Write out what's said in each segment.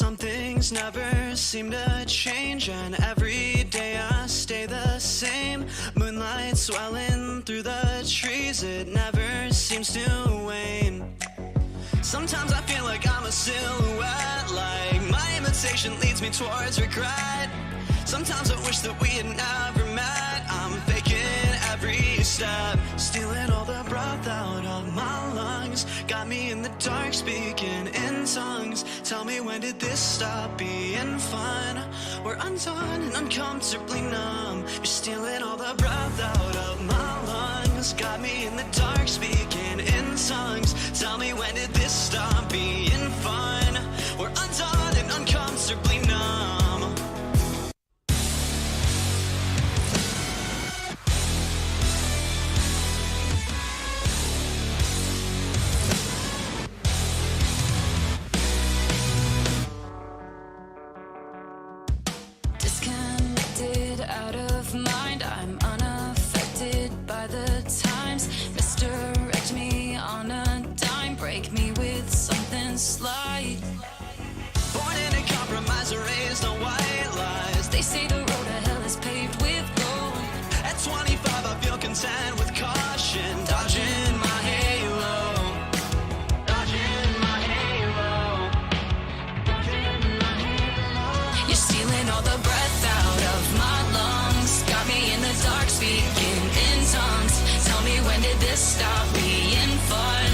some things never seem to change, and every day I stay the same. Moonlight swelling through the trees, it never seems to wane. Sometimes I feel like I'm a silhouette, like my imitation leads me towards regret. Sometimes I wish that we had never met. I'm faking every step, stealing all the breath out of my lungs. Got me in the dark, speaking in tongues. Tell me, when did this stop being fun? We're undone and uncomfortably numb. You're stealing all the breath out of my lungs. Got me in the dark, speaking in tongues. Tell me, when did this stop being fun? We're undone and uncomfortably numb. Disconnected, out of mind, I'm unaffected by the times. Misdirect me on a dime, break me with something slight. Born in a compromise, raised on white lies. They say the road to hell is paved with gold. At 25 I feel content with caution, dodging my halo, dodging my halo, dodging my halo. You're stealing all the breath out of my lungs. Got me in the dark, speaking in tongues. Tell me, when did this stop being fun?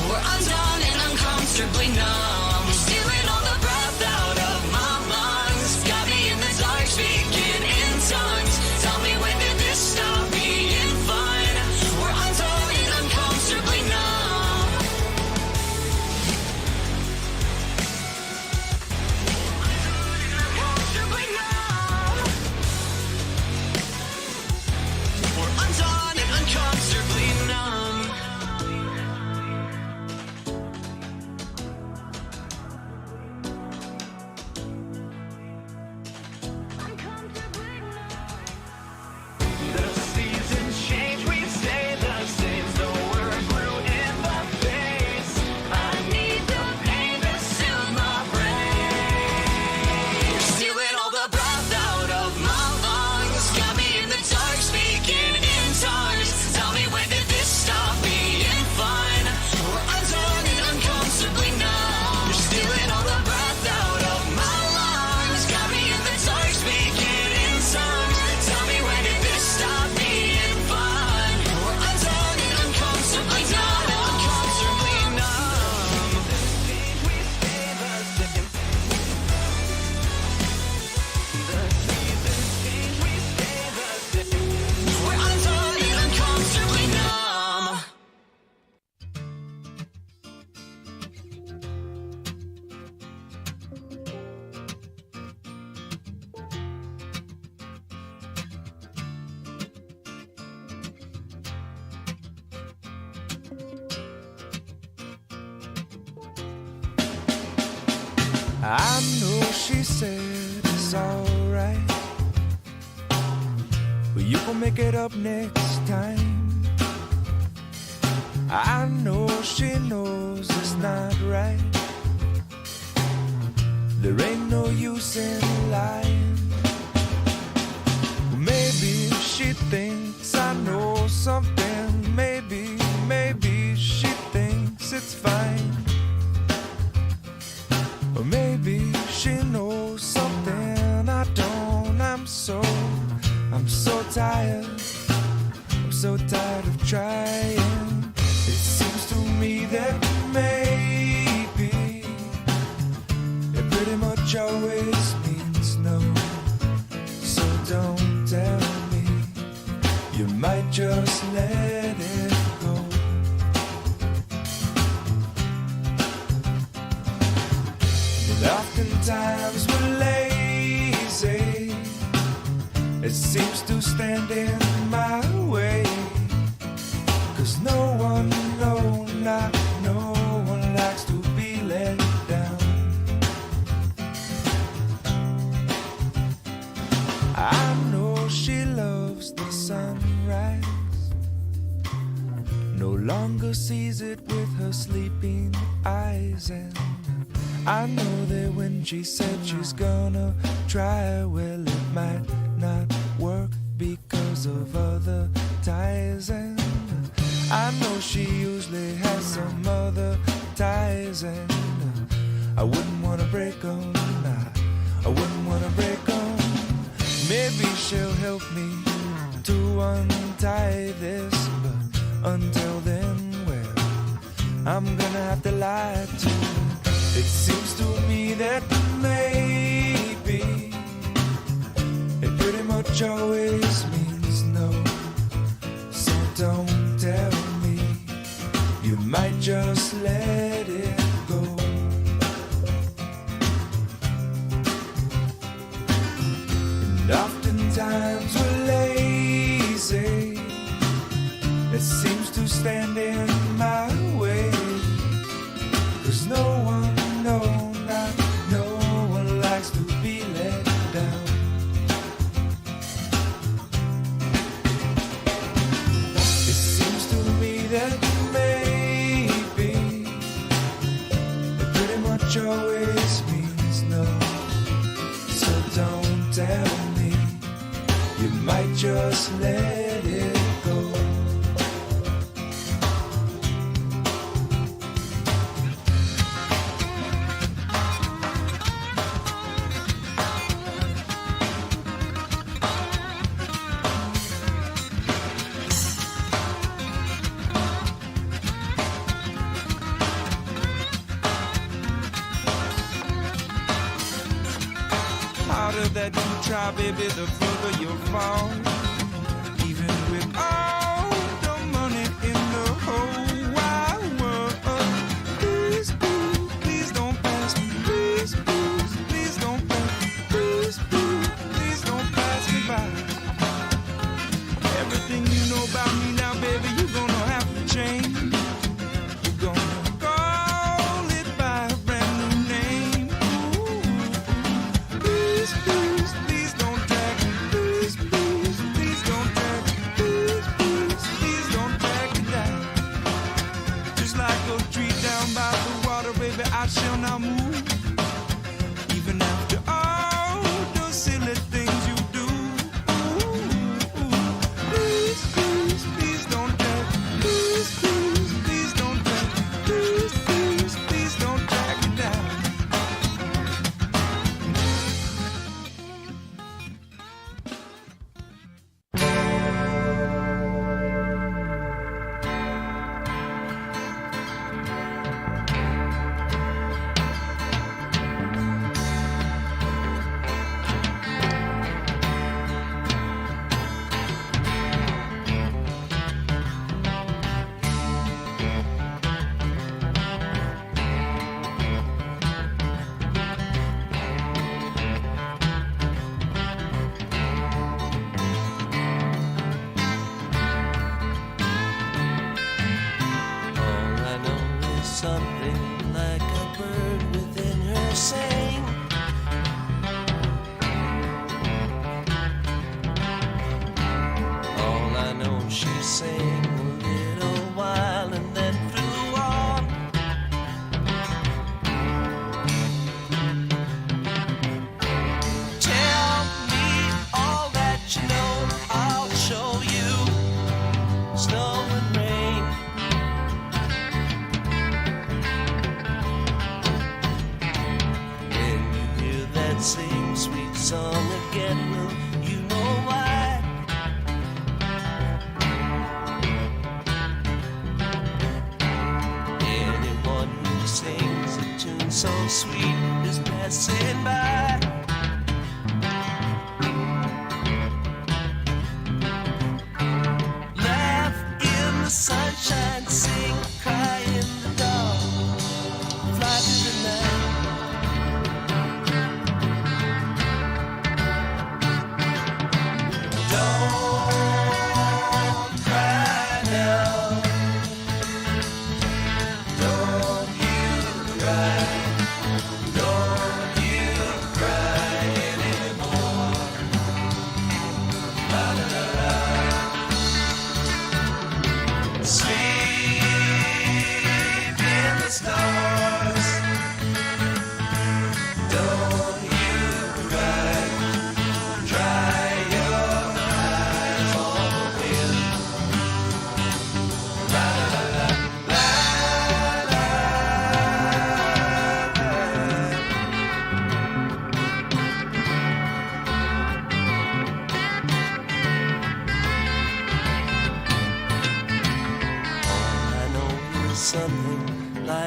We're undone and uncomfortably numb. You're stealing all the breath out of my lungs. Got me in the dark, speaking in tongues. Tell me, when did this stop being fun? We're undone and uncomfortably numb. Uncomfortably numb. We're undone and uncomfortably numb. The seasons change, we stay the same, so we're blue in the face. I need the pain to soothe my brain. You're stealing all the breath out of my lungs. Got me in the dark, speaking in tongues. Tell me, when did this stop being fun? We're undone and uncomfortably numb. You're stealing all the breath out of my lungs. Got me in the dark, speaking in tongues. Tell me, when did this stop being fun? We're undone and uncomfortably numb. Uncomfortably numb. We stay the same. The seasons change, we stay the same. We're undone and uncomfortably numb. I know she said it's alright, but you gon' make it up next time. I know she knows it's not right. There ain't no use in lying. Maybe she thinks I know something. Maybe she thinks it's fine. Or maybe she knows something I don't. I'm so tired. I'm so tired of trying. It seems to me that maybe it pretty much always means no. So don't tell me, you might just let it go. And oftentimes we're lazy. It seems to stand in my way. 'Cause no one, no, not no one likes to be let down. I know she loves the sunrise, no longer sees it with her sleeping eyes. And I know that when she said she's gonna try, well, it might not work because of other ties. And I know she usually has some other ties, and I wouldn't wanna break them. I wouldn't wanna break them. Maybe she'll help me to untie this, but until then, well, I'm gonna have to lie to her. It seems to me that maybe it pretty much always means no. So don't tell me, you might just let it go. And oftentimes we're lazy, it seems to stand in my way. 'Cause no one, no, not no one likes to be let down. It seems to me that maybe it pretty much always means no. So don't tell me, you might just let it go. Harder that you try, baby, the further you'll fall. Even with all the money in the whole wide world. Please, please, please don't pass me. Please, please, please don't pass me. Please, please, please don't pass me by. Everything you know about me now, baby, you're gonna have to change. You're gonna call it by a brand new name. Please, please, please don't drag me. Please, please, please don't drag me. Please, please, please don't drag me down. Just like a tree down by the water, baby, I shall not move. Even after all the silly things you do. Please, please, please don't drag me. Please, please, please don't drag me. Please, please, please don't drag me down. All I know is something like a bird within her saying. All I know, she sang a little while and then flew on. Tell me all that you know, I'll show you. Snow and rain. When you hear that same sweet song again, will you know why? Anyone who sings a tune so sweet is passing by. Laugh in the sunshine, sing, cry in the dark, fly through the night. Don't cry now. Don't you cry. Don't you cry anymore. La la la la. Sleep in the stars.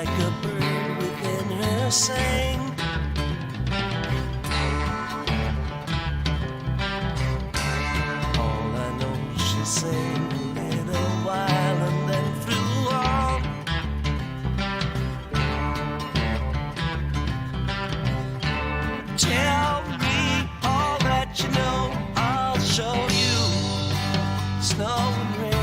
like a bird within her sang. All I know, she sang a little while and then flew on. Tell me all that you know, I'll show you snow and rain.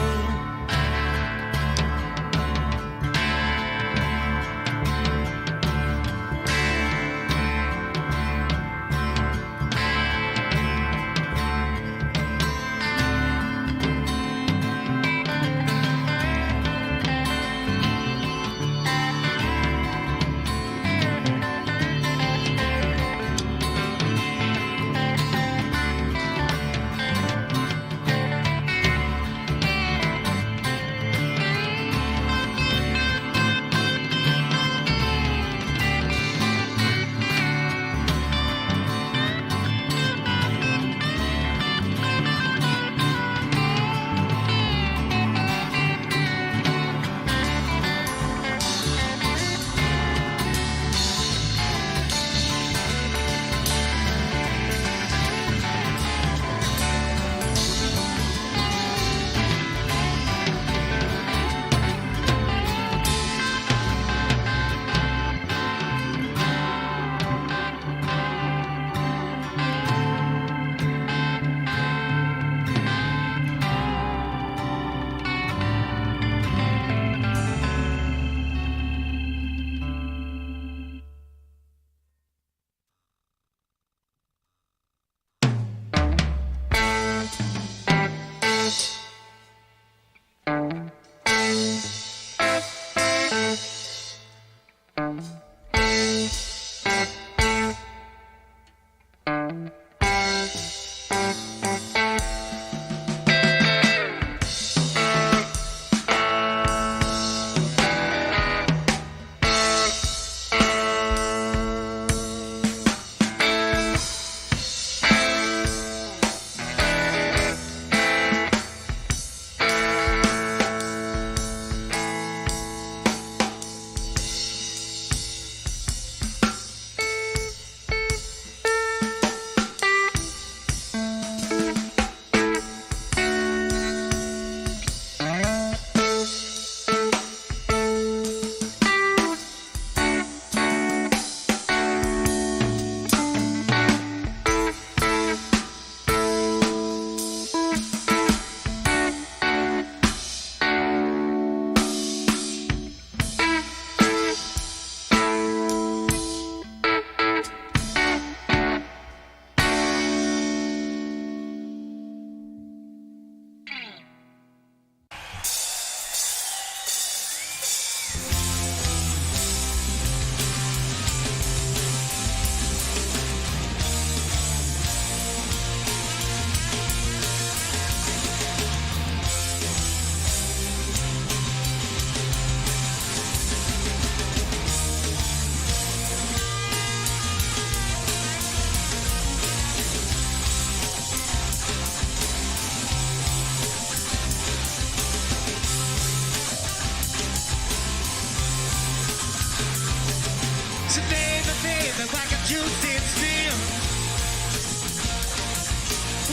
So baby, baby, why can't you sit still?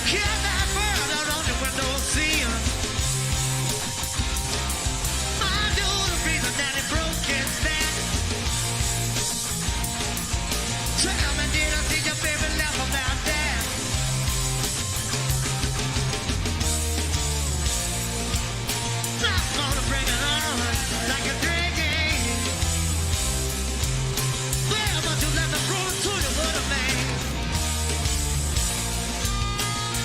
Kill that bird out on the window sill. I know the reason that it broke his neck. Tell me, did I see your baby laugh about that? I'm gonna bring it on like a dragon. Well, but you let me throw it to you, what a man.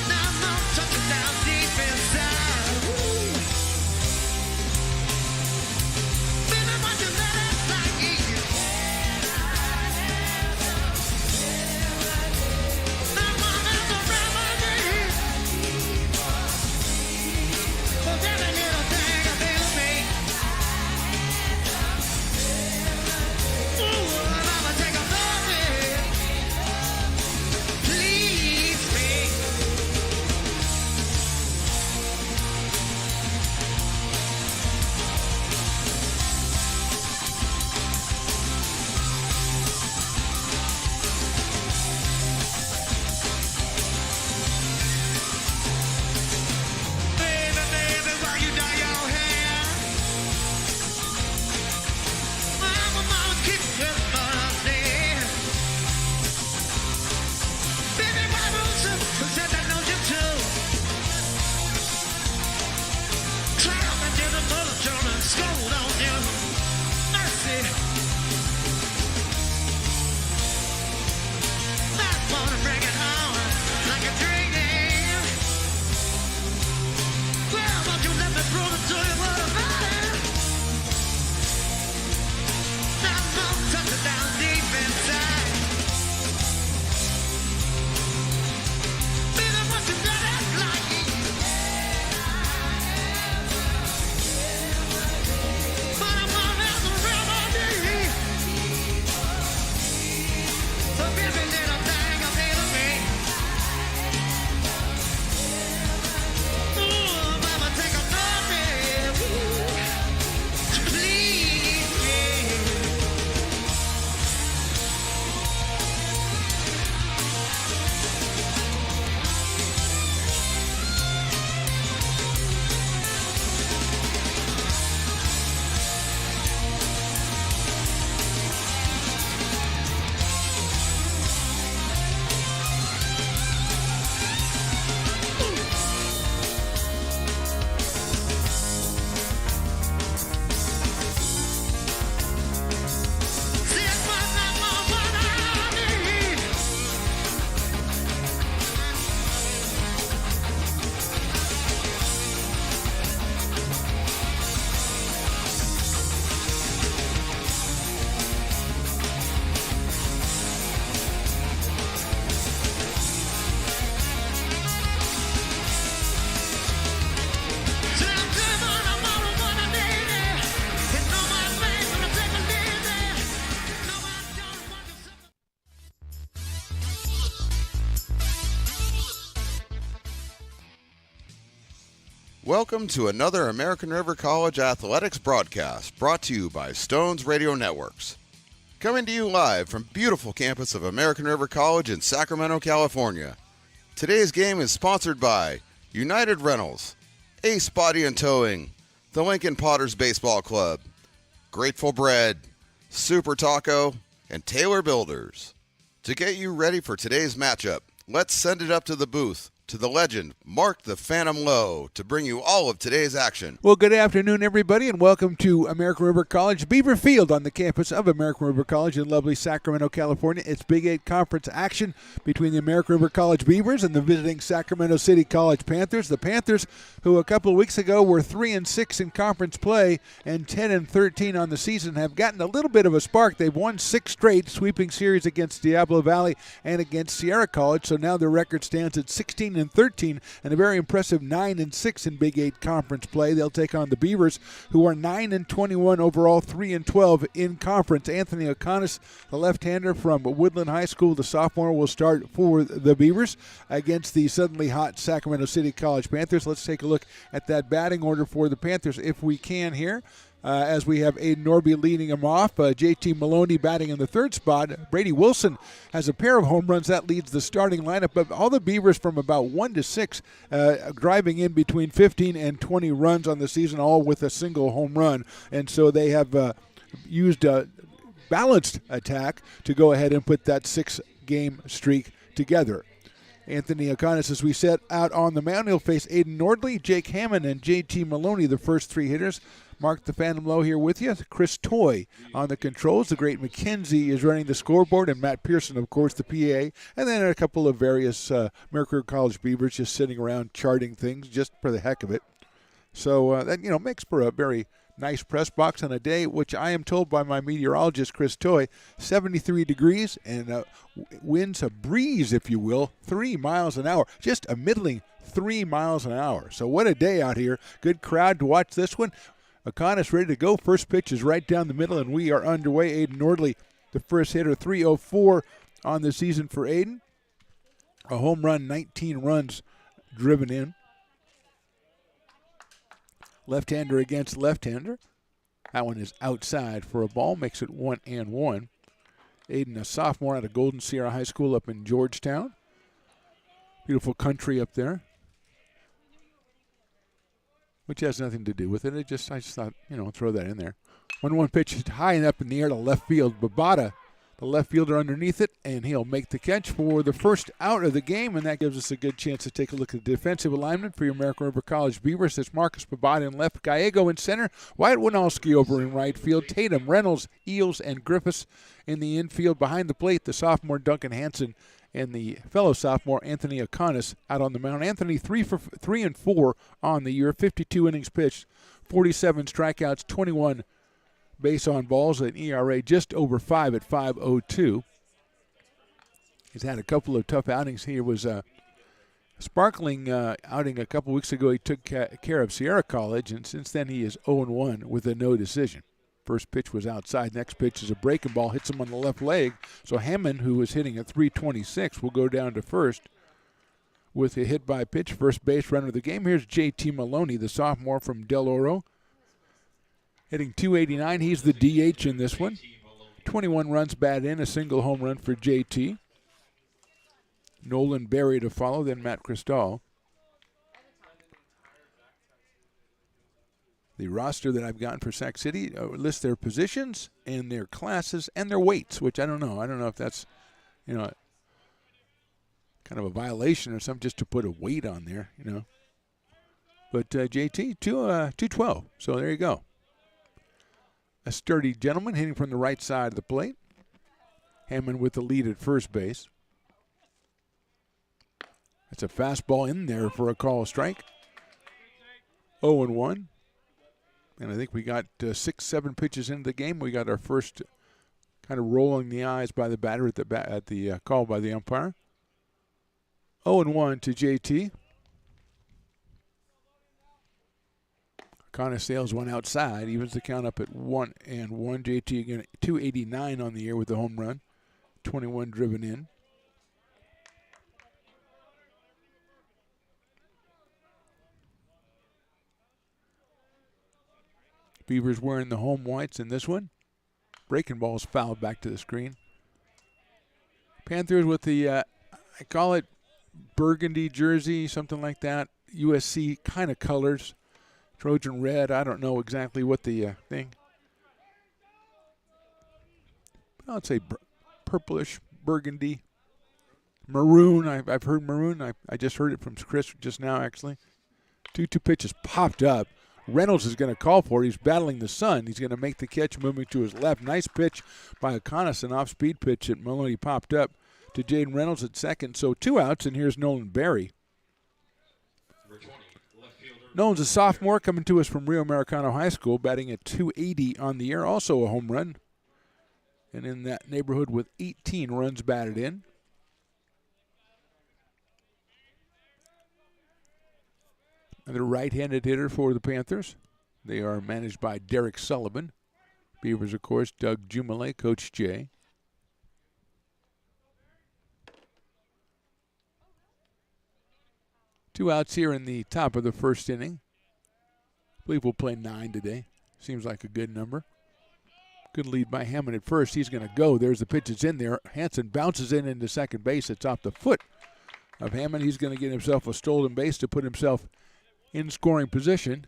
Now I'm touching down deep inside. Ooh. Baby, why you let it like you? Welcome to another American River College Athletics broadcast brought to you by Stones Radio Networks. Coming to you live from beautiful campus of American River College in Sacramento, California. Today's game is sponsored by United Rentals, Ace Body and Towing, the Lincoln Potters Baseball Club, Grateful Bread, Super Taco, and Taylor Builders. To get you ready for today's matchup, let's send it up to the booth to the legend, Mark the Phantom Lowe, to bring you all of today's action. Well, good afternoon, everybody, and welcome to American River College Beaver Field on the campus of American River College in lovely Sacramento, California. It's Big 8 conference action between the American River College Beavers and the visiting Sacramento City College Panthers. The Panthers, who a couple of weeks ago were 3-6 in conference play and 10-13 on the season, have gotten a little bit of a spark. They've won 6 straight, sweeping series against Diablo Valley and against Sierra College, so now their record stands at 16-13 and a very impressive 9-6 in Big 8 conference play. They'll take on the Beavers, who are 9-21 overall, 3-12 in conference. Anthony O'Connor, the left-hander from Woodland High School, the sophomore, will start for the Beavers against the suddenly hot Sacramento City College Panthers. Let's take a look at that batting order for the Panthers if we can here. As we have Aiden Norby leading him off. JT Maloney batting in the third spot. Brady Wilson has a pair of home runs. That leads the starting lineup. But all the Beavers from about 1-6 driving in between 15 and 20 runs on the season, all with a single home run. And so they have used a balanced attack to go ahead and put that 6-game streak together. Anthony O'Connor, as we set out on the mound, he'll face Aiden Nordley, Jake Hammond, and JT Maloney, the first 3 hitters. Mark the Phantom Lowe here with you. Chris Toy on the controls. The great McKenzie is running the scoreboard, and Matt Pearson, of course, the PA. And then a couple of various American College Beavers just sitting around charting things just for the heck of it. So that, makes for a very nice press box on a day, which I am told by my meteorologist, Chris Toy, 73 degrees and winds a breeze, if you will, 3 miles an hour. Just a middling 3 miles an hour. So what a day out here. Good crowd to watch this one. O'Connor's ready to go. First pitch is right down the middle, and we are underway. Aiden Nordley, the first hitter, 304 on the season for Aiden. A home run, 19 runs driven in. Left-hander against left-hander. That one is outside for a ball, makes it 1-1. Aiden, a sophomore out of Golden Sierra High School up in Georgetown. Beautiful country up there, which has nothing to do with it. I just thought, throw that in there. 1-1 pitch is high and up in the air to left field. Babata, the left fielder, underneath it, and he'll make the catch for the first out of the game, and that gives us a good chance to take a look at the defensive alignment for your American River College Beavers. It's Marcus Babata in left, Gallego in center, Wyatt Winalski over in right field, Tatum, Reynolds, Eels, and Griffiths in the infield. Behind the plate, the sophomore Duncan Hansen and the fellow sophomore Anthony O'Connor out on the mound. Anthony 3-4 on the year, 52 innings pitched, 47 strikeouts, 21 base on balls, an ERA just over 5 at 5.02. He's had a couple of tough outings. Here was a sparkling outing a couple weeks ago. He took care of Sierra College, and since then he is 0-1 with a no decision. First pitch was outside. Next pitch is a breaking ball, hits him on the left leg. So Hammond, who was hitting at 326, will go down to first with a hit by pitch. First base runner of the game. Here's JT Maloney, the sophomore from Del Oro, hitting 289. He's the DH in this one. 21 runs batted in, a single home run for JT. Nolan Berry to follow, then Matt Cristal. The roster that I've gotten for Sac City lists their positions and their classes and their weights, which I don't know. I don't know if that's, kind of a violation or something just to put a weight on there, But JT, 212. So there you go. A sturdy gentleman hitting from the right side of the plate. Hammond with the lead at first base. That's a fastball in there for a call strike. 0-1. And I think we got 6-7 pitches into the game. We got our first kind of rolling the eyes by the batter at the call by the umpire. 0-1 to JT. Connor sails one outside, evens the count up at 1-1. JT again, 289 on the year with the home run, 21 driven in. Beavers wearing the home whites in this one. Breaking ball is fouled back to the screen. Panthers with the, I call it burgundy jersey, something like that. USC kind of colors. Trojan red. I don't know exactly what the thing. I'd say purplish, burgundy, maroon. I've heard maroon. I just heard it from Chris just now, actually. 2-2 pitches popped up. Reynolds is going to call for it. He's battling the sun. He's going to make the catch, moving to his left. Nice pitch by O'Connor, an off-speed pitch that Maloney popped up to Jaden Reynolds at second. So 2 outs, and here's Nolan Berry. Nolan's a sophomore coming to us from Rio Americano High School, batting at .280 on the year, also a home run. And in that neighborhood with 18 runs batted in. Another right-handed hitter for the Panthers. They are managed by Derek Sullivan. Beavers, of course, Doug Jumale, Coach Jay. Two outs here in the top of the first inning. I believe we'll play 9 today. Seems like a good number. Good lead by Hammond at first. He's going to go. There's the pitch. It's in there. Hanson bounces in into second base. It's off the foot of Hammond. He's going to get himself a stolen base to put himself in scoring position.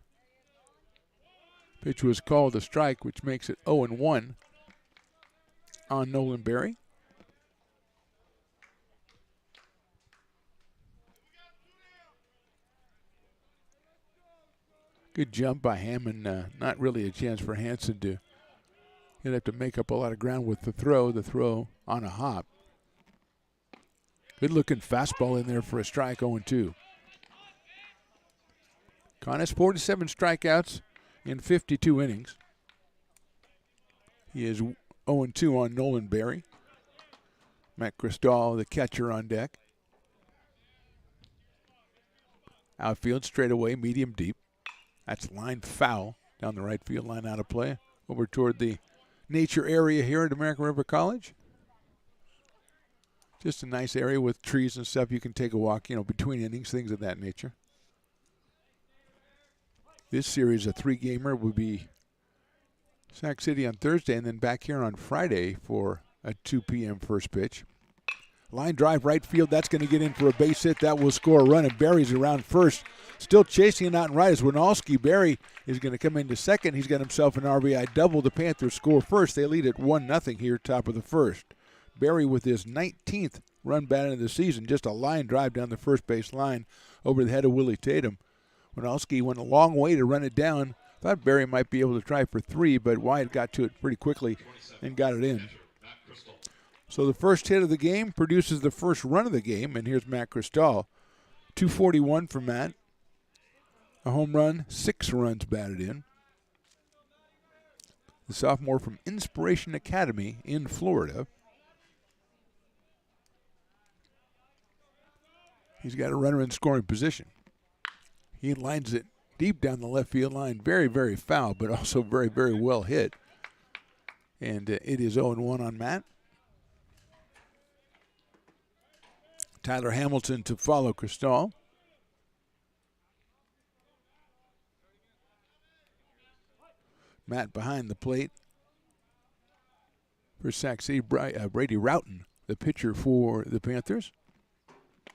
Pitch was called a strike, which makes it 0-1 on Nolan Berry. Good jump by Hammond. Not really a chance for Hanson to. He'd have to make up a lot of ground with the throw on a hop. Good looking fastball in there for a strike, 0-2. Connors 47 strikeouts in 52 innings. He is 0-2 on Nolan Berry. Matt Cristal, the catcher, on deck. Outfield straight away, medium deep. That's line foul down the right field line, out of play. Over toward the nature area here at American River College. Just a nice area with trees and stuff. You can take a walk, between innings, things of that nature. This series, a 3-gamer, will be Sac City on Thursday and then back here on Friday for a 2 p.m. first pitch. Line drive right field. That's going to get in for a base hit. That will score a run, and Barry's around first. Still chasing it out and right is Winalski. Barry is going to come into second. He's got himself an RBI double. The Panthers score first. They lead at 1-0 here, top of the first. Barry with his 19th run batted of the season. Just a line drive down the first base line over the head of Willie Tatum. Winalski went a long way to run it down. Thought Barry might be able to try for 3, but Wyatt got to it pretty quickly and got it in. So the first hit of the game produces the first run of the game, and here's Matt Cristal. 241 for Matt. A home run, 6 runs batted in. The sophomore from Inspiration Academy in Florida. He's got a runner in scoring position. He lines it deep down the left field line. Very, very foul, but also very, very well hit. And it is 0-1 on Matt. Tyler Hamilton to follow Cristal. Matt behind the plate. For Sac City, Brady Roughton, the pitcher for the Panthers.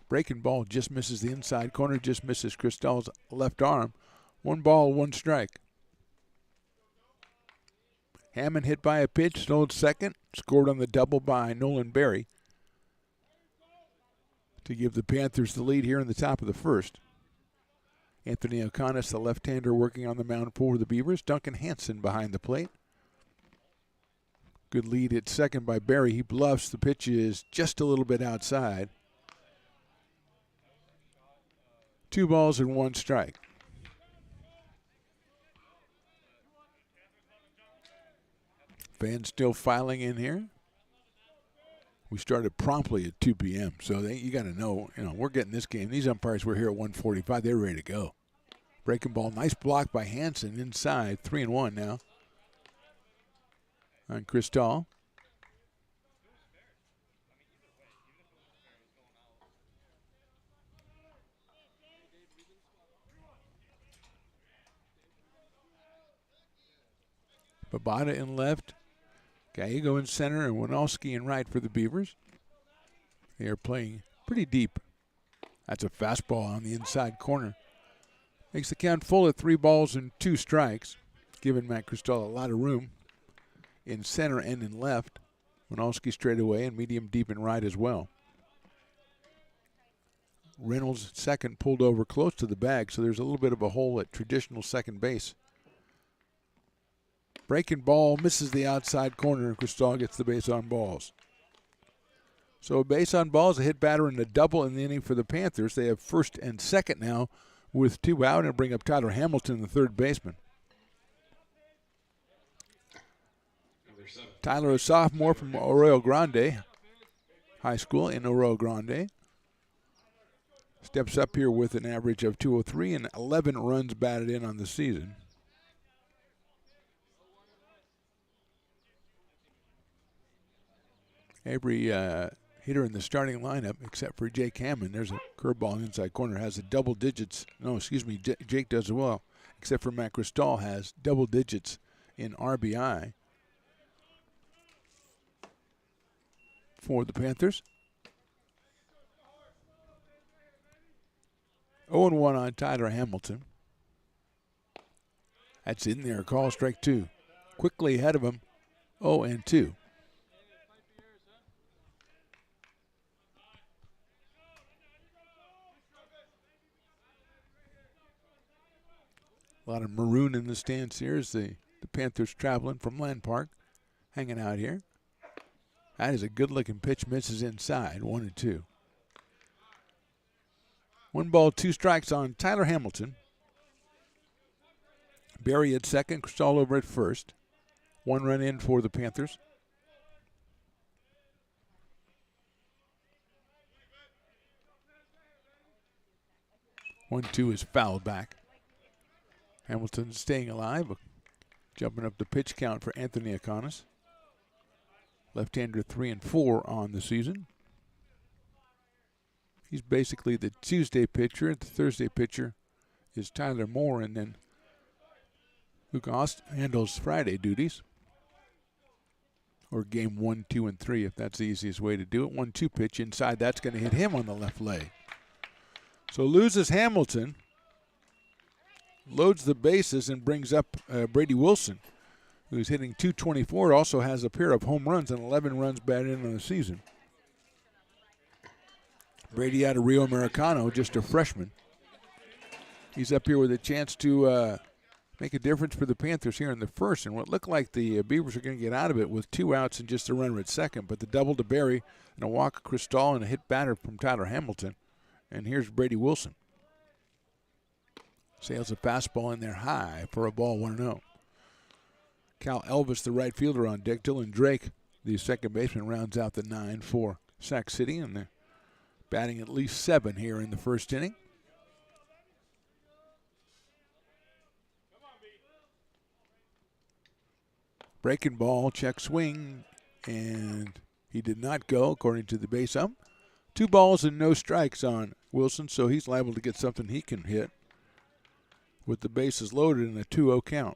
Breaking ball just misses the inside corner, just misses Cristal's left arm. 1 ball, 1 strike. Hammond hit by a pitch, stole second, scored on the double by Nolan Berry to give the Panthers the lead here in the top of the first. Anthony O'Connor, the left-hander, working on the mound for the Beavers. Duncan Hansen behind the plate. Good lead at second by Berry. He bluffs. The pitch is just a little bit outside. 2 balls and 1 strike. Fans still filing in here. We started promptly at 2 p.m., so you got to know, we're getting this game. These umpires were here at 1:45. They're ready to go. Breaking ball, nice block by Hansen inside. 3-1 now on Cristal. Babada in left, Gallego in center, and Winalski in right for the Beavers. They are playing pretty deep. That's a fastball on the inside corner. Makes the count full at 3 balls and 2 strikes, giving Matt Cristal a lot of room in center and in left. Winalski straight away and medium deep in right as well. Reynolds second pulled over close to the bag, so there's a little bit of a hole at traditional second base. Breaking ball misses the outside corner, and Cristal gets the base on balls. So a base on balls, a hit batter, and a double in the inning for the Panthers. They have first and second now with 2 out, and bring up Tyler Hamilton, the third baseman. Tyler, a sophomore from Arroyo Grande High School in Arroyo Grande. Steps up here with an average of 203 and 11 runs batted in on the season. Every hitter in the starting lineup, except for Jake Hammond, there's a curveball in the inside corner, has a double digits. No, excuse me, Jake does as well, except for Matt Cristal has double digits in RBI for the Panthers. 0-1 on Tyler Hamilton. That's in there, call strike 2. Quickly ahead of him, 0-2. A lot of maroon in the stands here as the Panthers traveling from Land Park, hanging out here. That is a good-looking pitch, misses inside, 1-2. 1 ball, 2 strikes on Tyler Hamilton. Barry at second, Cristal over at first. 1 run in for the Panthers. One, 2 is fouled back. Hamilton staying alive, jumping up the pitch count for Anthony Aconis. Left-hander 3-4 on the season. He's basically the Tuesday pitcher. The Thursday pitcher is Tyler Moore, and then Luke Ost handles Friday duties. Or game 1, 2, and 3, if that's the easiest way to do it. 1-2 pitch inside. That's going to hit him on the left leg. So loses Hamilton. Loads the bases and brings up Brady Wilson, who's hitting .224, also has a pair of home runs and 11 runs batted in on the season. Brady out of Rio Americano, just a freshman. He's up here with a chance to make a difference for the Panthers here in the first. And what looked like the Beavers are going to get out of it with 2 outs and just a runner at second. But the double to Barry and a walk of Cristal and a hit batter from Tyler Hamilton. And here's Brady Wilson. Sails a fastball in there high for a ball, 1-0. Cal Elvis, the right fielder, on deck. Dylan Drake, the second baseman, rounds out the 9 for Sac City, and they're batting at least 7 here in the first inning. Breaking ball, check swing, and he did not go, according to the base ump. 2 balls and no strikes on Wilson, so he's liable to get something he can hit with the bases loaded in a 2-0 count.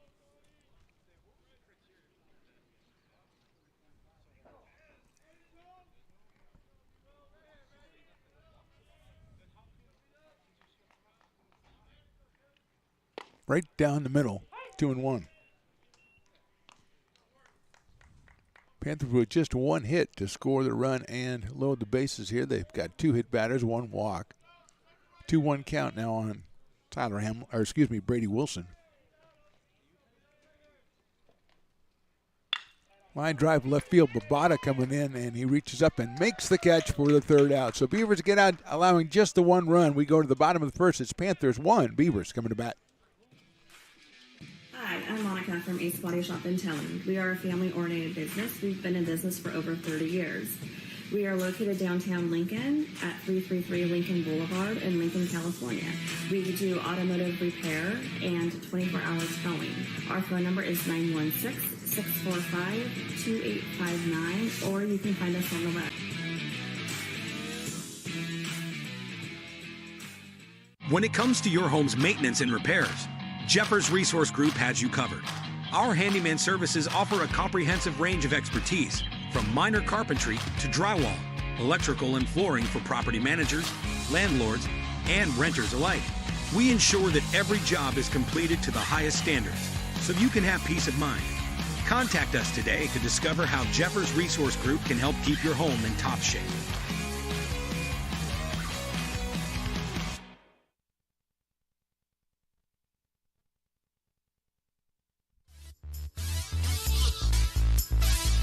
Right down the middle, 2-1. Panthers with just 1 hit to score the run and load the bases here. They've got 2 hit batters, 1 walk. 2-1 count now on Brady Wilson. Line drive left field, Babada coming in, and he reaches up and makes the catch for the 3rd out. So Beavers get out, allowing just the 1 run. We go to the bottom of the first. It's Panthers 1, Beavers coming to bat. Hi, I'm Monica from Ace Body Shop in Towne. We are a family-oriented business. We've been in business for over 30 years. We are located downtown Lincoln at 333 Lincoln Boulevard in Lincoln, California. We do automotive repair and 24-hour towing. Our phone number is 916-645-2859, or you can find us on the web. When it comes to your home's maintenance and repairs, Jeffers Resource Group has you covered. Our handyman services offer a comprehensive range of expertise, from minor carpentry to drywall, electrical and flooring for property managers, landlords, and renters alike. We ensure that every job is completed to the highest standards, so you can have peace of mind. Contact us today to discover how Jeffers Resource Group can help keep your home in top shape.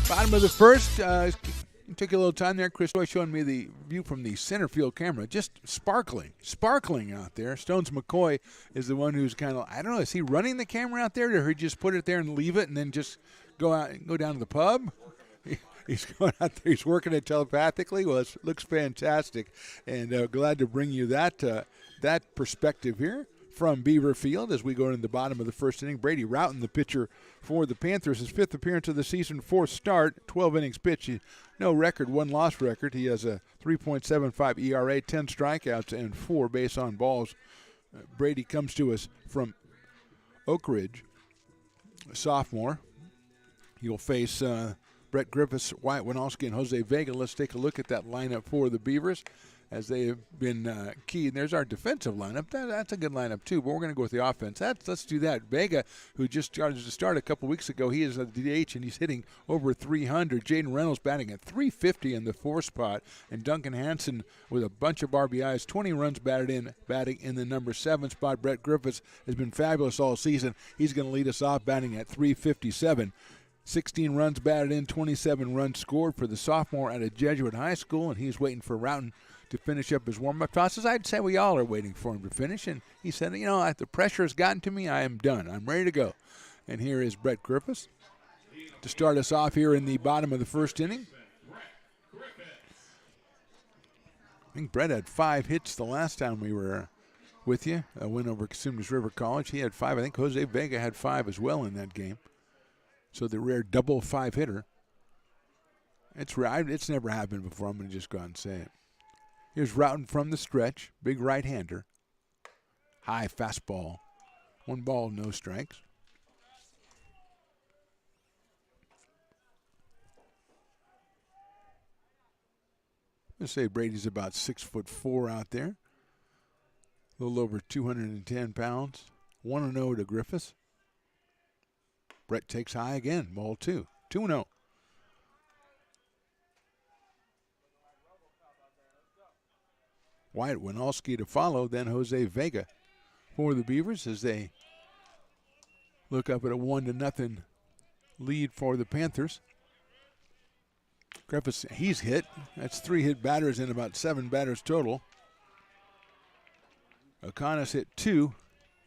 Bottom of the first, took a little time there. Chris Roy showing me the view from the center field camera. Just sparkling out there. Stones McCoy is the one who's kind of, I don't know, is he running the camera out there, or he just put it there and leave it and then just go out and go down to the pub? He's going out there. He's working it telepathically. Well, it looks fantastic, and glad to bring you that perspective here from Beaver Field as we go into the bottom of the first inning. Brady Routon, the pitcher for the Panthers, his 5th appearance of the season, 4th start, 12 innings pitched. No record, 1 loss record. He has a 3.75 ERA, 10 strikeouts, and 4 base on balls. Brady comes to us from Oak Ridge, a sophomore. He'll face Brett Griffiths, Wyatt Winalski, and Jose Vega. Let's take a look at that lineup for the Beavers, as they have been key. And there's our defensive lineup. That's a good lineup, too, but we're going to go with the offense. Let's do that. Vega, who just started to start a couple weeks ago, he is at the DH, and he's hitting over 300. Jaden Reynolds batting at 350 in the 4th spot. And Duncan Hansen with a bunch of RBIs, 20 runs batting in the number 7 spot. Brett Griffiths has been fabulous all season. He's going to lead us off batting at 357. 16 runs batted in, 27 runs scored for the sophomore at a Jesuit high school, and he's waiting for Routon to finish up his warm-up tosses. I'd say we all are waiting for him to finish, and he said, the pressure has gotten to me. I am done. I'm ready to go. And here is Brett Griffiths to start us off here in the bottom of the first inning. I think Brett had 5 hits the last time we were with you, a win over Casitas River College. He had 5. I think Jose Vega had 5 as well in that game. So the rare double 5-hitter. It's rare. It's never happened before. I'm going to just go out and say it. Here's Routon from the stretch. Big right-hander. High fastball. 1 ball, no strikes. I'm going to say Brady's about 6'4" out there. A little over 210 pounds. 1-0 to Griffiths. Brett takes high again. Ball 2. 2-0. Wyatt Winalski to follow, then Jose Vega for the Beavers as they look up at a 1-0 lead for the Panthers. Griffiths, he's hit. That's 3 hit batters and about 7 batters total. O'Connor's hit 2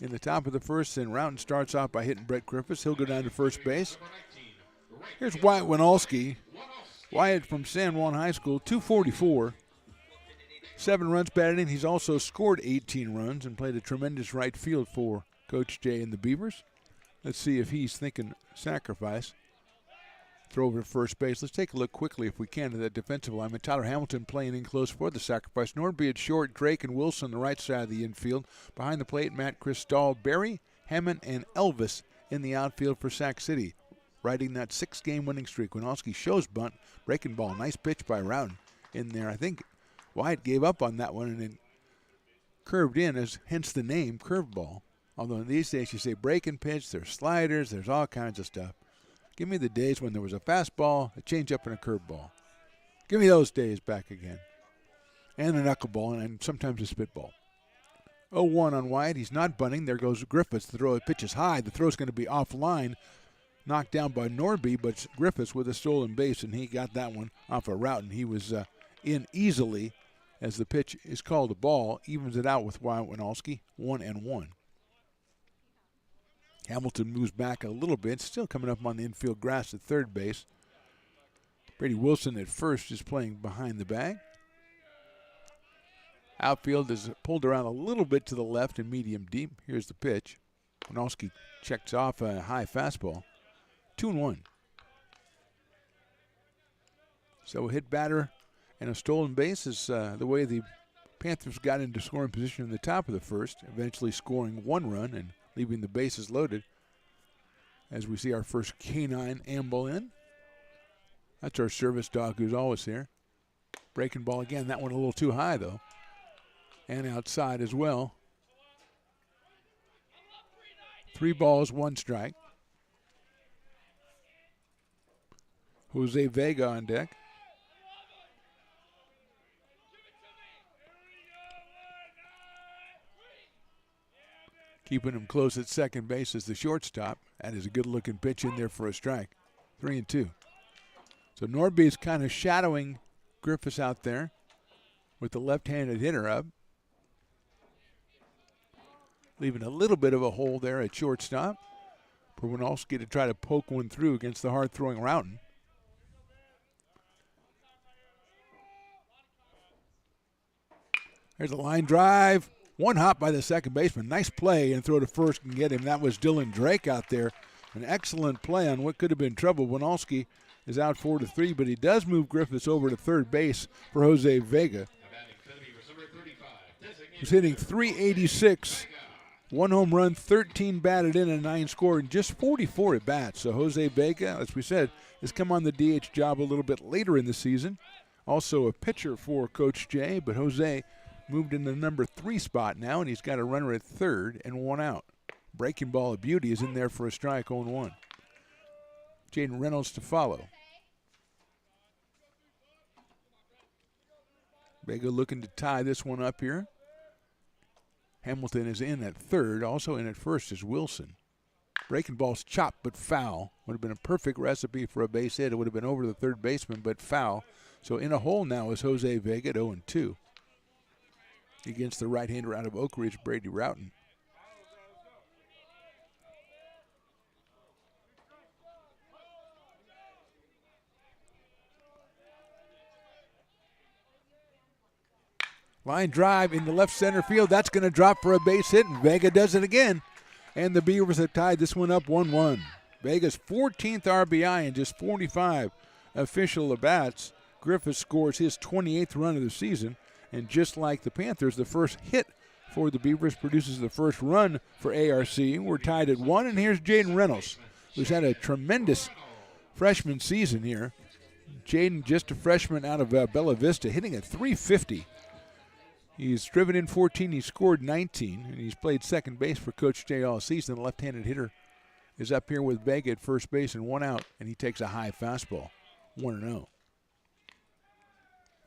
in the top of the first, and Routon starts off by hitting Brett Griffiths. He'll go down to first base. Here's Wyatt Winalski. Wyatt from San Juan High School, 244. 7 runs batted in. He's also scored 18 runs and played a tremendous right field for Coach Jay and the Beavers. Let's see if he's thinking sacrifice. Throw over to first base. Let's take a look quickly, if we can, at that defensive lineman. Tyler Hamilton playing in close for the sacrifice. Nordby at short, Drake and Wilson on the right side of the infield. Behind the plate, Matt Cristal, Barry, Hammond, and Elvis in the outfield for Sac City. Riding that 6-game winning streak. Winalski shows bunt, breaking ball. Nice pitch by Routon in there. I think Wyatt gave up on that one and then curved in, as hence the name curveball. Although in these days you say breaking pitch, there's sliders, there's all kinds of stuff. Give me the days when there was a fastball, a changeup, and a curveball. Give me those days back again. And a knuckleball and sometimes a spitball. 0-1 on Wyatt. He's not bunting. There goes Griffiths. The throw pitches high. The throw's going to be offline. Knocked down by Nordby, but Griffiths with a stolen base, and he got that one off a route, and he was in easily as the pitch is called a ball. Evens it out with Wyatt Winalski, 1-1. Hamilton moves back a little bit, still coming up on the infield grass at third base. Brady Wilson at first is playing behind the bag. Outfield is pulled around a little bit to the left and medium deep. Here's the pitch. Winalski checks off a high fastball. 2-1. So a hit batter and a stolen base is the way the Panthers got into scoring position in the top of the first, eventually scoring 1 run and leaving the bases loaded. as we see our first canine amble in. That's our service dog who's always here. Breaking ball again. That one a little too high, though. And outside as well. 3 balls, 1 strike. Jose Vega on deck. Keeping him close at second base is the shortstop. That is a good-looking pitch in there for a strike. 3-2. So Nordby is kind of shadowing Griffiths out there with the left-handed hitter up. Leaving a little bit of a hole there at shortstop for Winalski to try to poke one through against the hard-throwing Routon. There's a line drive. 1 hop by the second baseman. Nice play and throw to first and get him. That was Dylan Drake out there. An excellent play on what could have been trouble. Winalski is out 4-3, but he does move Griffiths over to third base for Jose Vega. He's hitting .386, 1 home run, 13 batted in, and 9 scored, and just 44 at bats. So Jose Vega, as we said, has come on the DH job a little bit later in the season. Also a pitcher for Coach Jay, but Jose moved in the number 3 spot now, and he's got a runner at third and 1 out. Breaking ball of beauty is in there for a strike, 0-1. Jaden Reynolds to follow. Vega looking to tie this one up here. Hamilton is in at third. Also in at first is Wilson. Breaking ball's chopped but foul. Would have been a perfect recipe for a base hit. It would have been over the third baseman, but foul. So in a hole now is Jose Vega at 0-2. Against the right-hander out of Oak Ridge, Brady Routon. Line drive into left center field. That's going to drop for a base hit, and Vega does it again. And the Beavers have tied this one up 1-1. Vega's 14th RBI in just 45 official at-bats. Griffith scores his 28th run of the season. And just like the Panthers, the first hit for the Beavers produces the first run for ARC. We're tied at 1, and here's Jaden Reynolds, who's had a tremendous freshman season here. Jaden, just a freshman out of Bella Vista, hitting at .350. He's driven in 14, he's scored 19, and he's played second base for Coach Jay all season. The left-handed hitter is up here with Vega at first base and 1 out, and he takes a high fastball, 1-0.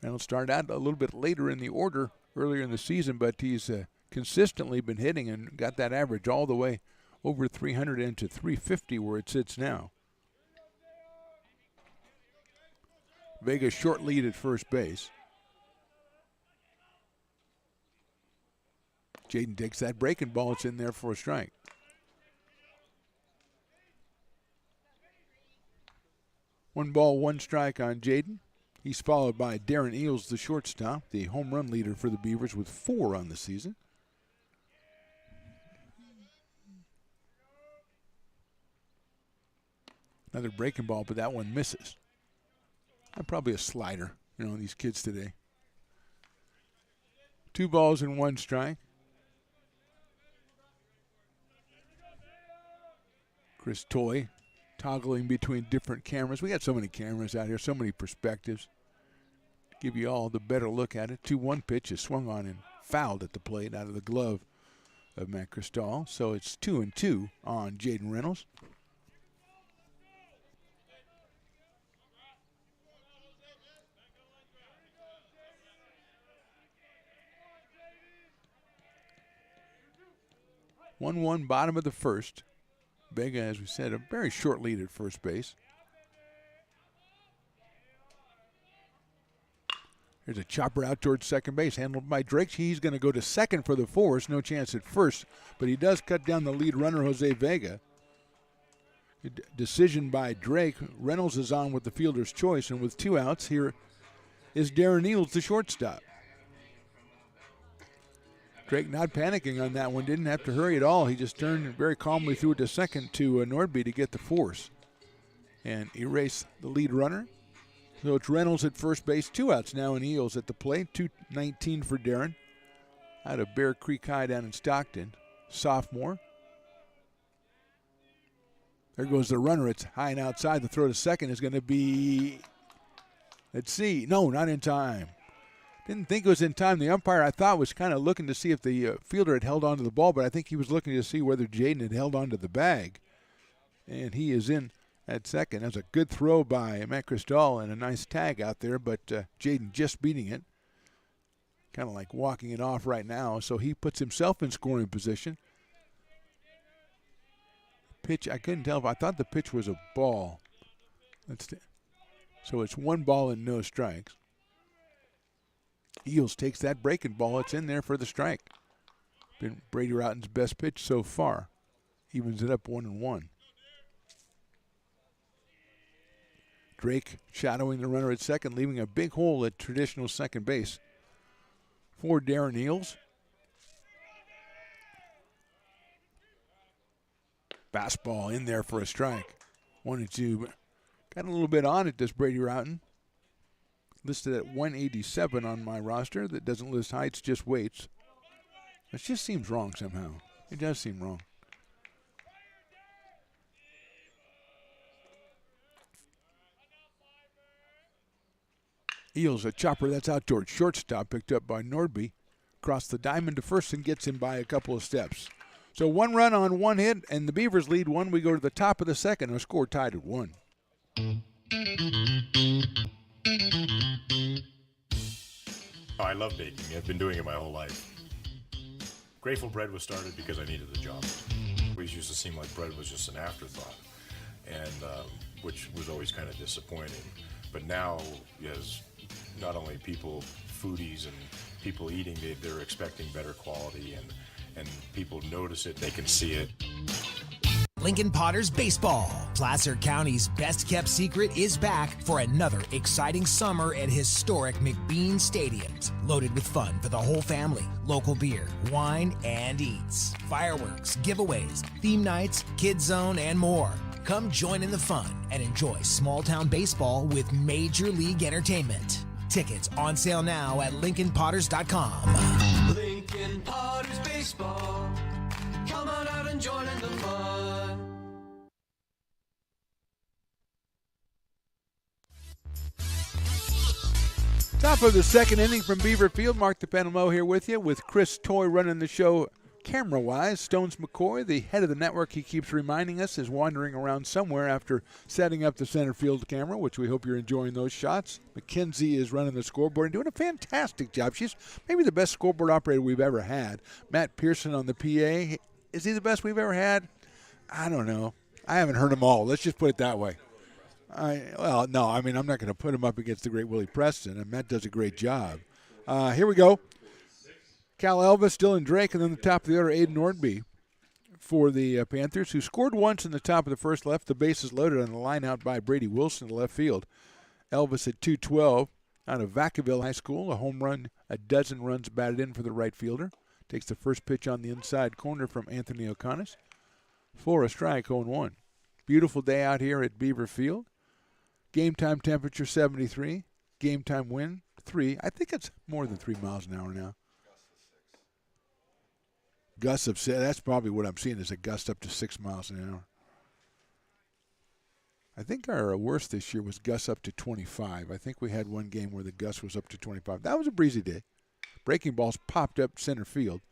Reynolds started out a little bit later in the order earlier in the season, but he's consistently been hitting and got that average all the way over 300 into .350 where it sits now. Vega short lead at first base. Jaden takes that breaking ball. It's in there for a strike. One ball, 1 strike on Jaden. He's followed by Darren Eels, the shortstop, the home run leader for the Beavers with 4 on the season. Another breaking ball, but that one misses. And probably a slider, these kids today. 2 balls and 1 strike. Chris Toy toggling between different cameras. We got so many cameras out here, so many perspectives. Give you all the better look at it. 2-1 pitch is swung on and fouled at the plate out of the glove of Matt Cristal. So it's 2-2 on Jaden Reynolds. One bottom of the first. Vega, as we said, a very short lead at first base. There's a chopper out towards second base, handled by Drake. He's going to go to second for the force. No chance at first, but he does cut down the lead runner, Jose Vega. Decision by Drake. Reynolds is on with the fielder's choice, and with 2 outs, here is Darren Eels, the shortstop. Drake not panicking on that one, didn't have to hurry at all. He just turned very calmly through it to second to Nordby to get the force and erase the lead runner. So it's Reynolds at first base, 2 outs now, and Eels at the plate. 2-19 for Darren out of Bear Creek High down in Stockton, sophomore. There goes the runner. It's high and outside. The throw to second is going to be, let's see. No, not in time. Didn't think it was in time. The umpire, I thought, was kind of looking to see if the fielder had held on to the ball, but I think he was looking to see whether Jaden had held on to the bag. And he is in at second. That's a good throw by Matt Cristal and a nice tag out there, but Jaden just beating it. Kind of like walking it off right now, so he puts himself in scoring position. Pitch, I couldn't tell if I thought the pitch was a ball. So it's 1 ball and no strikes. Eels takes that breaking ball. It's in there for the strike. Been Brady Routen's best pitch so far. Evens it up 1-1. Drake shadowing the runner at second, leaving a big hole at traditional second base for Darren Eels. Fastball in there for a strike. 1-2. Got a little bit on it, this Brady Routen. Listed at 187 on my roster. That doesn't list heights, just weights. It just seems wrong somehow. It does seem wrong. Eels a chopper, that's out towards shortstop, picked up by Nordby. Across the diamond to first and gets him by a couple of steps. So 1 run on 1 hit, and the Beavers lead 1. We go to the top of the second, a score tied at 1. I love baking. I've been doing it my whole life. Grateful Bread was started because I needed the job. It always used to seem like bread was just an afterthought, and which was always kind of disappointing. But now, as not only people, foodies and people eating, they're expecting better quality, and people notice it, they can see it. Lincoln Potters Baseball. Placer County's best-kept secret is back for another exciting summer at historic McBean Stadiums. Loaded with fun for the whole family, local beer, wine, and eats. Fireworks, giveaways, theme nights, kids zone, and more. Come join in the fun and enjoy small-town baseball with Major League Entertainment. Tickets on sale now at LincolnPotters.com. Lincoln Potters Baseball. Come on out and join in the fun. Top of the second inning from Beaver Field. Mark DePenamo here with you, with Chris Toy running the show camera-wise. Stones McCoy, the head of the network, he keeps reminding us, is wandering around somewhere after setting up the center field camera, which we hope you're enjoying those shots. Mackenzie is running the scoreboard and doing a fantastic job. She's maybe the best scoreboard operator we've ever had. Matt Pearson on the PA. Is he the best we've ever had? I don't know. I haven't heard them all. Let's just put it that way. I'm not going to put him up against the great Willie Preston, and Matt does a great job. Here we go. Cal Elvis, Dylan Drake, and then the top of the order, Aiden Nordby for the Panthers, who scored once in the top of the first, left the bases loaded on the line out by Brady Wilson to left field. Elvis at 212 out of Vacaville High School, a home run, a dozen runs batted in for the right fielder. Takes the first pitch on the inside corner from Anthony O'Connor for a strike, 0-1. Beautiful day out here at Beaver Field. Game time temperature 73. Game time wind 3. I think it's more than 3 miles an hour now. Gusts of 6. That's probably what I'm seeing, is a gust up to 6 miles an hour. I think our worst this year was gusts up to 25. I think we had one game where the gust was up to 25. That was a breezy day. Breaking balls popped up center field.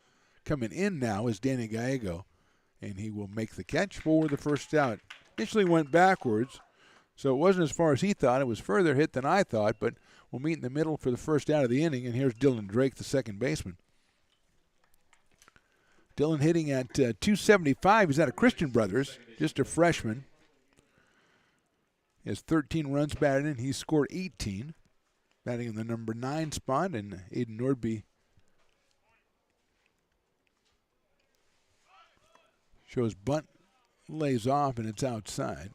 Coming in now is Danny Gallego, and he will make the catch for the first out. Initially went backwards, so it wasn't as far as he thought. It was further hit than I thought, but we'll meet in the middle for the first out of the inning, and here's Dylan Drake, the second baseman. Dylan hitting at 275. He's out of Christian Brothers, just a freshman. He has 13 runs batted in. He's scored 18. Batting in the number 9 spot, and Aiden Nordby shows bunt, lays off, and it's outside.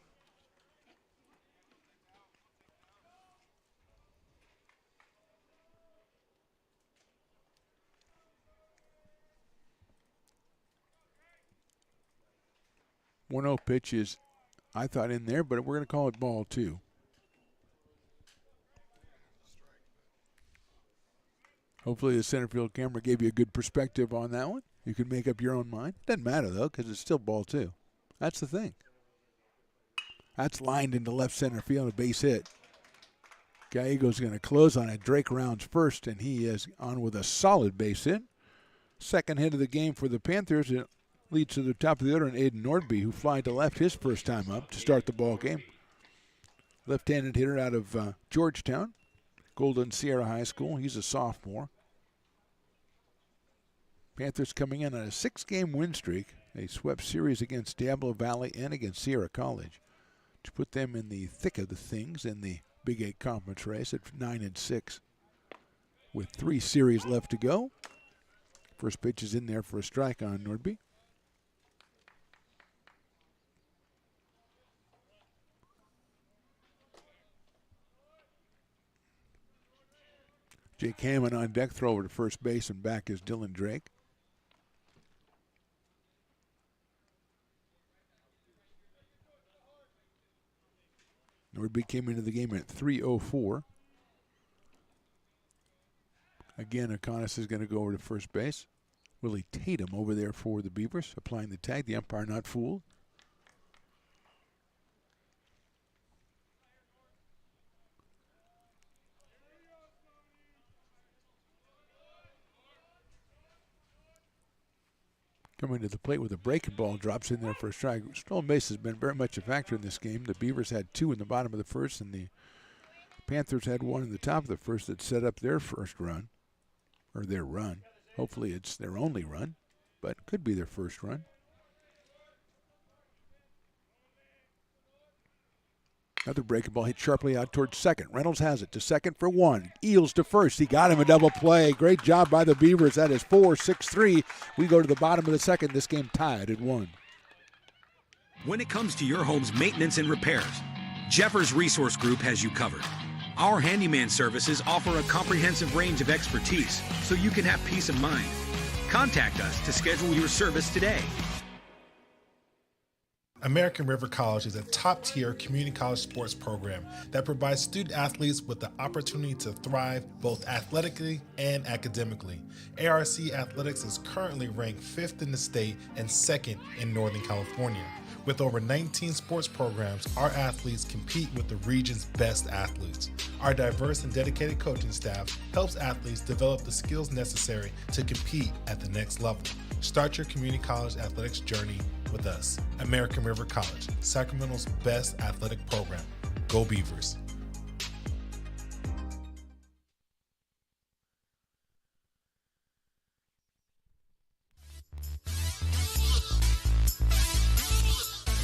One 1-0 pitch is, I thought, in there, but we're going to call it ball 2. Hopefully the center field camera gave you a good perspective on that one. You can make up your own mind. Doesn't matter, though, because it's still ball 2. That's the thing. That's lined into left center field, a base hit. Gallego's going to close on it. Drake rounds first, and he is on with a solid base hit. Second hit of the game for the Panthers. It leads to the top of the order, and Aiden Nordby, who flied to left his first time up to start the ball game. Left-handed hitter out of Georgetown, Golden Sierra High School. He's a sophomore. Panthers coming in on a 6-game win streak. They swept series against Diablo Valley and against Sierra College, to put them in the thick of the things in the Big 8 conference race at 9-6. With 3 series left to go. First pitch is in there for a strike on Nordby. Jake Hammond on deck, throw over to first base, and back is Dylan Drake. Nordby came into the game at 3:04. Again, Akonis is going to go over to first base. Willie Tatum over there for the Beavers, applying the tag. The umpire not fooled. Coming to the plate with a breaking ball, drops in there for a strike. Stolen base has been very much a factor in this game. The Beavers had 2 in the bottom of the first, and the Panthers had 1 in the top of the first that set up their first run, or their run. Hopefully it's their only run, but could be their first run. Another breaking ball hit sharply out towards second. Reynolds has it to second for 1. Eels to first. He got him a double play. Great job by the Beavers. That is 4-6-3. We go to the bottom of the second. This game tied at 1. When it comes to your home's maintenance and repairs, Jeffers Resource Group has you covered. Our handyman services offer a comprehensive range of expertise so you can have peace of mind. Contact us to schedule your service today. American River College is a top-tier community college sports program that provides student athletes with the opportunity to thrive both athletically and academically. ARC Athletics is currently ranked 5th in the state and 2nd in Northern California. With over 19 sports programs, our athletes compete with the region's best athletes. Our diverse and dedicated coaching staff helps athletes develop the skills necessary to compete at the next level. Start your community college athletics journey with us. American River College, Sacramento's best athletic program. Go Beavers.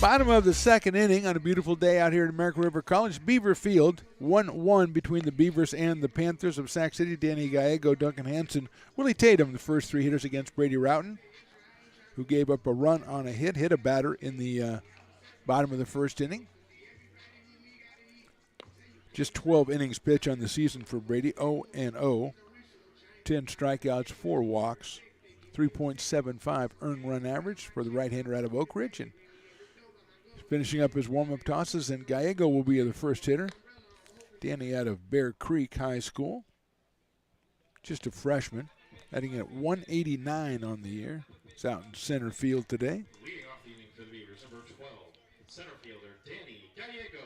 Bottom of the second inning on a beautiful day out here at American River College. Beaver Field, 1-1 between the Beavers and the Panthers of Sac City. Danny Gallego, Duncan Hansen, Willie Tatum, the first 3 hitters against Brady Roughton, who gave up a run on a hit a batter in the bottom of the first inning. Just 12 innings pitch on the season for Brady, 0-0. 10 strikeouts, 4 walks, 3.75 earned run average for the right-hander out of Oak Ridge. And finishing up his warm-up tosses, and Gallego will be the first hitter. Danny out of Bear Creek High School, just a freshman, batting at 189 on the year. He's out in center field today. Leading off the inning for the Beavers, number 12, center fielder Danny Gallego.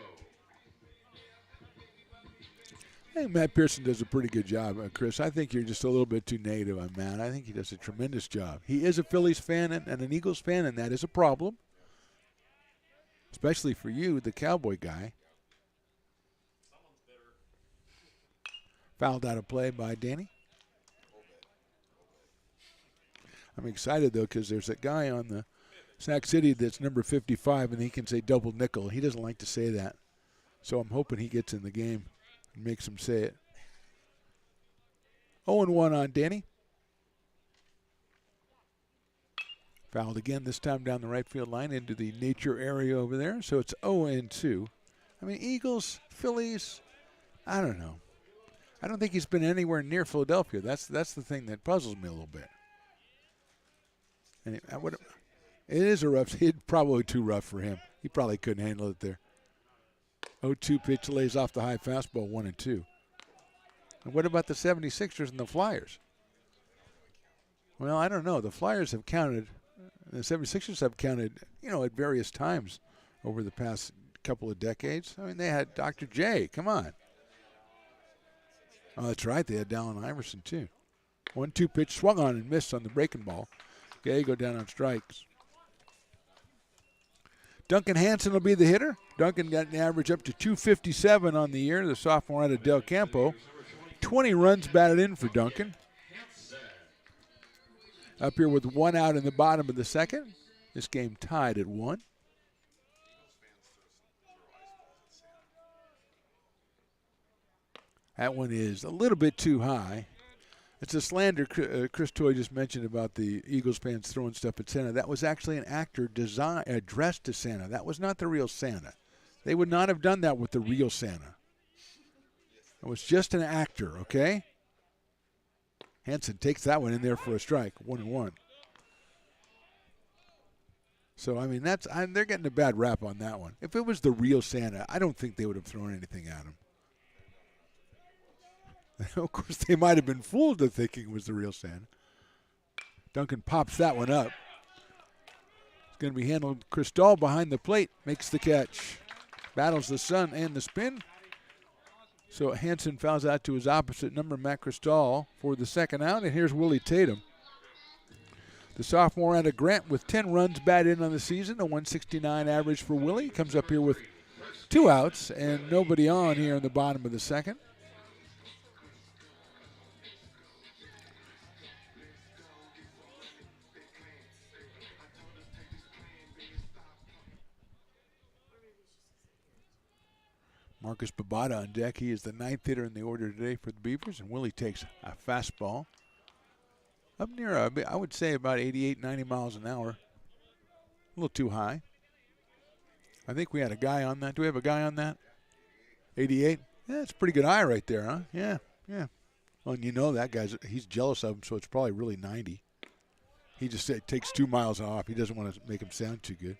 I think Matt Pearson does a pretty good job, Chris. I think you're just a little bit too negative on Matt. I think he does a tremendous job. He is a Phillies fan and an Eagles fan, and that is a problem, especially for you, the Cowboy guy. Fouled out of play by Danny. I'm excited, though, because there's a guy on the Sac City that's number 55, and he can say double nickel. He doesn't like to say that. So I'm hoping he gets in the game and makes him say it. 0-1 on Danny. Fouled again, this time down the right field line into the nature area over there. So it's 0-2. I mean, Eagles, Phillies, I don't know. I don't think he's been anywhere near Philadelphia. That's the thing that puzzles me a little bit. And it is a rough, probably too rough for him. He probably couldn't handle it there. 0-2 pitch lays off the high fastball, 1-2. And what about the 76ers and the Flyers? Well, I don't know. The Flyers have counted, the 76ers have counted, at various times over the past couple of decades. I mean, they had Dr. J. Come on. Oh, that's right. They had Dallin Iverson, too. 1-2 pitch, swung on and missed on the breaking ball. Gallego down on strikes. Duncan Hansen will be the hitter. Duncan got an average up to 257 on the year, the sophomore out of Del Campo. 20 runs batted in for Duncan. Up here with 1 out in the bottom of the second. This game tied at 1. That one is a little bit too high. It's a slander Chris Toy just mentioned about the Eagles fans throwing stuff at Santa. That was actually an actor dressed as Santa. That was not the real Santa. They would not have done that with the real Santa. It was just an actor, okay? Hansen takes that one in there for a strike, 1-1. So, I mean, they're getting a bad rap on that one. If it was the real Santa, I don't think they would have thrown anything at him. Of course, they might have been fooled to thinking it was the real Santa. Duncan pops that one up. It's going to be handled. Cristal behind the plate makes the catch. Battles the sun and the spin. So Hansen fouls out to his opposite number, Matt Cristal, for the second out. And here's Willie Tatum. The sophomore out of Grant with 10 runs batted in on the season, a 169 average for Willie. Comes up here with 2 outs and nobody on here in the bottom of the second. Marcus Babada on deck. He is the 9th hitter in the order today for the Beavers, and Willie takes a fastball up near, I would say, about 88, 90 miles an hour. A little too high. I think we had a guy on that. Do we have a guy on that? 88? Yeah, that's a pretty good eye right there, huh? Yeah. Well, and you know that he's jealous of him, so it's probably really 90. He just takes 2 miles off. He doesn't want to make him sound too good.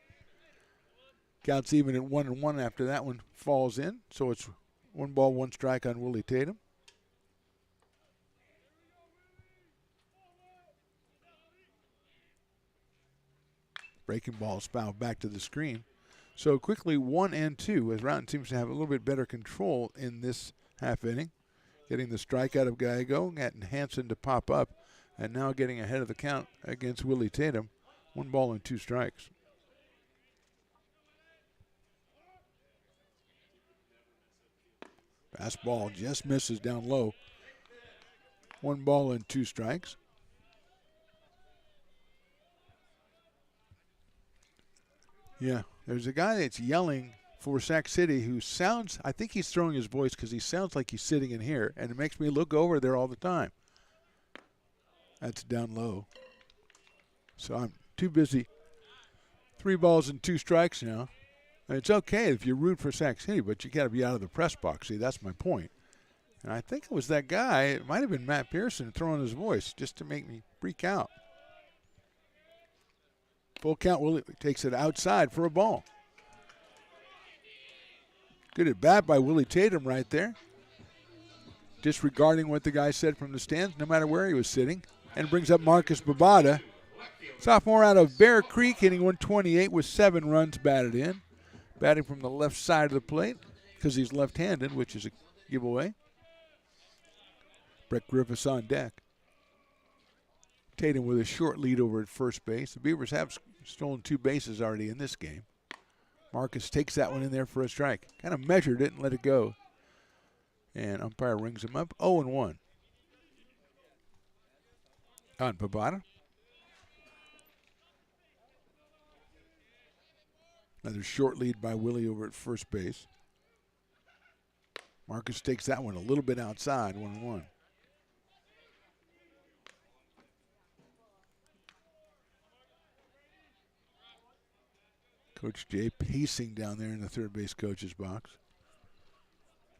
Counts even at 1-1 after that one falls in. So it's 1 ball, 1 strike on Willie Tatum. Breaking balls fouled back to the screen. So quickly 1-2 as Roughton seems to have a little bit better control in this half inning. Getting the strikeout of Gallego, getting Hansen to pop up, and now getting ahead of the count against Willie Tatum. 1 ball and 2 strikes. Fastball just misses down low. 1 ball and 2 strikes. Yeah, there's a guy that's yelling for Sac City who sounds, I think he's throwing his voice because he sounds like he's sitting in here, and it makes me look over there all the time. That's down low. So I'm too busy. 3 balls and 2 strikes now. And it's okay if you root for Sac City, but you got to be out of the press box. See, that's my point. And I think it was that guy, it might have been Matt Pearson, throwing his voice just to make me freak out. Full count, Willie takes it outside for a ball. Good at bat by Willie Tatum right there. Disregarding what the guy said from the stands, no matter where he was sitting. And brings up Marcus Babada. Sophomore out of Bear Creek, hitting 128 with 7 runs batted in. Batting from the left side of the plate because he's left-handed, which is a giveaway. Brett Griffiths on deck. Tatum with a short lead over at first base. The Beavers have stolen 2 bases already in this game. Marcus takes that one in there for a strike. Kind of measured it and let it go. And umpire rings him up. 0-1. On Babada. Another short lead by Willie over at first base. Marcus takes that one a little bit outside, 1-1. Coach Jay pacing down there in the third base coach's box.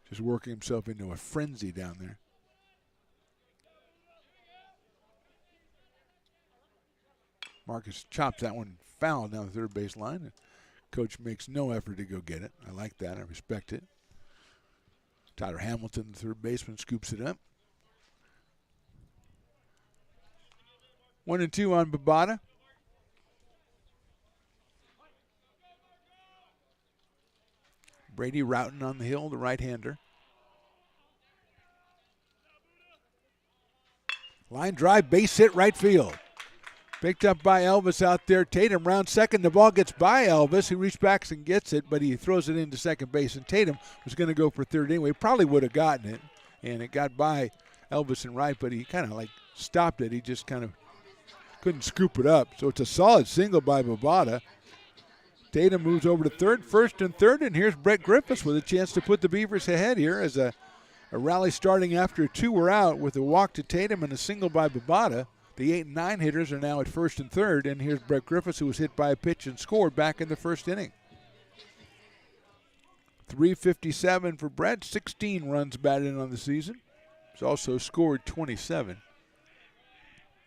Just working himself into a frenzy down there. Marcus chops that one foul down the third base line. Coach makes no effort to go get it. I like that. I respect it. Tyler Hamilton, the third baseman, scoops it up. 1-2 on Babada. Brady Routon on the hill, the right-hander. Line drive, base hit right field. Picked up by Elvis out there. Tatum round second. The ball gets by Elvis. He reaches back and gets it, but he throws it into second base. And Tatum was going to go for third anyway. Probably would have gotten it. And it got by Elvis and right, but he kind of like stopped it. He just kind of couldn't scoop it up. So it's a solid single by Bobata. Tatum moves over to third, first and third. And here's Brett Griffiths with a chance to put the Beavers ahead here as a rally starting after two were out with a walk to Tatum and a single by Bobata. The 8 and 9 hitters are now at first and third, and here's Brett Griffiths, who was hit by a pitch and scored back in the first inning. 357 for Brett, 16 runs batted in on the season. He's also scored 27.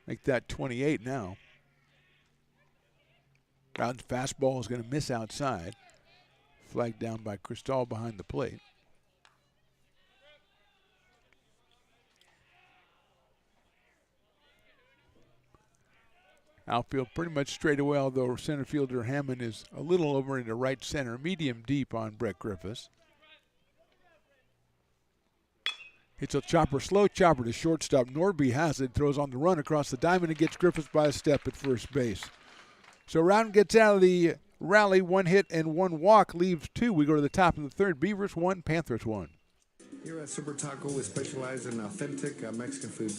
Make that 28 now. Routen's fastball is going to miss outside. Flagged down by Cristal behind the plate. Outfield pretty much straight away, although center fielder Hammond is a little over into right center, medium deep on Brett Griffiths. Hits a chopper, slow chopper to shortstop. Norby has it, throws on the run across the diamond and gets Griffiths by a step at first base. So Rowden gets out of the rally, 1 hit and 1 walk, leaves 2. We go to the top of the third. Beavers 1, Panthers 1. Here at Super Taco, we specialize in authentic Mexican food.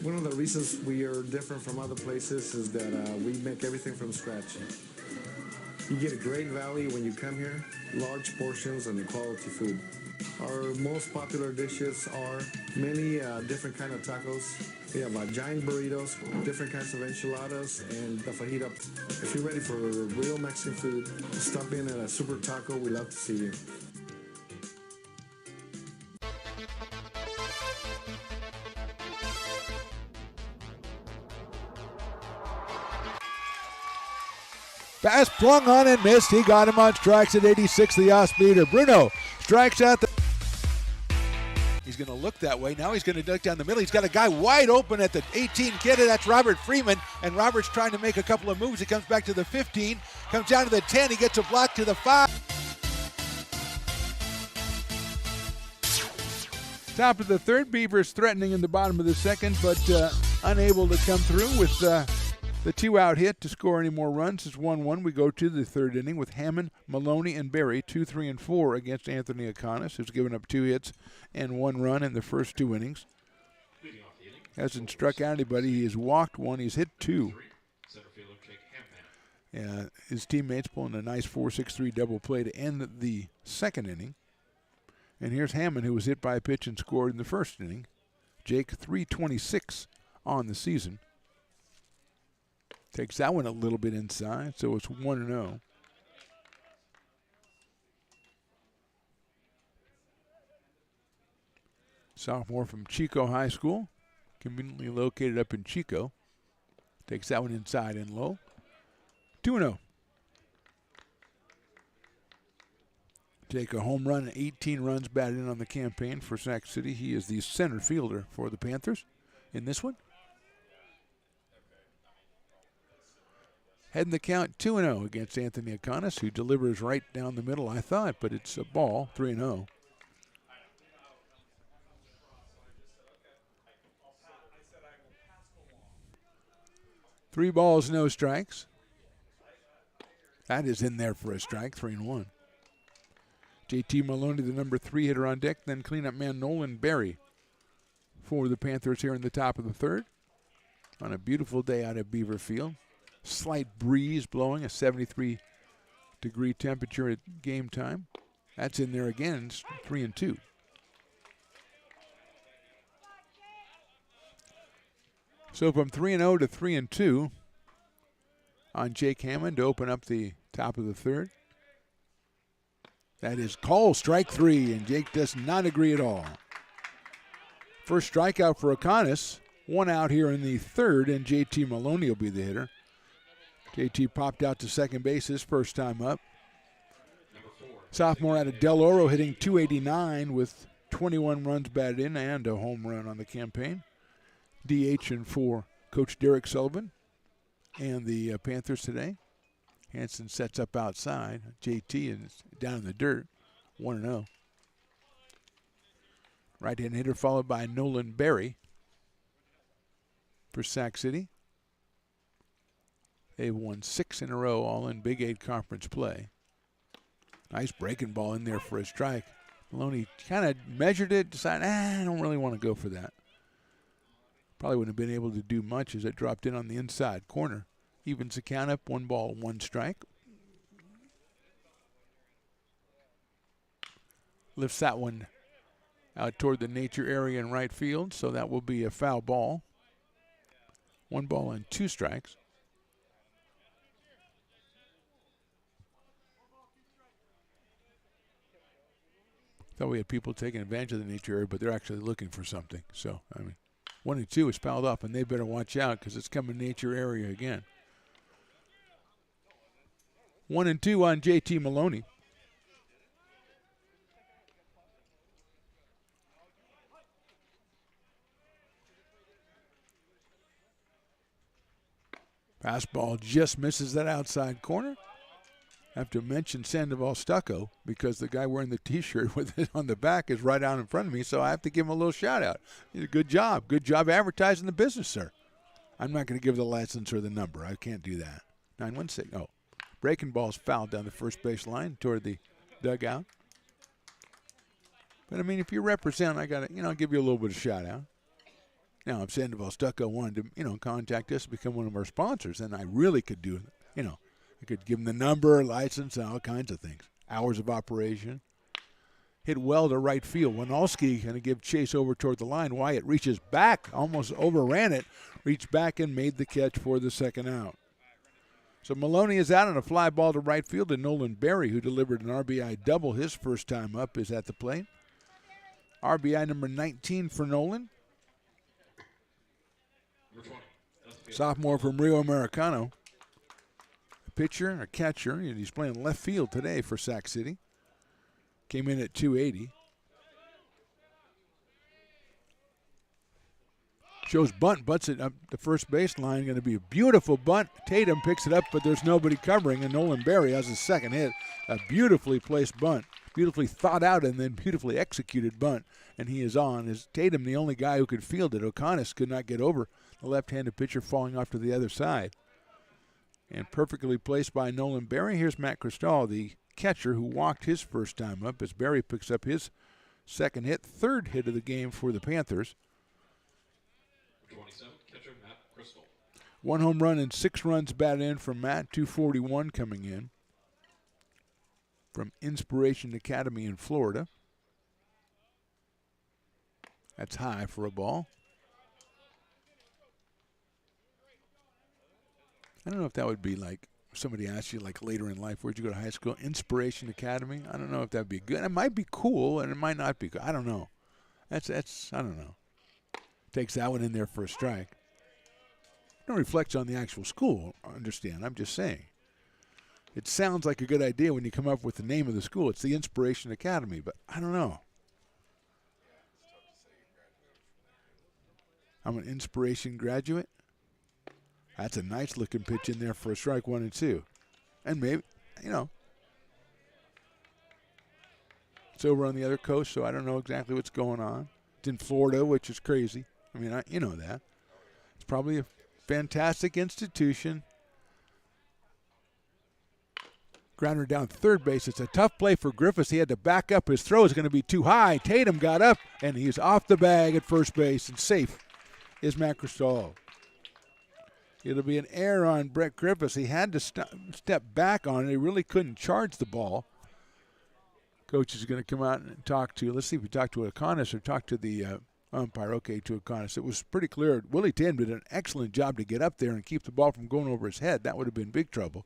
One of the reasons we are different from other places is that we make everything from scratch. You get a great value when you come here, large portions and quality food. Our most popular dishes are many different kind of tacos. We have giant burritos, different kinds of enchiladas, and the fajita. If you're ready for real Mexican food, stop in at a Super Taco. We'd love to see you. Pass flung on and missed. He got him on strikes at 86, the off-speeder. Bruno strikes out the... He's going to look that way. Now he's going to duck down the middle. He's got a guy wide open at the 18 kid. That's Robert Freeman. And Robert's trying to make a couple of moves. He comes back to the 15, comes down to the 10. He gets a block to the 5. Top of the third. Beavers threatening in the bottom of the second, but unable to come through with... the 2-out hit to score any more runs. It's 1-1. We go to the third inning with Hammond, Maloney, and Berry, 2, 3, and 4 against Anthony Aconis, who's given up 2 hits and 1 run in the first 2 innings. Hasn't struck out anybody. He has walked 1. He's hit 2. His teammates pulling a nice 4-6-3 double play to end the second inning. And here's Hammond, who was hit by a pitch and scored in the first inning. Jake, 326 on the season. Takes that one a little bit inside, so it's 1-0. Sophomore from Chico High School, conveniently located up in Chico. Takes that one inside and low. 2-0. Take a home run and 18 runs batted in on the campaign for Sac City. He is the center fielder for the Panthers in this one. Heading the count 2-0 against Anthony Aconis, who delivers right down the middle, I thought, but it's a ball, 3-0. Three balls, no strikes. That is in there for a strike, 3-1. JT Maloney, the number 3 hitter on deck, then cleanup man Nolan Berry for the Panthers here in the top of the third on a beautiful day out at Beaver Field. Slight breeze blowing, a 73-degree temperature at game time. That's in there again, it's 3-2. So from 3-0 to 3-2 on Jake Hammond to open up the top of the third. That is called strike 3, and Jake does not agree at all. First strikeout for Aconis. 1 out here in the third, and JT Maloney will be the hitter. JT popped out to second base his first time up. Sophomore out of Del Oro hitting .289 with 21 runs batted in and a home run on the campaign. DH and for Coach Derek Sullivan and the Panthers today. Hanson sets up outside. JT is down in the dirt. 1-0. Right-hand hitter followed by Nolan Berry for Sac City. They've won 6 in a row, all in Big 8 conference play. Nice breaking ball in there for a strike. Maloney kind of measured it, decided, I don't really want to go for that. Probably wouldn't have been able to do much as it dropped in on the inside corner. Evens the count up, 1 ball, 1 strike. Lifts that one out toward the nature area in right field, so that will be a foul ball. 1 ball and 2 strikes. Thought we had people taking advantage of the nature area, but they're actually looking for something. So, 1 and 2 is fouled off, and they better watch out because it's coming nature area again. 1 and 2 on JT Maloney. Fastball just misses that outside corner. I have to mention Sandoval Stucco because the guy wearing the T-shirt with it on the back is right out in front of me, so I have to give him a little shout-out. He did a good job. Good job advertising the business, sir. I'm not going to give the license or the number. I can't do that. 916. Oh, breaking ball's fouled down the first base line toward the dugout. But, if you represent, I got to, give you a little bit of shout-out. Now, if Sandoval Stucco wanted to, contact us to become one of our sponsors, then I really could do, I could give them the number, license, and all kinds of things. Hours of operation. Hit well to right field. Winalski going to give chase over toward the line. Wyatt reaches back, almost overran it, reached back and made the catch for the second out. So Maloney is out on a fly ball to right field, and Nolan Berry, who delivered an RBI double his first time up, is at the plate. RBI number 19 for Nolan. Sophomore from Rio Americano. Pitcher, a catcher, and he's playing left field today for Sac City. Came in at 280. Shows bunt, butts it up the first baseline. Going to be a beautiful bunt. Tatum picks it up, but there's nobody covering, and Nolan Berry has his second hit. A beautifully placed bunt, beautifully thought out and then beautifully executed bunt, and he is on. Is Tatum the only guy who could field it? O'Connor could not get over the left-handed pitcher falling off to the other side. And perfectly placed by Nolan Berry. Here's Matt Cristal, the catcher who walked his first time up as Berry picks up his second hit, third hit of the game for the Panthers. 27, catcher Matt Cristal. 1 home run and 6 runs batted in from Matt, 241 coming in from Inspiration Academy in Florida. That's high for a ball. I don't know if that would be like somebody asks you like later in life, where'd you go to high school? Inspiration Academy. I don't know if that'd be good. It might be cool and it might not be good. I don't know. That's I don't know. Takes that one in there for a strike. No reflects on the actual school, understand. I'm just saying. It sounds like a good idea when you come up with the name of the school. It's the Inspiration Academy, but I don't know. I'm an Inspiration graduate. That's a nice looking pitch in there for a strike, 1 and 2. And maybe, it's over on the other coast, so I don't know exactly what's going on. It's in Florida, which is crazy. You know that. It's probably a fantastic institution. Grounder down third base. It's a tough play for Griffiths. He had to back up. His throw is going to be too high. Tatum got up, and he's off the bag at first base, and safe is Matt Cristal. It'll be an error on Brett Griffiths. He had to step back on it. He really couldn't charge the ball. Coach is going to come out and talk to, let's see if we talk to O'Connor or talk to the umpire. Okay, to O'Connor. It was pretty clear. Willie Tatum did an excellent job to get up there and keep the ball from going over his head. That would have been big trouble.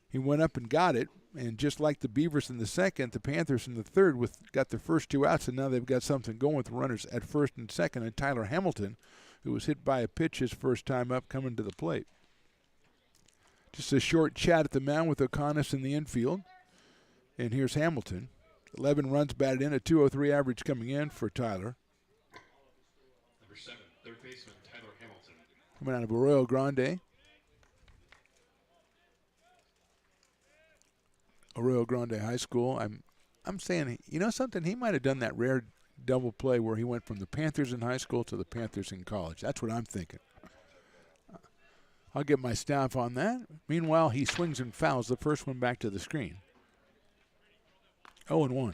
He went up and got it, and just like the Beavers in the second, the Panthers in the third got their first 2 outs, and now they've got something going with the runners at first and second, and Tyler Hamilton, who was hit by a pitch his first time up, coming to the plate. Just a short chat at the mound with O'Connor in the infield. And here's Hamilton. 11 runs batted in, a 203 average coming in for Tyler. Number 7, third baseman Tyler Hamilton. Coming out of Arroyo Grande. Arroyo Grande High School. I'm I'm saying, you know something? He might have done that rare double play where he went from the Panthers in high school to the Panthers in college. That's what I'm thinking. I'll get my staff on that. Meanwhile, he swings and fouls the first one back to the screen. 0-1.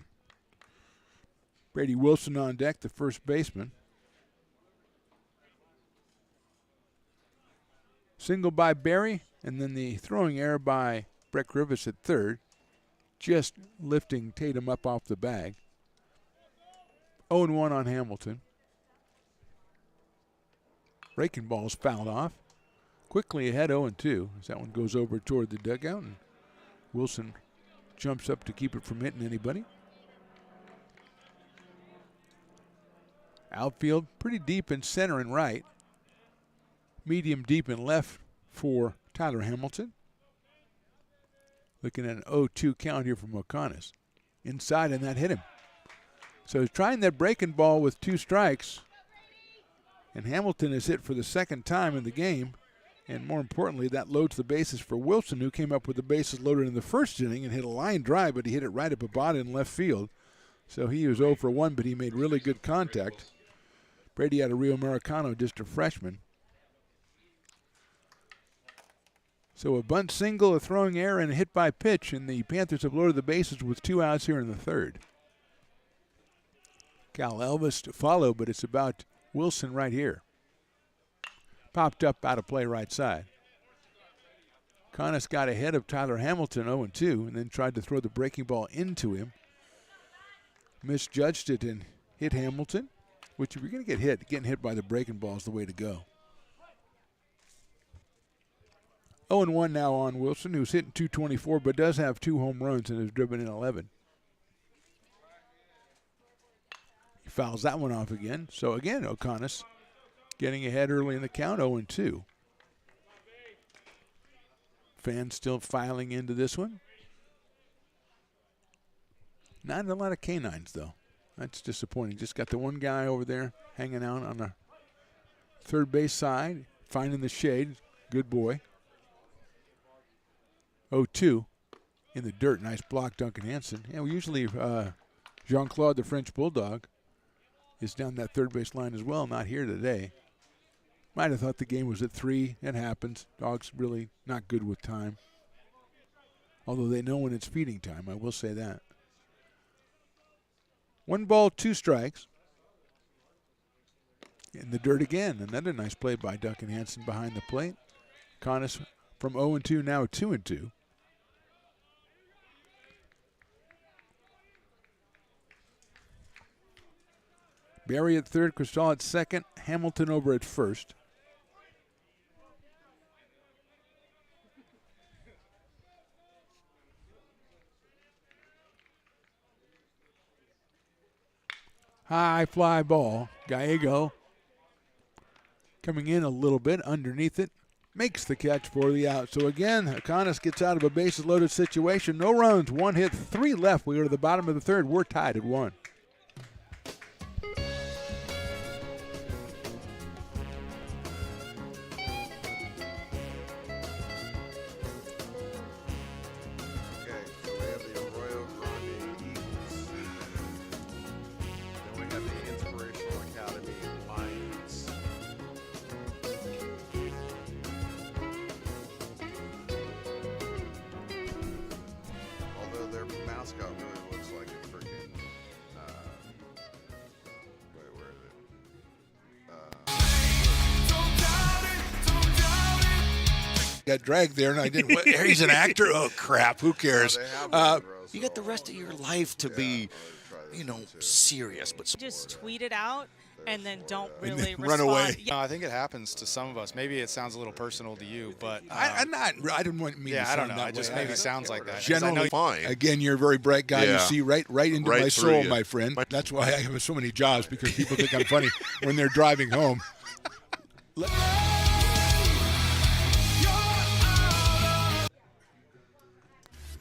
Brady Wilson on deck, the first baseman. Single by Barry, and then the throwing error by Breck Rivas at third, just lifting Tatum up off the bag. 0-1 on Hamilton. Breaking ball's fouled off. Quickly ahead 0-2 as that one goes over toward the dugout, and Wilson jumps up to keep it from hitting anybody. Outfield pretty deep in center and right. Medium deep in left for Tyler Hamilton. Looking at an 0-2 count here from O'Connor. Inside, and that hit him. So he's trying that breaking ball with 2 strikes. And Hamilton is hit for the second time in the game. And more importantly, that loads the bases for Wilson, who came up with the bases loaded in the first inning and hit a line drive, but he hit it right up Abada in left field. So he was 0 for 1, but he made really good contact. Brady had a Rio Americano, just a freshman. So a bunt single, a throwing error, and a hit by pitch, and the Panthers have loaded the bases with 2 outs here in the third. Cal Elvis to follow, but it's about Wilson right here. Popped up out of play right side. Connis got ahead of Tyler Hamilton 0-2 and then tried to throw the breaking ball into him. Misjudged it and hit Hamilton, which if you're going to get hit, getting hit by the breaking ball is the way to go. 0-1 now on Wilson, who's hitting .224 but does have 2 home runs and has driven in 11. He fouls that one off again. So again, O'Connor getting ahead early in the count, 0-2. Fans still filing into this one. Not a lot of canines, though. That's disappointing. Just got the one guy over there hanging out on the third base side, finding the shade. Good boy. 0-2 in the dirt. Nice block, Duncan Hansen. Yeah, we usually Jean-Claude, the French Bulldog, is down that third base line as well. Not here today. Might have thought the game was at 3. It happens. Dog's really not good with time. Although they know when it's feeding time, I will say that. 1 ball, 2 strikes. In the dirt again. Another nice play by Duncan Hansen behind the plate. Connis from 0-2, now 2-2. Barry at third, Cristal at second, Hamilton over at first. High fly ball. Gallego coming in a little bit underneath it. Makes the catch for the out. So again, O'Connor gets out of a bases loaded situation. No runs, 1 hit, 3 left. We go to the bottom of the third. We're tied at 1. Got dragged there, and I didn't. He's an actor? Oh, crap. Who cares? You got the rest of your life to be, serious. But just tweet it out and then don't really run respond. away. Yeah. I think it happens to some of us. Maybe it sounds a little personal to you, but I didn't want me to I sound don't know. that It just way. maybe sounds like that. Generally, fine. Again, you're a very bright guy. Yeah. You see right into Right my through soul, you. my friend. That's why I have so many jobs, because people think I'm funny when they're driving home.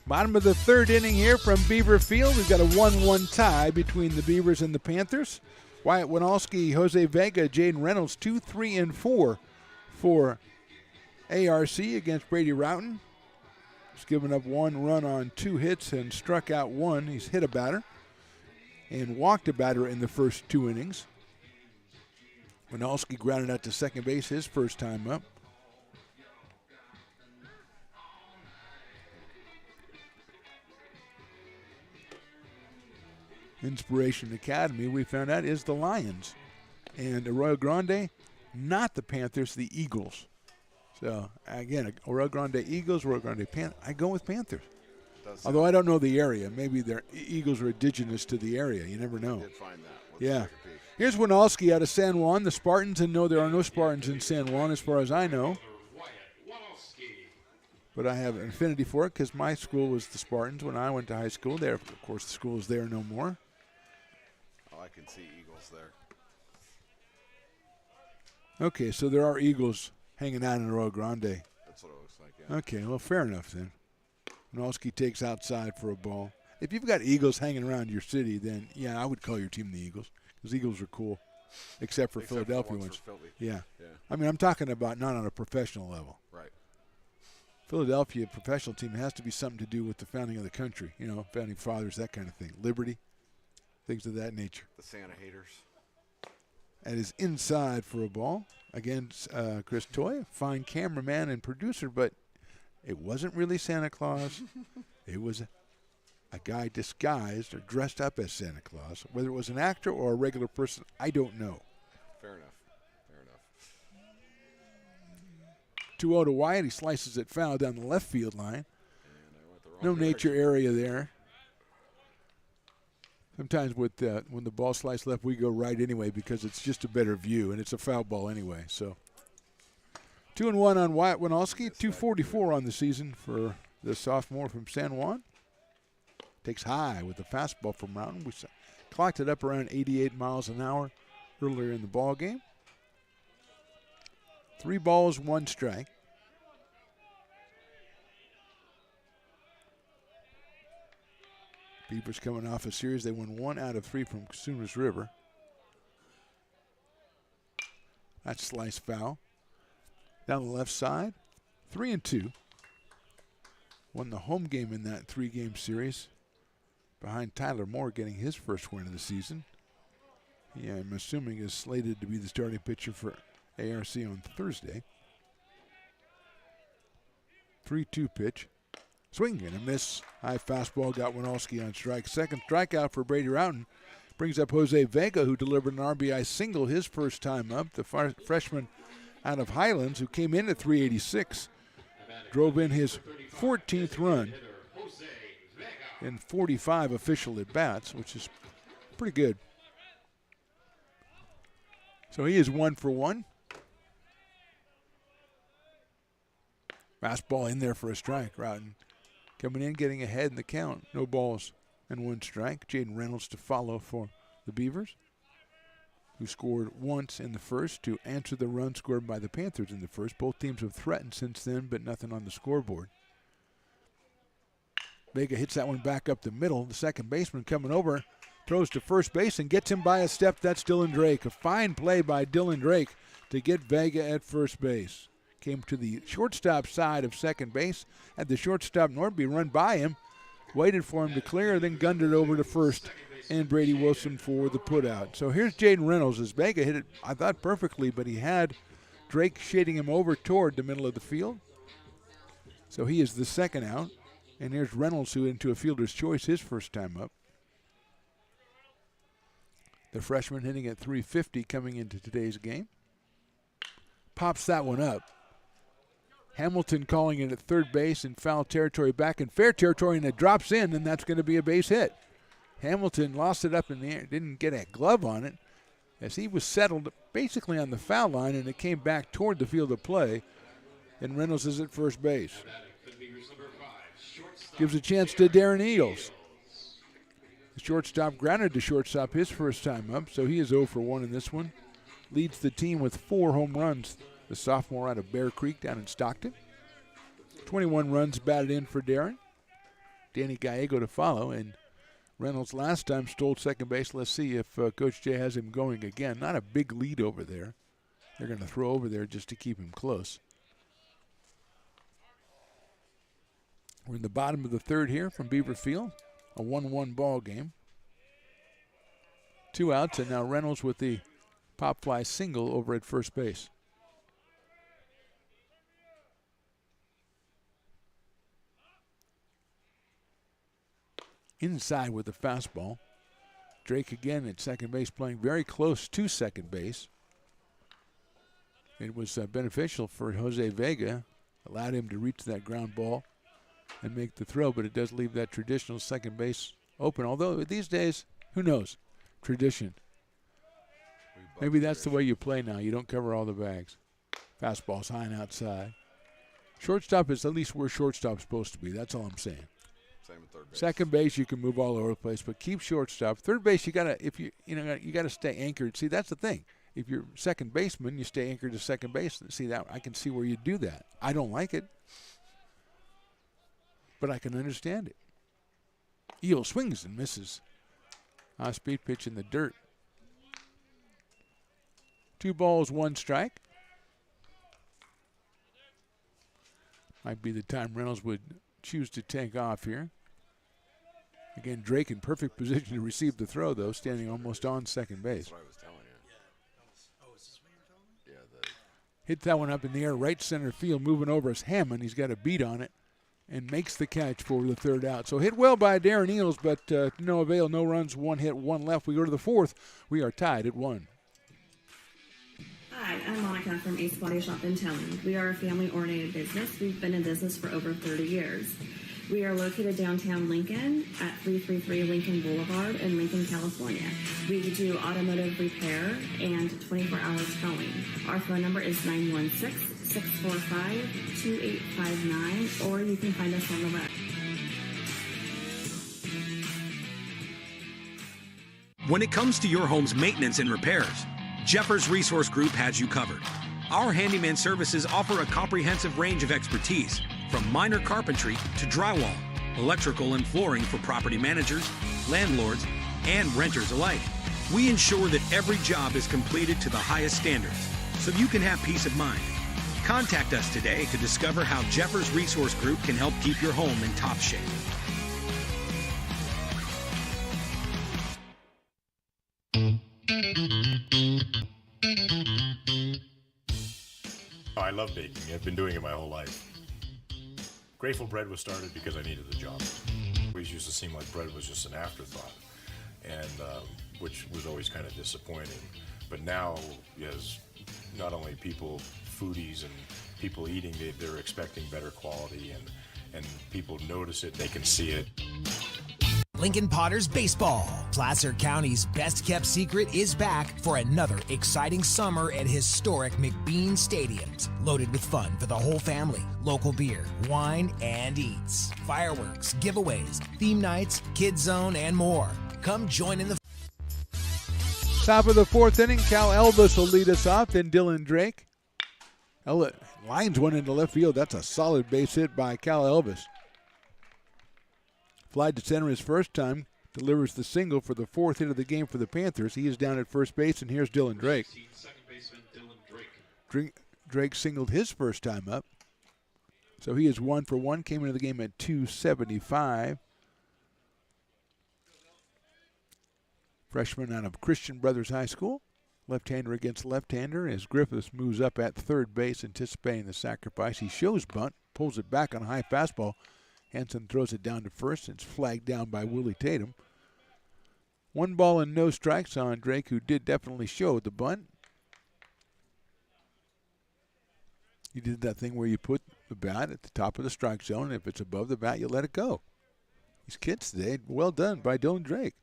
Bottom of the third inning here from Beaver Field. We've got a 1-1 tie between the Beavers and the Panthers. Wyatt Winalski, Jose Vega, Jaden Reynolds, 2, 3, and 4 for ARC against Brady Roughton. He's given up 1 run on 2 hits and struck out 1. He's hit a batter and walked a batter in the first 2 innings. Winalski grounded out to second base his first time up. Inspiration Academy, we found out, is the Lions. And Arroyo Grande, not the Panthers, the Eagles. So, again, Arroyo Grande Eagles, Arroyo Grande Panthers. I go with Panthers. Although I don't know the area. Maybe their Eagles are indigenous to the area. You never know. I did find that. Yeah. Here's Winalski out of San Juan. The Spartans, and no, there are no Spartans in San Juan as far as I know. But I have an affinity for it because my school was the Spartans when I went to high school. There, of course, the school is there no more. Oh, I can see Eagles there. Okay, so there are Eagles hanging out in Arroyo Grande. That's what it looks like, yeah. Okay, well, fair enough then. Winalski takes outside for a ball. If you've got Eagles hanging around your city, then, yeah, I would call your team the Eagles because Eagles are cool, except for Philadelphia ones. Yeah. I mean, I'm talking about not on a professional level. Right. Philadelphia professional team has to be something to do with the founding of the country, founding fathers, that kind of thing. Liberty, things of that nature. The Santa haters. And is inside for a ball against Chris Toy, fine cameraman and producer, but it wasn't really Santa Claus. It was a guy disguised or dressed up as Santa Claus. Whether it was an actor or a regular person, I don't know. Fair enough. Fair enough. 2-0 to Wyatt. He slices it foul down the left field line. No nature area there. Sometimes with when the ball sliced left, we go right anyway because it's just a better view, and it's a foul ball anyway. So 2-1 on Wyatt Winalski, 244 on the season for the sophomore from San Juan. Takes high with the fastball from Mountain. We clocked it up around 88 miles an hour earlier in the ball game. 3 balls, 1 strike. Beavers coming off a series. They won 1 out of 3 from Sooners River. That's slice foul. Down the left side, 3-2. Won the home game in that 3-game series behind Tyler Moore getting his first win of the season. Yeah, I'm assuming is slated to be the starting pitcher for ARC on Thursday. 3-2 pitch. Swing and a miss. High fastball got Winalski on strike. Second strikeout for Brady Routon. Brings up Jose Vega, who delivered an RBI single his first time up. The freshman out of Highlands, who came in at 386. Drove in his 14th run in 45 official at-bats, which is pretty good. So he is 1 for 1. Fastball in there for a strike. Routon coming in, getting ahead in the count. No balls and 1 strike. Jaden Reynolds to follow for the Beavers, who scored once in the first to answer the run scored by the Panthers in the first. Both teams have threatened since then, but nothing on the scoreboard. Vega hits that one back up the middle. The second baseman coming over, throws to first base and gets him by a step. That's Dylan Drake. A fine play by Dylan Drake to get Vega at first base. Came to the shortstop side of second base, had the shortstop Norby run by him, waited for him to clear, then gunned it over to first, and Brady Wilson for the putout. So here's Jaden Reynolds as Vega hit it, I thought, perfectly, but he had Drake shading him over toward the middle of the field. So he is the second out, and here's Reynolds, who into a fielder's choice his first time up. The freshman hitting at 350 coming into today's game. Pops that one up. Hamilton calling it at third base in foul territory, back in fair territory, and it drops in, and that's going to be a base hit. Hamilton lost it up in the air, didn't get a glove on it, as he was settled basically on the foul line, and it came back toward the field of play, and Reynolds is at first base. Gives a chance to Darren Eagles. The shortstop grounded to shortstop his first time up, so he is 0 for 1 in this one. Leads the team with 4 home runs. The sophomore out of Bear Creek down in Stockton. 21 runs batted in for Darren. Danny Gallego to follow, and Reynolds last time stole second base. Let's see if Coach Jay has him going again. Not a big lead over there. They're going to throw over there just to keep him close. We're in the bottom of the third here from Beaver Field, a 1-1 ball game. 2 outs, and now Reynolds with the pop fly single over at first base. Inside with the fastball. Drake again at second base, playing very close to second base. It was beneficial for Jose Vega, allowed him to reach that ground ball and make the throw, but it does leave that traditional second base open. Although these days, who knows? Tradition. Maybe that's the way you play now. You don't cover all the bags. Fastball's high and outside. Shortstop is at least where shortstop's supposed to be. That's all I'm saying. Same with third base. Second base, you can move all over the place, but keep shortstop. Third base, you gotta stay anchored. See, that's the thing. If you're second baseman, you stay anchored to second base. See that? I can see where you do that. I don't like it, but I can understand it. Eel swings and misses. High-speed pitch in the dirt. 2 balls, 1 strike. Might be the time Reynolds would choose to take off here. Again, Drake in perfect position to receive the throw, though, standing almost on second base. That's what I was telling you. Yeah, Hit that one up in the air, right center field, moving over is Hammond. He's got a beat on it and makes the catch for the third out. So hit well by Darren Eels, but no avail, no runs, 1 hit, 1 left. We go to the fourth. We are tied at 1. Hi, I'm Monica from Ace Body Shop in Telling. We are a family-oriented business. We've been in business for over 30 years. We are located downtown Lincoln at 333 Lincoln Boulevard in Lincoln, California. We do automotive repair and 24-hour towing. Our phone number is 916-645-2859, or you can find us on the web. When it comes to your home's maintenance and repairs, Jeffers Resource Group has you covered. Our handyman services offer a comprehensive range of expertise, from minor carpentry to drywall, electrical and flooring for property managers, landlords, and renters alike. We ensure that every job is completed to the highest standards, so you can have peace of mind. Contact us today to discover how Jeffers Resource Group can help keep your home in top shape. I love baking. I've been doing it my whole life. Grateful Bread was started because I needed the job. It always used to seem like bread was just an afterthought, and which was always kind of disappointing. But now, as not only people, foodies and people eating, they're expecting better quality, and people notice it, they can see it. Lincoln Potters Baseball. Placer County's best-kept secret is back for another exciting summer at historic McBean Stadiums. Loaded with fun for the whole family, local beer, wine, and eats. Fireworks, giveaways, theme nights, kids zone, and more. Come join in the... Top of the fourth inning, Cal Elvis will lead us off, then Dylan Drake. Lines one into left field. That's a solid base hit by Cal Elvis. Fly to center his first time, delivers the single for the fourth hit of the game for the Panthers. He is down at first base, and here's Dylan Drake. Drake singled his first time up. So he is 1 for 1, came into the game at 275. Freshman out of Christian Brothers High School. Left-hander against left-hander as Griffiths moves up at third base, anticipating the sacrifice. He shows bunt, pulls it back on a high fastball. Hanson throws it down to first. It's flagged down by Willie Tatum. 1 ball and no strikes on Drake, who did definitely show the bunt. He did that thing where you put the bat at the top of the strike zone, and if it's above the bat, you let it go. These kids today, well done by Dylan Drake.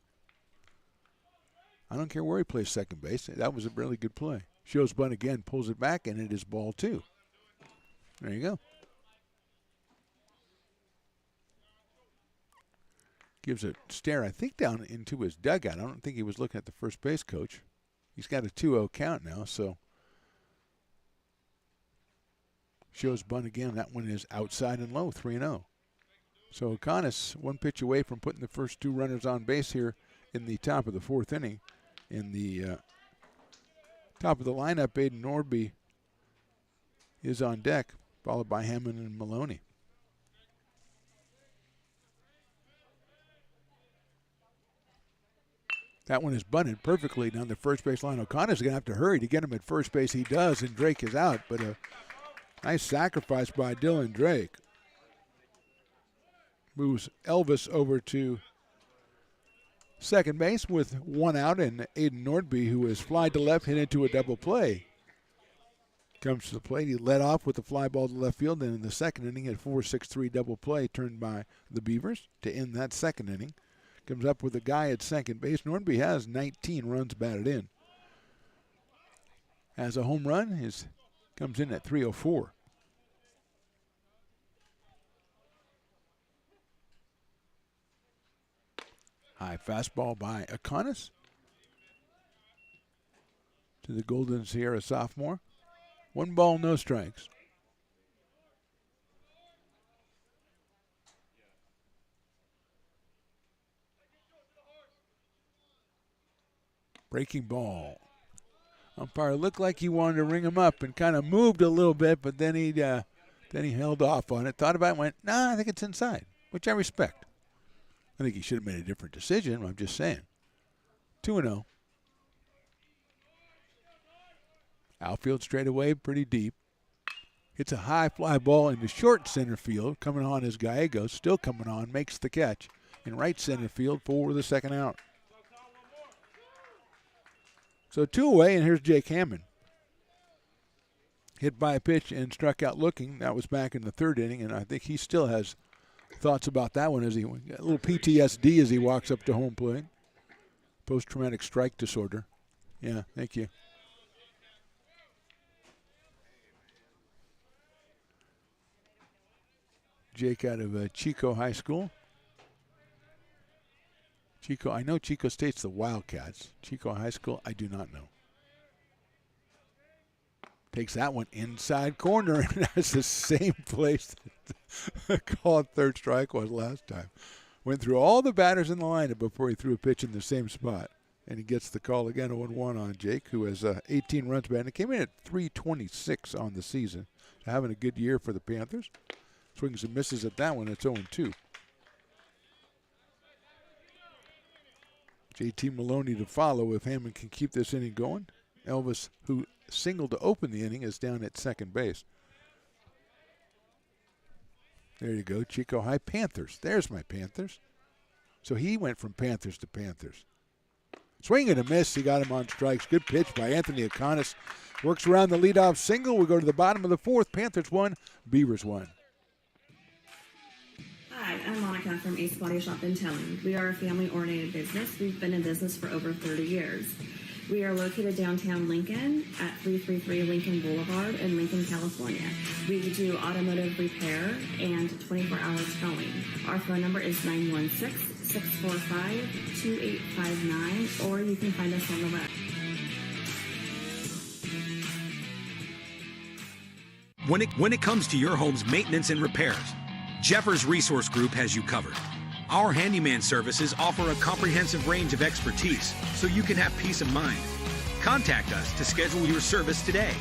I don't care where he plays second base. That was a really good play. Shows bunt again, pulls it back, and it is ball 2. There you go. Gives a stare, I think, down into his dugout. I don't think he was looking at the first base coach. He's got a 2-0 count now, so. Shows bunt again. That one is outside and low, 3-0. So O'Connor 1 pitch away from putting the first 2 runners on base here in the top of the fourth inning. In the top of the lineup, Aiden Norby is on deck, followed by Hammond and Maloney. That one is bunted perfectly down the first base line. O'Connor's going to have to hurry to get him at first base. He does, and Drake is out, but a nice sacrifice by Dylan Drake. Moves Elvis over to second base with one out, and Aiden Nordby, who is fly to left, hit into a double play. Comes to the plate. He led off with the fly ball to left field, and in the second inning, a 4-6-3 double play turned by the Beavers to end that second inning. Comes up with a guy at second base. Nordby has 19 runs batted in. Has a home run. Comes in at 304. High fastball by Akonis to the Golden Sierra sophomore. 1 ball, no strikes. Breaking ball. Umpire looked like he wanted to ring him up and kind of moved a little bit, but then he held off on it. Thought about it, went, nah, I think it's inside, which I respect. I think he should have made a different decision. I'm just saying. 2-0. Outfield straight away, pretty deep. Hits a high fly ball into short center field. Coming on is Gallegos. Still coming on. Makes the catch in right center field for the second out. So 2 away, and here's Jake Hammond. Hit by a pitch and struck out looking. That was back in the third inning, and I think he still has thoughts about that one as he got a little PTSD as he walks up to home plate. Post-traumatic strike disorder. Yeah, thank you. Jake out of Chico High School. I know Chico State's the Wildcats. Chico High School, I do not know. Takes that one inside corner, and that's the same place the call third strike was last time. Went through all the batters in the lineup before he threw a pitch in the same spot. And he gets the call again, 0-1 on Jake, who has 18 runs batted. It came in at 326 on the season. Having a good year for the Panthers. Swings and misses at that one. It's 0-2. JT Maloney to follow if Hammond can keep this inning going. Elvis, who singled to open the inning, is down at second base. There you go, Chico High Panthers. There's my Panthers. So he went from Panthers to Panthers. Swing and a miss. He got him on strikes. Good pitch by Anthony Akonis. Works around the leadoff single. We go to the bottom of the fourth. Panthers 1, Beavers 1. Hi, I'm Monica from Ace Body Shop and Towing. We are a family-oriented business. We've been in business for over 30 years. We are located downtown Lincoln at 333 Lincoln Boulevard in Lincoln, California. We do automotive repair and 24-hour towing. Our phone number is 916-645-2859, or you can find us on the web. When it comes to your home's maintenance and repairs, Jeffers Resource Group has you covered. Our handyman services offer a comprehensive range of expertise, so you can have peace of mind. Contact us to schedule your service today.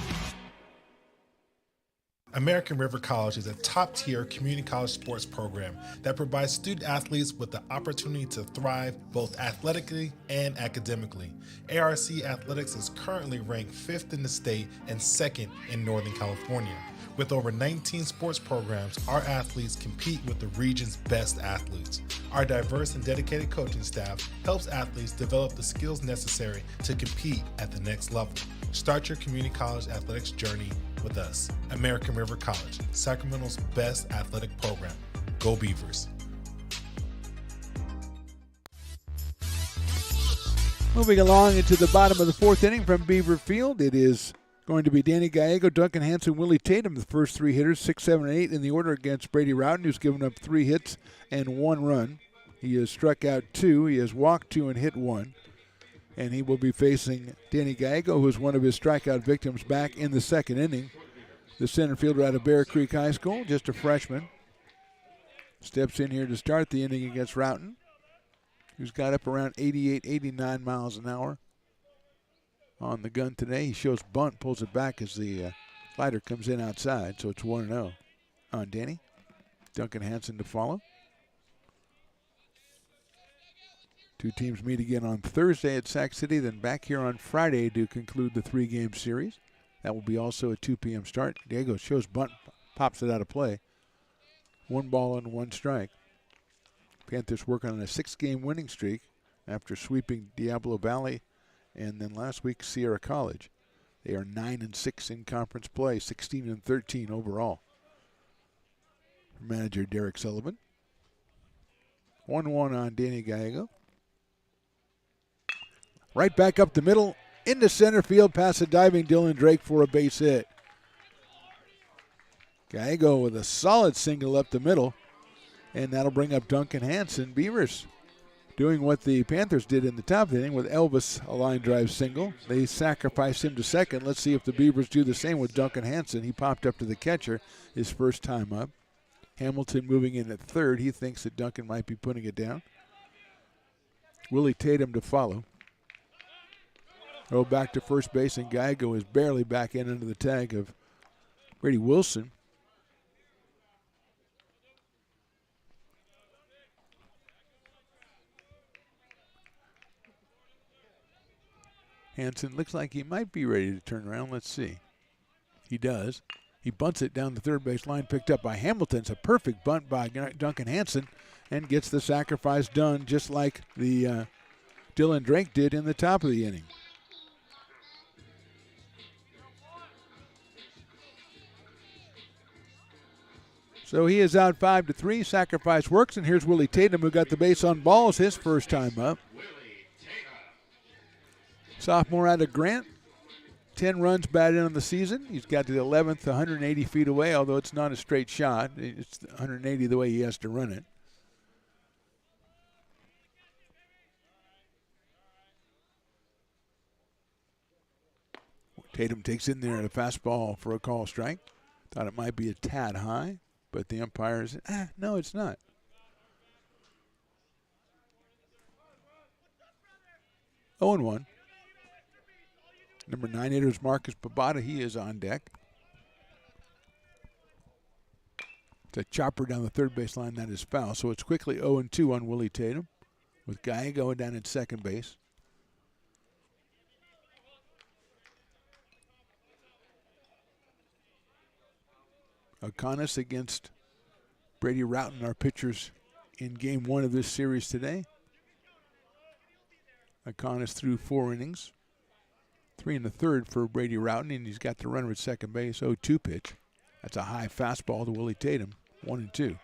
American River College is a top-tier community college sports program that provides student athletes with the opportunity to thrive both athletically and academically. ARC Athletics is currently ranked 5th in the state and 2nd in Northern California. With over 19 sports programs, our athletes compete with the region's best athletes. Our diverse and dedicated coaching staff helps athletes develop the skills necessary to compete at the next level. Start your community college athletics journey with us. American River College, Sacramento's best athletic program. Go Beavers. Moving along into the bottom of the fourth inning from Beaver Field, it is going to be Danny Gallego, Duncan Hansen, Willie Tatum, the first three hitters, 6, 7, and 8 in the order against Brady Rowden, who's given up 3 hits and 1 run. He has struck out 2, he has walked 2 and hit 1. And he will be facing Danny Gallego, who is one of his strikeout victims, back in the second inning. The center fielder out of Bear Creek High School, just a freshman. Steps in here to start the inning against Rowden, who's got up around 88, 89 miles an hour on the gun today. He shows bunt, pulls it back as the slider comes in outside, so it's 1-0 on Danny. Duncan Hansen to follow. Two teams meet again on Thursday at Sac City, then back here on Friday to conclude the three-game series. That will be also a 2 p.m. start. Diego shows bunt, pops it out of play. 1 ball and 1 strike. Panthers working on a 6-game winning streak after sweeping Diablo Valley and then last week Sierra College. They are 9-6 in conference play, 16-13 overall. Manager Derek Sullivan. 1-1 on Danny Gallego. Right back up the middle, into center field, past a diving Dylan Drake for a base hit. Gallego with a solid single up the middle, and that'll bring up Duncan Hansen. Beavers doing what the Panthers did in the top inning with Elvis, a line drive single. They sacrificed him to second. Let's see if the Beavers do the same with Duncan Hansen. He popped up to the catcher his first time up. Hamilton moving in at third. He thinks that Duncan might be putting it down. Willie Tatum to follow. Throw back to first base, and Gallego is barely back in under the tag of Brady Wilson. Hansen looks like he might be ready to turn around. Let's see. He does. He bunts it down the third base line, picked up by Hamilton. It's a perfect bunt by Duncan Hansen and gets the sacrifice done just like the Dylan Drake did in the top of the inning. So he is out 5-3. Sacrifice works, and here's Willie Tatum, who got the base on balls his first time up. Sophomore out of Grant. 10 runs batted in on the season. He's got to the 11th, 180 feet away, although it's not a straight shot. It's 180 the way he has to run it. Tatum takes in there at a fastball for a call strike. Thought it might be a tad high, but the umpire said, no, it's not. Oh, 0-1. Number 9 hitter is Marcus Babata. He is on deck. It's a chopper down the third base line. That is foul. So it's quickly 0-2 on Willie Tatum with Guy going down at second base. O'Connor against Brady Routon, our pitchers in game 1 of this series today. O'Connor threw 4 innings. 3 in the third for Brady Routon, and he's got the runner at second base. 0-2 pitch. That's a high fastball to Willie Tatum. 1-2.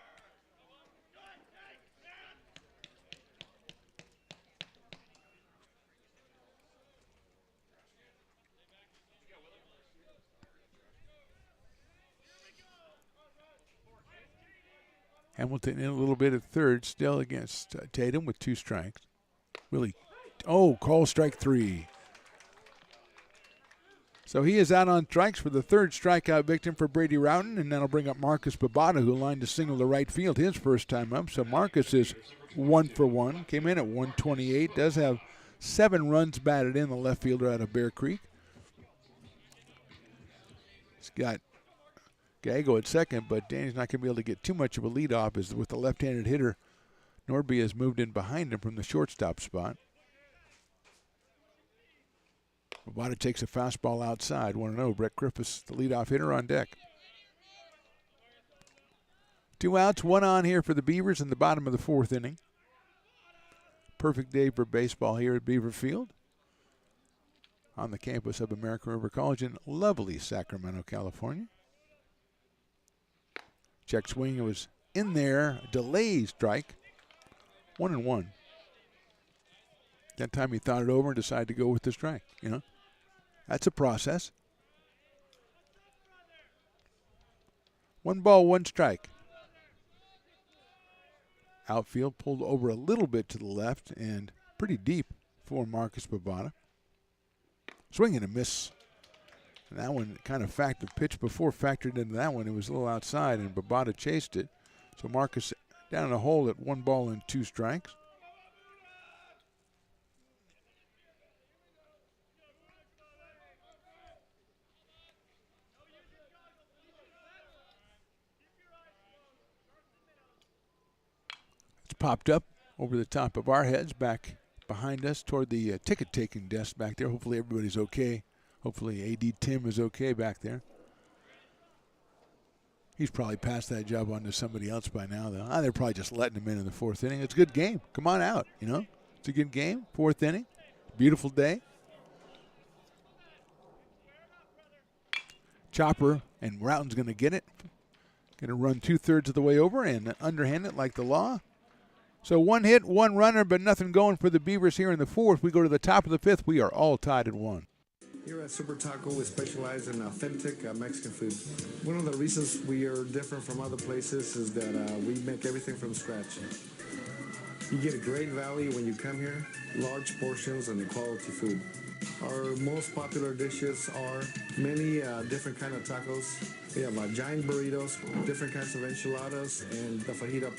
Hamilton in a little bit at third, still against Tatum with 2 strikes. Willie, call strike 3. So he is out on strikes for the third strikeout victim for Brady Routon, and that'll bring up Marcus Babata, who lined a single to right field his first time up. So Marcus is 1 for 1, came in at 128, does have 7 runs batted in, the left fielder out of Bear Creek. He's got Gallego at second, but Danny's not going to be able to get too much of a lead off as with the left-handed hitter. Norby has moved in behind him from the shortstop spot. Babata takes a fastball outside. 1-0. Brett Griffiths, the leadoff hitter, on deck. 2 outs, 1 on here for the Beavers in the bottom of the 4th inning. Perfect day for baseball here at Beaver Field on the campus of American River College in lovely Sacramento, California. Check swing, it was in there. Delay strike. 1-1. That time he thought it over and decided to go with the strike, That's a process. 1 ball, 1 strike. Outfield pulled over a little bit to the left and pretty deep for Marcus Babata. Swing and a miss. And that one kind of pitch before factored into that one. It was a little outside and Babata chased it. So Marcus down in the hole at 1 ball and 2 strikes. Popped up over the top of our heads back behind us toward the ticket-taking desk back there. Hopefully everybody's okay. Hopefully A.D. Tim is okay back there. He's probably passed that job on to somebody else by now, though. They're probably just letting him in the fourth inning. It's a good game. Come on out, you know. It's a good game. Fourth inning. Beautiful day. Chopper and Routen's going to get it. Going to run 2/3 of the way over and underhand it like the law. So 1 hit, 1 runner, but nothing going for the Beavers here in the fourth. We go to the top of the fifth. We are all tied at 1. Here at Super Taco, we specialize in authentic Mexican food. One of the reasons we are different from other places is that we make everything from scratch. You get a great value when you come here, large portions and quality food. Our most popular dishes are many different kind of tacos. We have giant burritos, different kinds of enchiladas, and the fajita.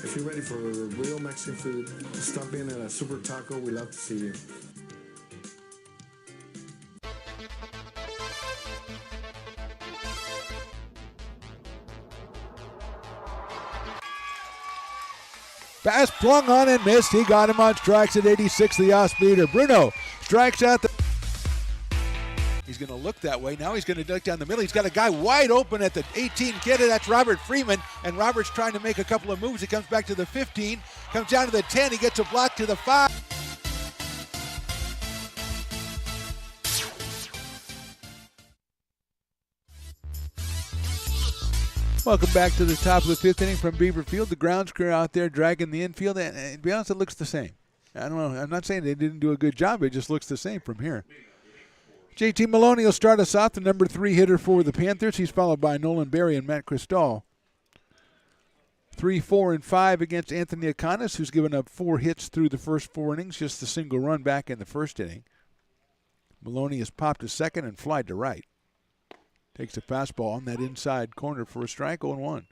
If you're ready for real Mexican food, stop in at a Super Taco. We love to see you. Pass flung on and missed. He got him on strikes at 86, the off-speeder. Bruno strikes out the... He's going to look that way. Now he's going to duck down the middle. He's got a guy wide open at the 18 kid. That's Robert Freeman. And Robert's trying to make a couple of moves. He comes back to the 15, comes down to the 10. He gets a block to the 5. Welcome back to the top of the fifth inning from Beaver Field. The grounds crew out there dragging the infield, and to be honest, it looks the same. I don't know. I'm not saying they didn't do a good job. It just looks the same from here. JT Maloney will start us off, the number 3 hitter for the Panthers. He's followed by Nolan Berry and Matt Cristal. 3, 4, and 5 against Anthony Aconis, who's given up 4 hits through the first 4 innings, just a single run back in the first inning. Maloney has popped to second and flied to right. Takes a fastball on that inside corner for a strike, 0-1.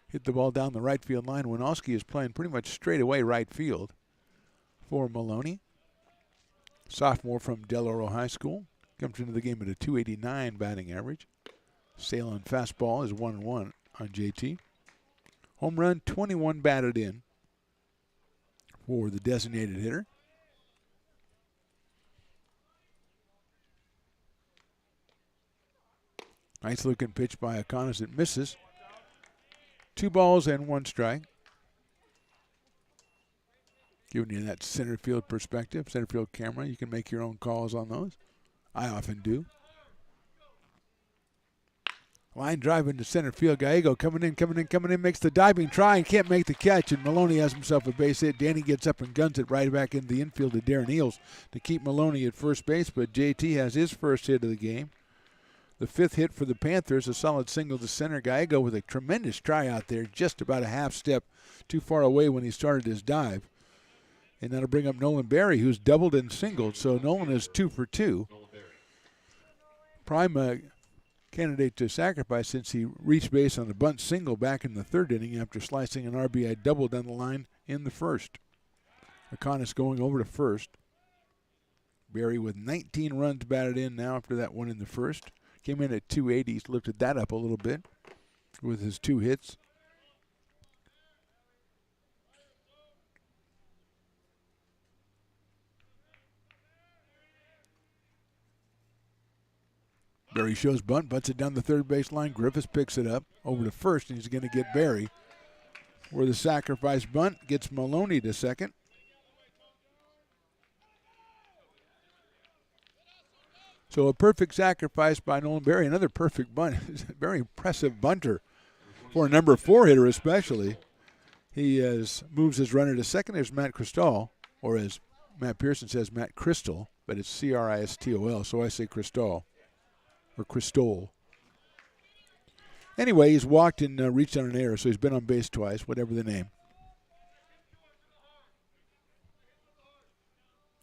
Hit the ball down the right field line. Winowski is playing pretty much straight away right field for Maloney. Sophomore from Del Oro High School. Comes into the game at a .289 batting average. Sale on fastball is 1-1 on JT. Home run, 21 batted in for the designated hitter. Nice looking pitch by Aconis. It misses. 2 balls and 1 strike. Giving you that center field perspective, center field camera. You can make your own calls on those. I often do. Line drive into center field. Gallego coming in, makes the diving try and can't make the catch. And Maloney has himself a base hit. Danny gets up and guns it right back into the infield to Darren Eels to keep Maloney at first base. But JT has his first hit of the game. The 5th hit for the Panthers, a solid single to center. Gallego with a tremendous try out there, just about a half step too far away when he started his dive. And that'll bring up Nolan Berry, who's doubled and singled. So Nolan is 2 for 2. Prime candidate to sacrifice since he reached base on a bunt single back in the 3rd inning after slicing an RBI double down the line in the 1st. Aconis going over to first. Berry with 19 runs batted in now after that one in the 1st. Came in at 280. He's lifted that up a little bit with his 2 hits. Berry shows bunt, butts it down the third base line. Griffiths picks it up over to first, and he's going to get Berry. Where the sacrifice bunt gets Maloney to second. So a perfect sacrifice by Nolan Berry. Another perfect bunt. Very impressive bunter for a number 4 hitter especially. He moves his runner to second. There's Matt Cristal, or as Matt Pearson says, Matt Crystal, but it's Cristol, so I say Cristal, or Cristol. Anyway, he's walked and reached on an error, so he's been on base twice, whatever the name.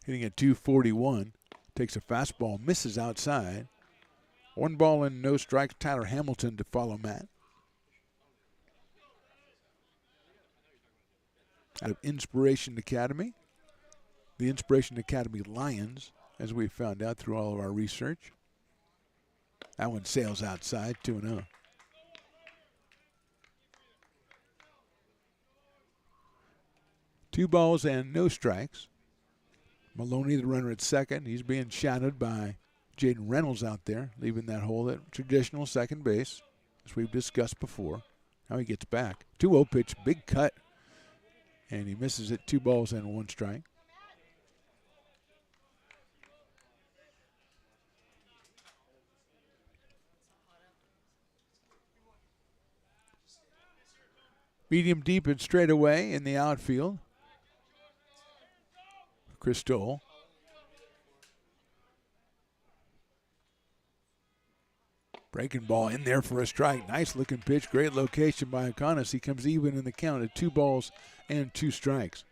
Hitting at 241. Takes a fastball, misses outside. 1 ball and no strikes. Tyler Hamilton to follow Matt. Out of Inspiration Academy. The Inspiration Academy Lions, as we found out through all of our research. That one sails outside, 2-0. Two balls and no strikes. Maloney, the runner at second. He's being shadowed by Jaden Reynolds out there, leaving that hole at traditional second base, as we've discussed before. Now he gets back. 2-0 pitch, big cut, and he misses it. 2 balls and 1 strike. Medium deep and straight away in the outfield. Chris Stoll. Breaking ball in there for a strike. Nice looking pitch. Great location by O'Connor. He comes even in the count at 2 balls and 2 strikes.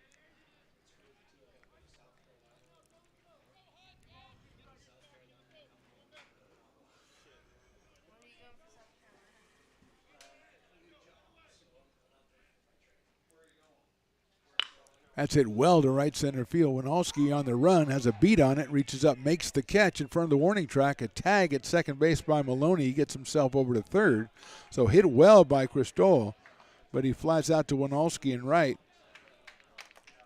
That's hit well to right center field. Winalski on the run, has a beat on it, reaches up, makes the catch in front of the warning track. A tag at second base by Maloney. He gets himself over to third. So hit well by Cristol, but he flies out to Winalski in right.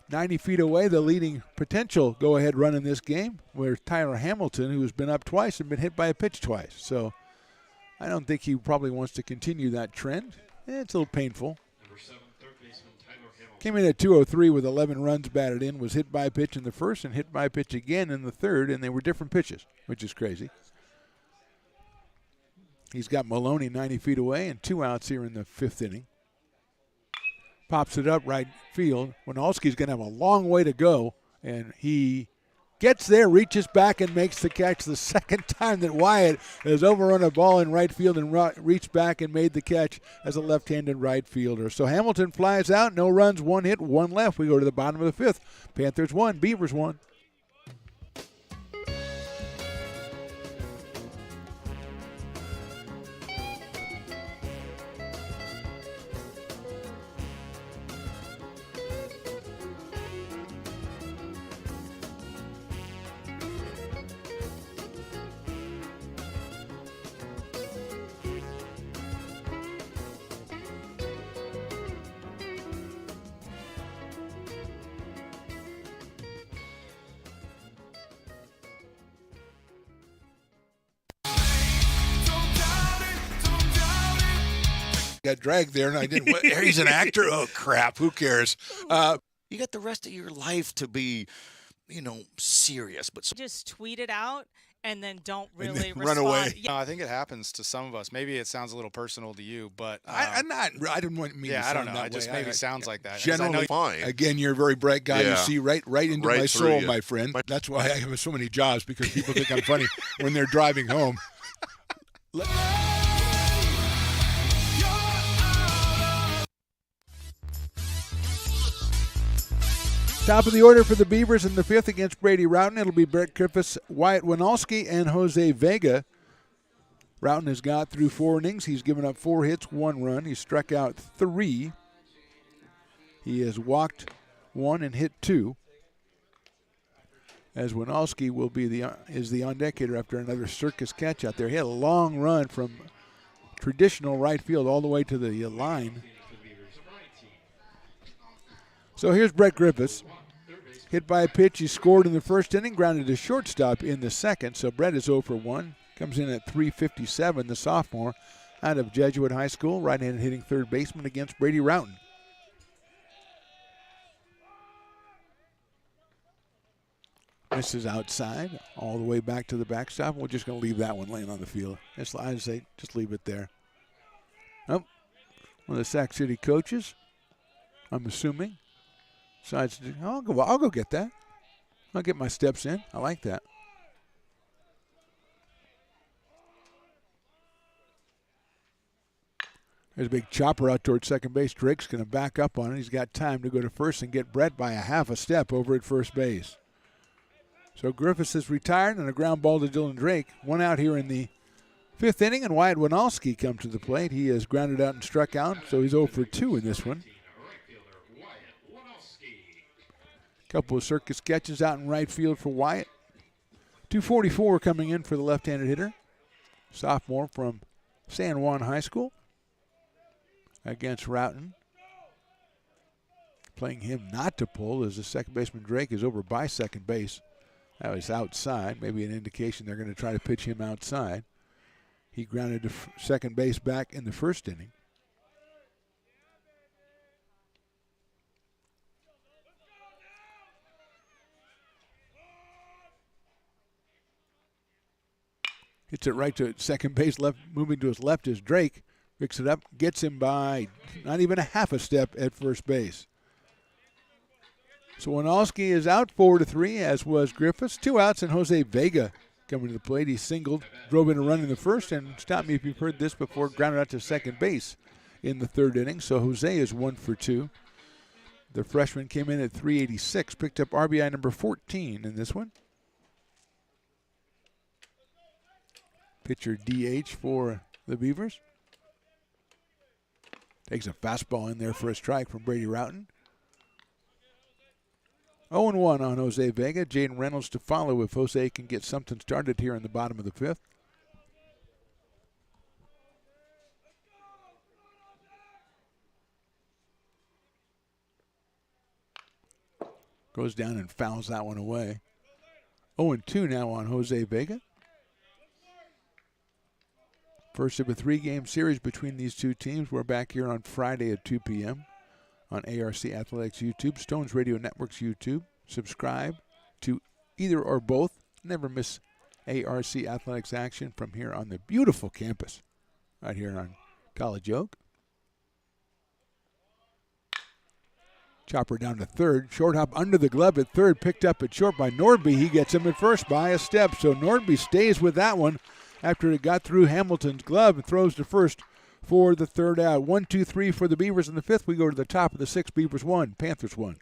90 feet away, the leading potential go-ahead run in this game, where Tyler Hamilton, who's been up twice and been hit by a pitch twice. So I don't think he probably wants to continue that trend. It's a little painful. Came in at 203 with 11 runs batted in, was hit by a pitch in the first and hit by a pitch again in the third, and they were different pitches, which is crazy. He's got Maloney 90 feet away and 2 outs here in the 5th inning. Pops it up right field. Winalski's going to have a long way to go, and he gets there, reaches back, and makes the catch the second time that Wyatt has overrun a ball in right field and reached back and made the catch as a left-handed right fielder. So Hamilton flies out, no runs, 1 hit, 1 left. We go to the bottom of the 5th. Panthers 1, Beavers 1. Got dragged there, and I didn't. He's an actor? Oh, crap. Who cares? You got the rest of your life to be, serious. But just tweet it out and then don't really run away. I think it happens to some of us. Maybe it sounds a little personal to you, but I didn't want me. Yeah, to I don't sound know. that It just way. maybe sounds like that. Generally fine. Again, you're a very bright guy. Yeah. You see right into Right my through soul, you. my friend. That's why I have so many jobs, because people think I'm funny when they're driving home. Top of the order for the Beavers in the 5th against Brady Routon. It'll be Brett Griffiths, Wyatt Winalski, and Jose Vega. Routon has got through 4 innings. He's given up 4 hits, 1 run. He's struck out 3. He has walked 1 and hit 2. As Winalski will be is the on-deck hitter after another circus catch out there. He had a long run from traditional right field all the way to the line. So here's Brett Griffiths. Hit by a pitch. He scored in the 1st inning, grounded to shortstop in the 2nd. So Brett is 0 for 1. Comes in at .357, the sophomore out of Jesuit High School. Right-handed hitting third baseman against Brady Routon. This is outside, all the way back to the backstop. We're just going to leave that one laying on the field. I'd say just leave it there. Oh, one of the Sac City coaches, I'm assuming, decides to. I'll go get that. I'll get my steps in. I like that. There's a big chopper out towards second base. Drake's going to back up on it. He's got time to go to first and get Brett by a half a step over at first base. So Griffiths is retired, and a ground ball to Dylan Drake. 1 out here in the 5th inning, and Wyatt Winalski comes to the plate. He has grounded out and struck out, so he's 0 for 2 in this one. Couple of circus catches out in right field for Wyatt. 244 coming in for the left-handed hitter. Sophomore from San Juan High School against Routon. Playing him not to pull as the second baseman Drake is over by second base. That was outside, maybe an indication they're going to try to pitch him outside. He grounded to second base back in the first inning. Hits it right to second base, left, moving to his left is Drake. Picks it up, gets him by not even a half a step at first base. So Winalski is out 4-3, as was Griffiths. 2 outs, and Jose Vega coming to the plate. He singled, drove in a run in the first, and stop me if you've heard this before, grounded out to second base in the third inning. So Jose is 1 for 2. The freshman came in at 386, picked up RBI number 14 in this one. Pitcher DH for the Beavers. Takes a fastball in there for a strike from Brady Roughton. 0-1 on Jose Vega. Jaden Reynolds to follow if Jose can get something started here in the bottom of the fifth. Goes down and fouls that one away. 0-2 now on Jose Vega. First of a 3-game series between these two teams. We're back here on Friday at 2 p.m. on ARC Athletics YouTube, Stones Radio Network's YouTube. Subscribe to either or both. Never miss ARC Athletics action from here on the beautiful campus right here on College Oak. Chopper down to third. Short hop under the glove at third. Picked up at short by Nordby. He gets him at first by a step. So Nordby stays with that one after it got through Hamilton's glove and throws to first for the third out. 1-2-3 for the Beavers in the fifth. We go to the top of the sixth. Beavers 1, Panthers 1.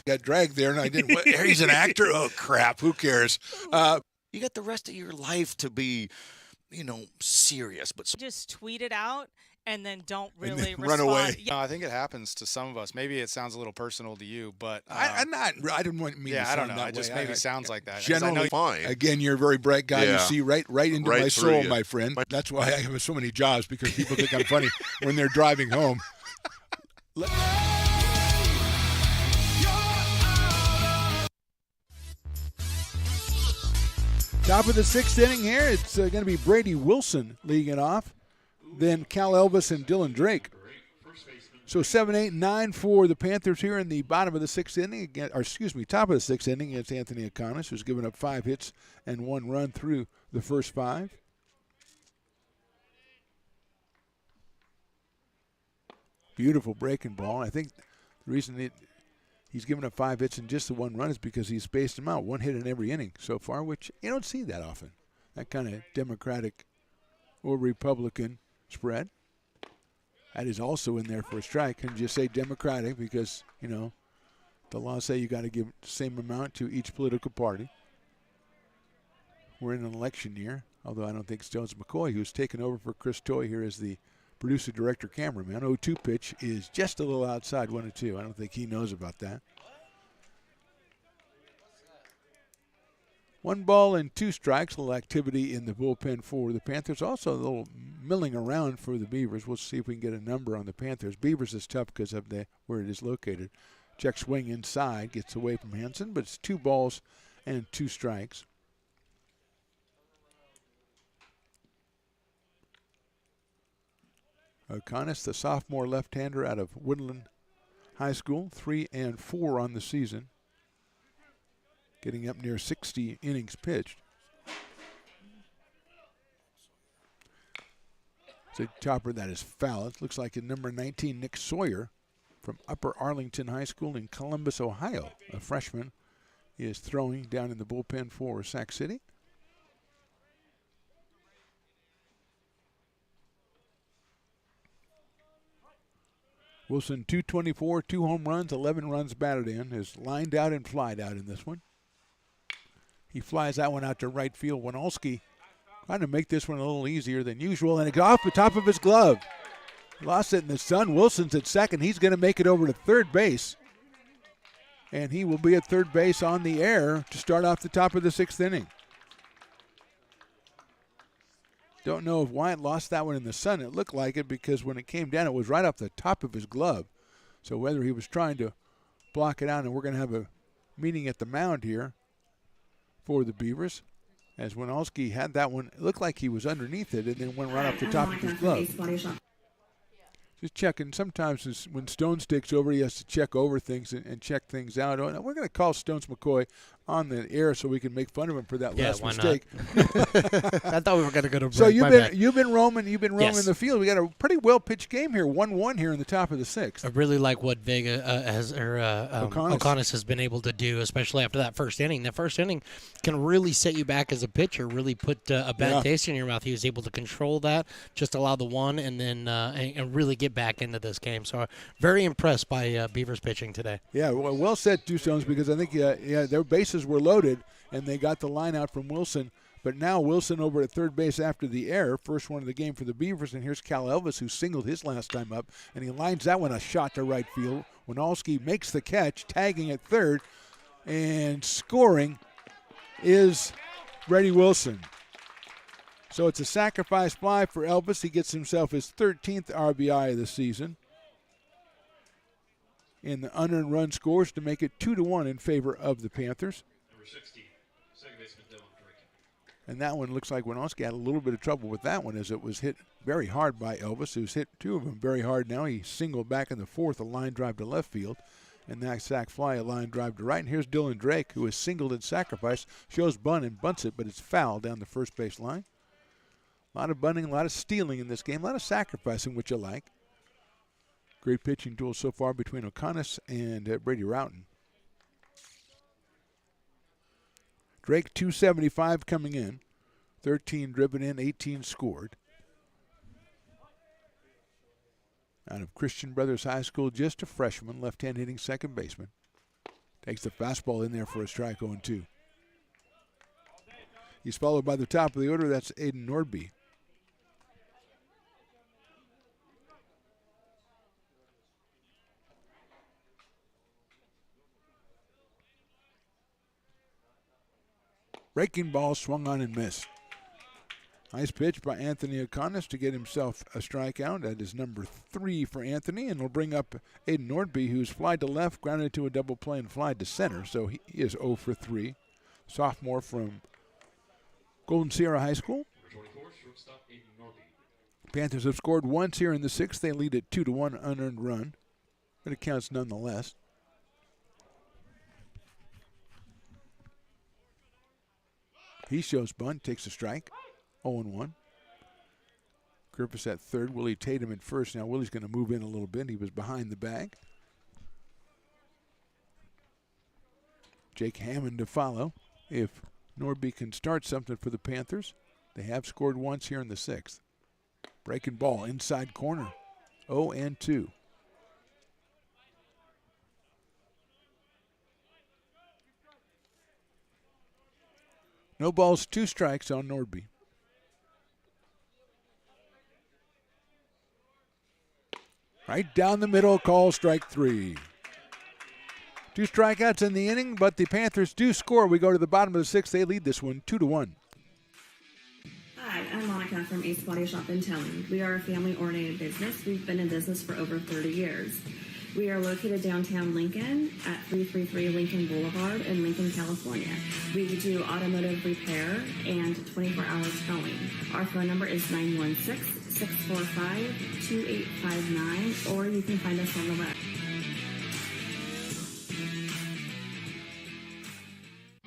Got dragged there, and I didn't. He's an actor. Oh crap! Who cares? You got the rest of your life to be, serious. But just tweet it out and then don't And really then run respond. away. Yeah. No, I think it happens to some of us. Maybe it sounds a little personal to you, but I'm not. I didn't want me. Yeah, to I sound don't know. that It just way. maybe sounds like that. 'Cause Generally, I know fine. Again, you're a very bright guy. You Yeah. see right into Right my through soul, you. my friend. That's why I have so many jobs, because people think I'm funny when they're driving home. Top of the sixth inning here. It's going to be Brady Wilson leading it off. Then Cal Elvis and Dylan Drake. So 7, 8, 9 for the Panthers here in the bottom of the sixth inning. Again, top of the sixth inning against Anthony O'Connor, who's given up 5 hits and 1 run through the first 5. Beautiful breaking ball. I think the reason he's given up 5 hits and just the 1 run is because he's spaced them out. 1 hit in every inning so far, which you don't see that often. That kind of Democratic or Republican spread. That is also in there for a strike. And just say Democratic because, the laws say you got to give the same amount to each political party. We're in an election year, although I don't think Stones McCoy, who's taken over for Chris Toy here as the producer, director, cameraman. 0-2 pitch is just a little outside 1-2. I don't think he knows about that. 1 ball and 2 strikes. A little activity in the bullpen for the Panthers. Also a little milling around for the Beavers. We'll see if we can get a number on the Panthers. Beavers is tough because of where it is located. Check swing inside. Gets away from Hansen, but it's 2 balls and 2 strikes. O'Connor, the sophomore left-hander out of Woodland High School, 3 and 4 on the season. Getting up near 60 innings pitched. It's a chopper that is foul. It looks like a number 19, Nick Sawyer, from Upper Arlington High School in Columbus, Ohio. A freshman is throwing down in the bullpen for Sac City. Wilson, 224, 2 home runs, 11 runs batted in. Is lined out and flied out in this one. He flies that one out to right field. Winalski trying to make this one a little easier than usual, and it got off the top of his glove. Lost it in the sun. Wilson's at second. He's going to make it over to third base. And he will be at third base on the air to start off the top of the 6th inning. Don't know if Wyatt lost that one in the sun. It looked like it because when it came down, it was right off the top of his glove. So whether he was trying to block it out, and we're going to have a meeting at the mound here for the Beavers. As Winalski had that one, it looked like he was underneath it and then went right off the top of his glove. Just checking. Sometimes when Stones takes over, he has to check over things and check things out. We're going to call Stones McCoy on the air so we can make fun of him for that last mistake. I thought we were going to go to break. So you've been roaming the field. We got a pretty well pitched game here, 1-1 here in the top of the 6th. I really like what Vega O'Connor has been able to do, especially after that first inning. That first inning can really set you back as a pitcher, really put a bad taste in your mouth. He was able to control that, just allow the one, and then and really get back into this game. So very impressed by Beavers pitching today. Yeah, well said, Two Stones, because I think their bases were loaded, and they got the line out from Wilson. But now Wilson over at third base after the error, first one of the game for the Beavers, and here's Cal Elvis, who singled his last time up, and he lines that one a shot to right field. Winalski makes the catch, tagging at third, and scoring is Brady Wilson. So it's a sacrifice fly for Elvis. He gets himself his 13th RBI of the season. And the unearned run scores to make it 2-1 in favor of the Panthers. Number 60, second baseman Dylan Drake. And that one looks like Winalski had a little bit of trouble with that one as it was hit very hard by Elvis, who's hit 2 of them very hard now. He singled back in the 4th, a line drive to left field. And that sac fly, a line drive to right. And here's Dylan Drake, who is singled and sacrificed, shows bunt and bunts it, but it's foul down the first base line. A lot of bunting, a lot of stealing in this game, a lot of sacrificing, which you like. Great pitching duel so far between O'Connor and Brady Roughton. Drake 275 coming in, 13 driven in, 18 scored. Out of Christian Brothers High School, just a freshman, left-hand hitting second baseman. Takes the fastball in there for a strike, 0-2. He's followed by the top of the order, that's Aiden Nordby. Breaking ball swung on and missed. Nice pitch by Anthony O'Connor to get himself a strikeout. That is number 3 for Anthony, and we'll bring up Aiden Nordby, who's flied to left, grounded to a double play, and flied to center. So he is 0 for 3. Sophomore from Golden Sierra High School. Number 24, shortstop Aiden Norby. Panthers have scored once here in the 6th. They lead at 2-1 unearned run, but it counts nonetheless. He shows bunt, takes a strike, 0-1. Griffiths at third, Willie Tatum at first. Now Willie's going to move in a little bit. He was behind the bag. Jake Hammond to follow. If Norby can start something for the Panthers, they have scored once here in the 6th. Breaking ball, inside corner, 0-2. No balls, 2 strikes on Nordby. Right down the middle, call strike 3. 2 strikeouts in the inning, but the Panthers do score. We go to the bottom of the 6th. They lead this one 2-1. Hi, I'm Monica from Ace Body Shop and Towing. We are a family-oriented business. We've been in business for over 30 years. We are located downtown Lincoln at 333 Lincoln Boulevard in Lincoln, California. We do automotive repair and 24-hour towing. Our phone number is 916-645-2859, or you can find us on the web.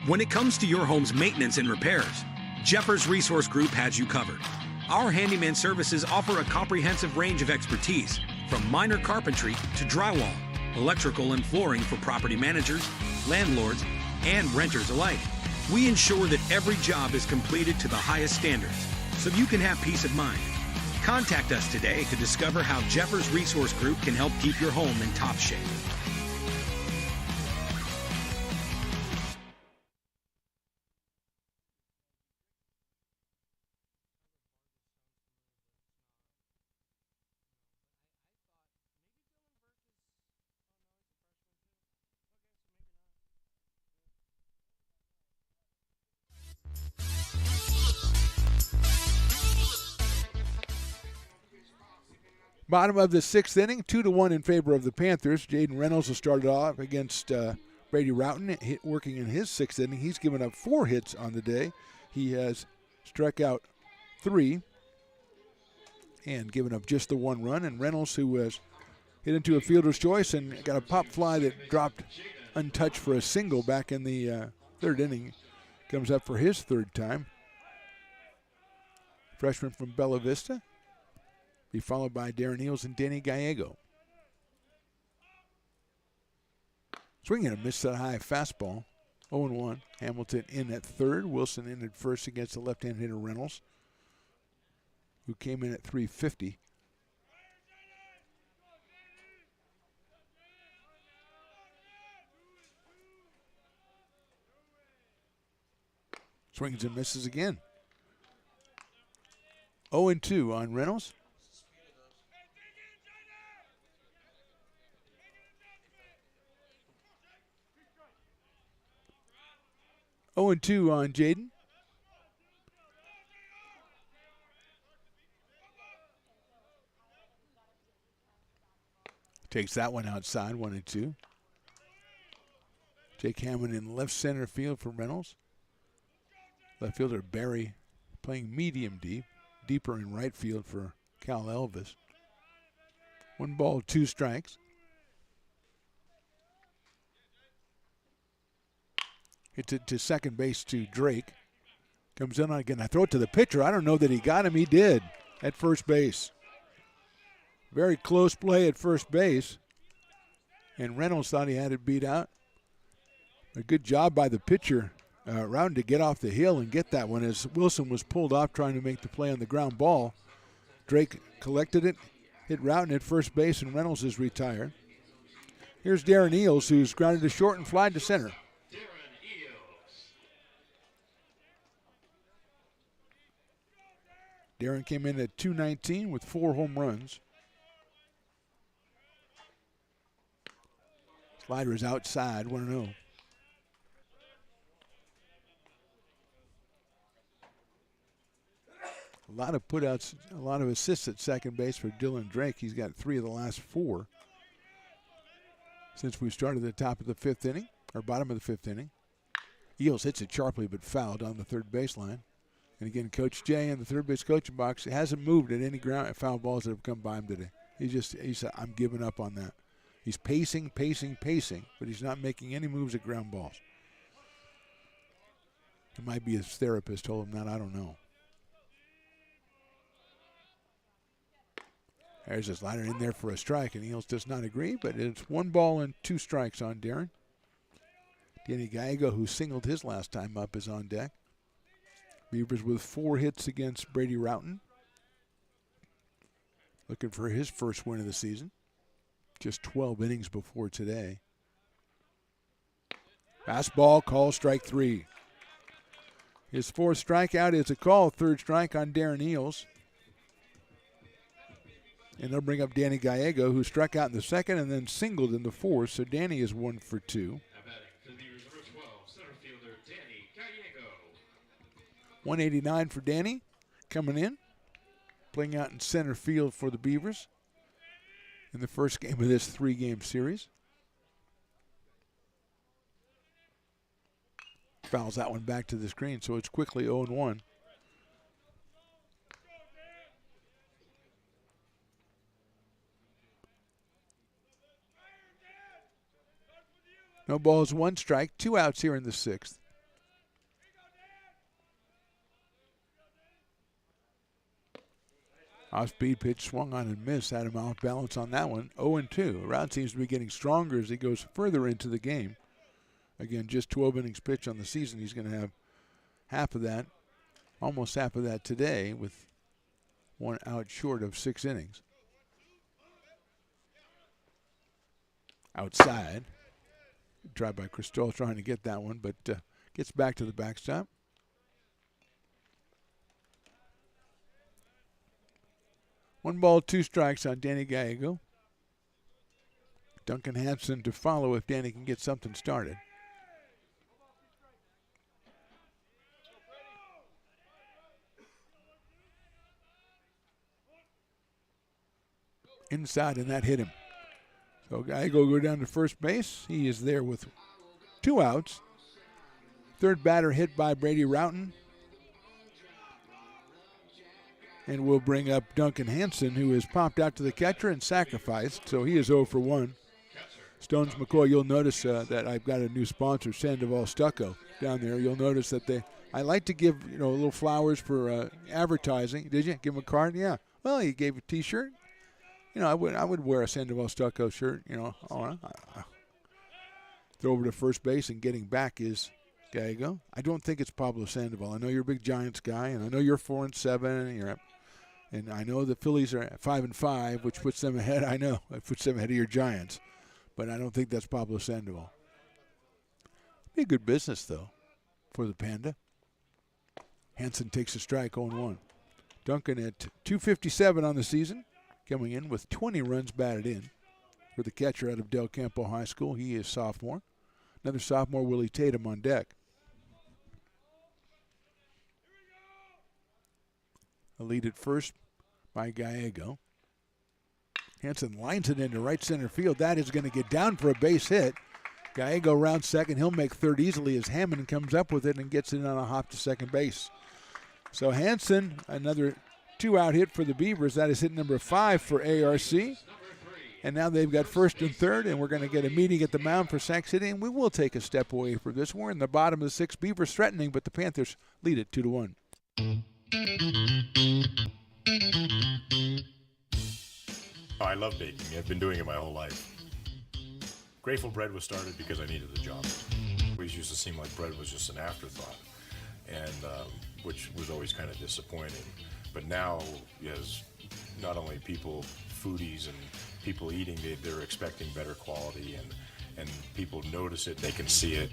When it comes to your home's maintenance and repairs, Jeffers Resource Group has you covered. Our handyman services offer a comprehensive range of expertise, from minor carpentry to drywall, electrical and flooring for property managers, landlords, and renters alike. We ensure that every job is completed to the highest standards, so you can have peace of mind. Contact us today to discover how Jeffers Resource Group can help keep your home in top shape. Bottom of the sixth inning, 2-1 in favor of the Panthers. Jaden Reynolds will start it off against Brady Roughton, working in his sixth inning. He's given up 4 hits on the day. He has struck out 3 and given up just the 1 run. And Reynolds, who has hit into a fielder's choice and got a pop fly that dropped untouched for a single back in the third inning, comes up for his third time. Freshman from Bella Vista. Be followed by Darren Eels and Danny Gallego. Swinging and a miss that high fastball. 0-1. Hamilton in at third. Wilson in at first against the left-hand hitter Reynolds, who came in at 350. Swings and misses again. 0-2 on Reynolds. Oh, and 2 on Jaden. Takes that one outside, 1-2. Jake Hammond in left center field for Reynolds. Left fielder Barry playing medium deep. Deeper in right field for Cal Elvis. 1 ball, 2 strikes. Hits it to second base to Drake. Comes in on again. I throw it to the pitcher. I don't know that he got him. He did at first base. Very close play at first base. And Reynolds thought he had it beat out. A good job by the pitcher Roughton to get off the hill and get that one as Wilson was pulled off trying to make the play on the ground ball. Drake collected it, hit Roughton at first base, and Reynolds is retired. Here's Darren Eels, who's grounded to short and fly to center. Darren came in at .219 with 4 home runs. Slider is outside, 1-0. A lot of putouts, a lot of assists at second base for Dylan Drake. He's got 3 of the last 4 since we started at the top of the 5th inning, or bottom of the 5th inning. Eels hits it sharply but fouled on the third baseline. And again, Coach Jay in the third base coaching box hasn't moved at any ground foul balls that have come by him today. He said, I'm giving up on that. He's pacing, but he's not making any moves at ground balls. It might be his therapist told him that, I don't know. There's a slider in there for a strike, and Eels does not agree, but it's 1 ball and 2 strikes on Darren. Danny Gallego, who singled his last time up, is on deck. Beavers with 4 hits against Brady Roughton. Looking for his first win of the season. Just 12 innings before today. Fastball, call, strike 3. His 4th strikeout is a call, 3rd strike on Darren Eels. And they'll bring up Danny Gallego, who struck out in the 2nd and then singled in the 4th. So Danny is 1 for 2. 189 for Danny, coming in, playing out in center field for the Beavers in the first game of this 3-game series. Fouls that one back to the screen, so it's quickly 0-1. No balls, 1 strike, 2 outs here in the 6th. Off-speed pitch swung on and missed. Had him off balance on that one. 0-2. Round seems to be getting stronger as he goes further into the game. Again, just 12 innings pitched on the season. He's going to have half of that, almost half of that today with 1 out short of 6 innings. Outside. Tried by Cristol trying to get that one, but gets back to the backstop. One ball, 2 strikes on Danny Gallego. Duncan Hansen to follow if Danny can get something started. Inside, and that hit him. So Gallego go down to first base. He is there with 2 outs. Third batter hit by Brady Roughton. And we'll bring up Duncan Hansen, who has popped out to the catcher and sacrificed. So he is 0 for 1. Stones McCoy, you'll notice that I've got a new sponsor, Sandoval Stucco, down there. You'll notice that I like to give little flowers for advertising. Did you give him a card? Yeah. Well, he gave a T-shirt. I would wear a Sandoval Stucco shirt. Throw over to first base, and getting back is Gallego. I don't think it's Pablo Sandoval. I know you're a big Giants guy, and I know you're 4-7. And I know the Phillies are at 5-5, which puts them ahead. I know it puts them ahead of your Giants, but I don't think that's Pablo Sandoval. Be a good business though for the Panda. Hansen takes a strike, 0-1. Duncan at 257 on the season, coming in with 20 runs batted in for the catcher out of Del Campo High School. He is sophomore. Another sophomore, Willie Tatum, on deck. A lead at first by Gallego. Hansen lines it into right center field. That is going to get down for a base hit. Gallego round second. He'll make third easily as Hammond comes up with it and gets it on a hop to second base. So Hansen, another 2-out hit for the Beavers. That is hit number 5 for ARC. And now they've got first and third, and we're going to get a meeting at the mound for Sac City, and we will take a step away from this. We're in the bottom of the 6th. Beavers threatening, but the Panthers lead it 2-1. I love baking. I've been doing it my whole life. Grateful Bread was started because I needed the job. It always used to seem like bread was just an afterthought, and which was always kind of disappointing. But now, as not only people, foodies, and people eating, they're expecting better quality, and people notice it, they can see it.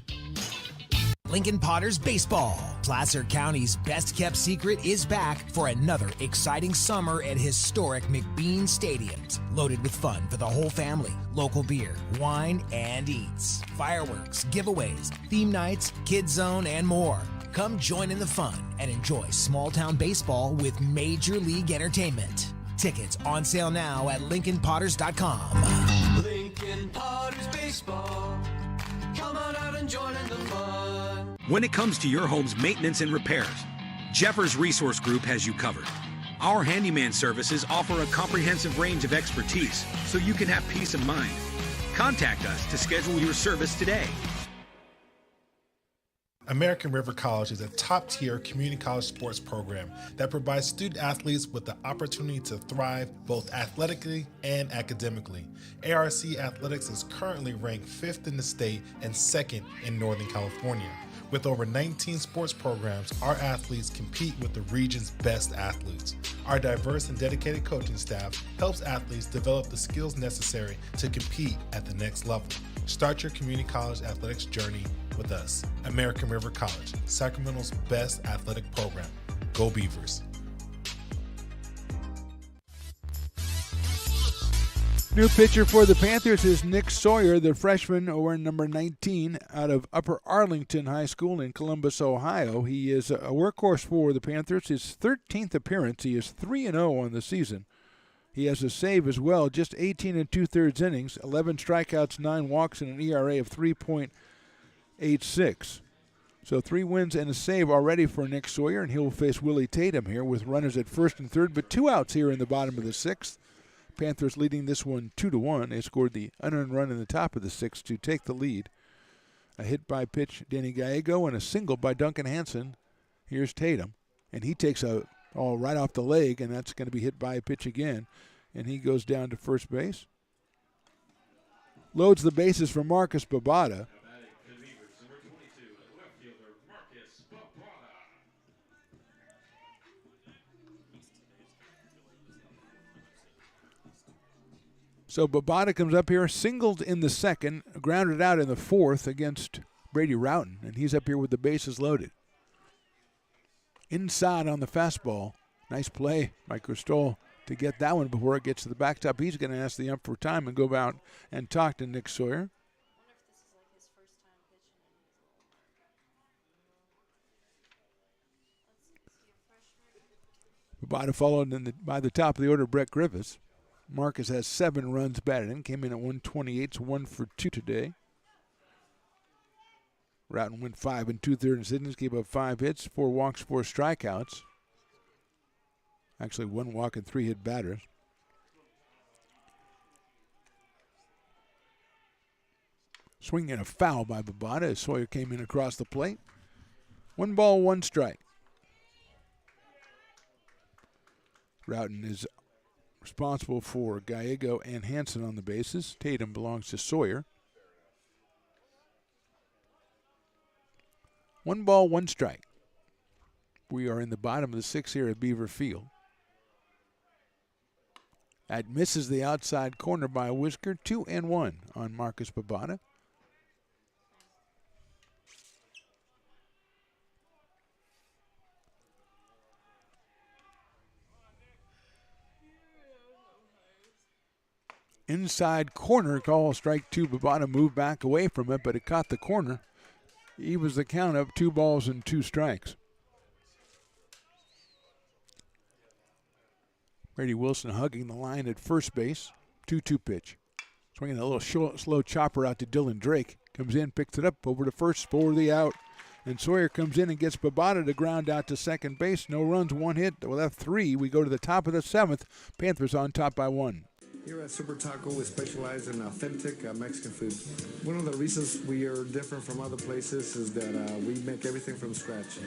Lincoln Potters Baseball. Placer County's best-kept secret is back for another exciting summer at historic McBean Stadiums. Loaded with fun for the whole family, local beer, wine, and eats. Fireworks, giveaways, theme nights, kids zone, and more. Come join in the fun and enjoy small-town baseball with Major League Entertainment. Tickets on sale now at LincolnPotters.com. Lincoln Potters Baseball. Come on out and join in the fun. When it comes to your home's maintenance and repairs, Jeffers Resource Group has you covered. Our handyman services offer a comprehensive range of expertise so you can have peace of mind. Contact us to schedule your service today. American River College is a top-tier community college sports program that provides student athletes with the opportunity to thrive both athletically and academically. ARC Athletics is currently ranked 5th in the state and 2nd in Northern California. With over 19 sports programs, our athletes compete with the region's best athletes. Our diverse and dedicated coaching staff helps athletes develop the skills necessary to compete at the next level. Start your community college athletics journey with us. American River College, Sacramento's best athletic program. Go Beavers. New pitcher for the Panthers is Nick Sawyer, the freshman wearing number 19 out of Upper Arlington High School in Columbus, Ohio. He is a workhorse for the Panthers. His 13th appearance. He is 3-0 on the season. He has a save as well, just 18 2/3 innings, 11 strikeouts, 9 walks, and an ERA of 3.86. So 3 wins and a save already for Nick Sawyer, and he'll face Willie Tatum here with runners at first and third, but 2 outs here in the bottom of the 6th. Panthers leading this one 2-1. They scored the unearned run in the top of the 6th to take the lead. A hit by pitch, Danny Gallego, and a single by Duncan Hansen. Here's Tatum, and he takes a all right off the leg, and that's going to be hit by a pitch again, and he goes down to first base. Loads the bases for Marcus Babada. So Babada comes up here, singled in the second, grounded out in the fourth against Brady Roughton, and he's up here with the bases loaded. Inside on the fastball. Nice play by Cristol to get that one before it gets to the backstop. He's going to ask the ump for time and go out and talk to Nick Sawyer. Babada followed by the top of the order, Brett Griffiths. Marcus has 7 runs batted in, came in at 128, so 1 for 2 today. Roughton went 5 2/3 innings, gave up 5 hits, 4 walks, 4 strikeouts. Actually, 1 walk and 3 hit batters. Swing and a foul by Babada as Sawyer came in across the plate. 1 ball, 1 strike. Roughton is responsible for Gallego and Hansen on the bases. Tatum belongs to Sawyer. 1 ball, 1 strike. We are in the bottom of the 6th here at Beaver Field. That misses the outside corner by a whisker. 2-1 on Marcus Babada. Inside corner call, strike 2. Babada moved back away from it, but it caught the corner. He was the count of 2 balls and 2 strikes. Brady Wilson hugging the line at first base. 2-2 pitch. Swinging a little slow chopper out to Dylan Drake. Comes in, picks it up over to first for the out. And Sawyer comes in and gets Babada to ground out to second base. No runs, 1 hit. We'll have 3. We go to the top of the 7th. Panthers on top by 1. Here at Super Taco, we specialize in authentic Mexican food. One of the reasons we are different from other places is that we make everything from scratch.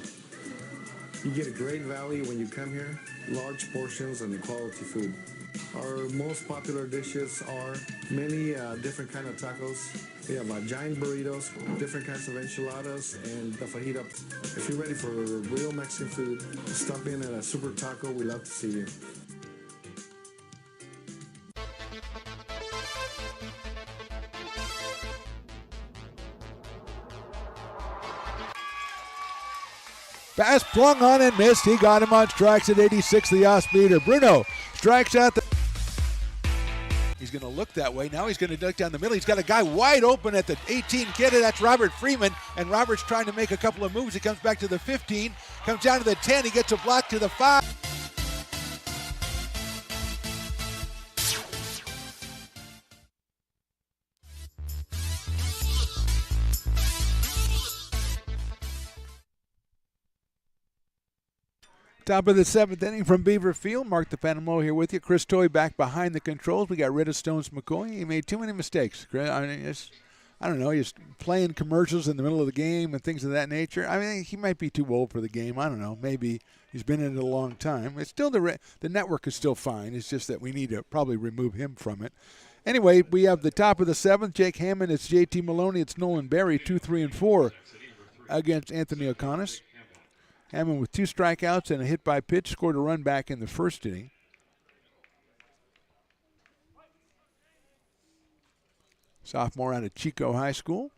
You get a great value when you come here, large portions and quality food. Our most popular dishes are many different kind of tacos. We have giant burritos, different kinds of enchiladas, and the fajita. If you're ready for real Mexican food, stop in at a Super Taco. We'd love to see you. Pass flung on and missed. He got him on strikes at 86, the off-speeder. Bruno strikes out the... He's going to look that way. Now he's going to duck down the middle. He's got a guy wide open at the 18 kid. That's Robert Freeman. And Robert's trying to make a couple of moves. He comes back to the 15, comes down to the 10. He gets a block to the 5. Top of the 7th inning from Beaver Field. Mark the Phantom Low here with you. Chris Toy back behind the controls. We got rid of Stones McCoy. He made too many mistakes. I mean, I don't know. He's playing commercials in the middle of the game and things of that nature. I mean, he might be too old for the game. I don't know. Maybe he's been in it a long time. It's still the network is still fine. It's just that we need to probably remove him from it. Anyway, we have the top of the 7th. Jake Hammond. It's JT Maloney. It's Nolan Berry. 2, 3, and 4 against Anthony O'Connor. Hammond with 2 strikeouts and a hit by pitch, scored a run back in the first inning. Sophomore out of Chico High School.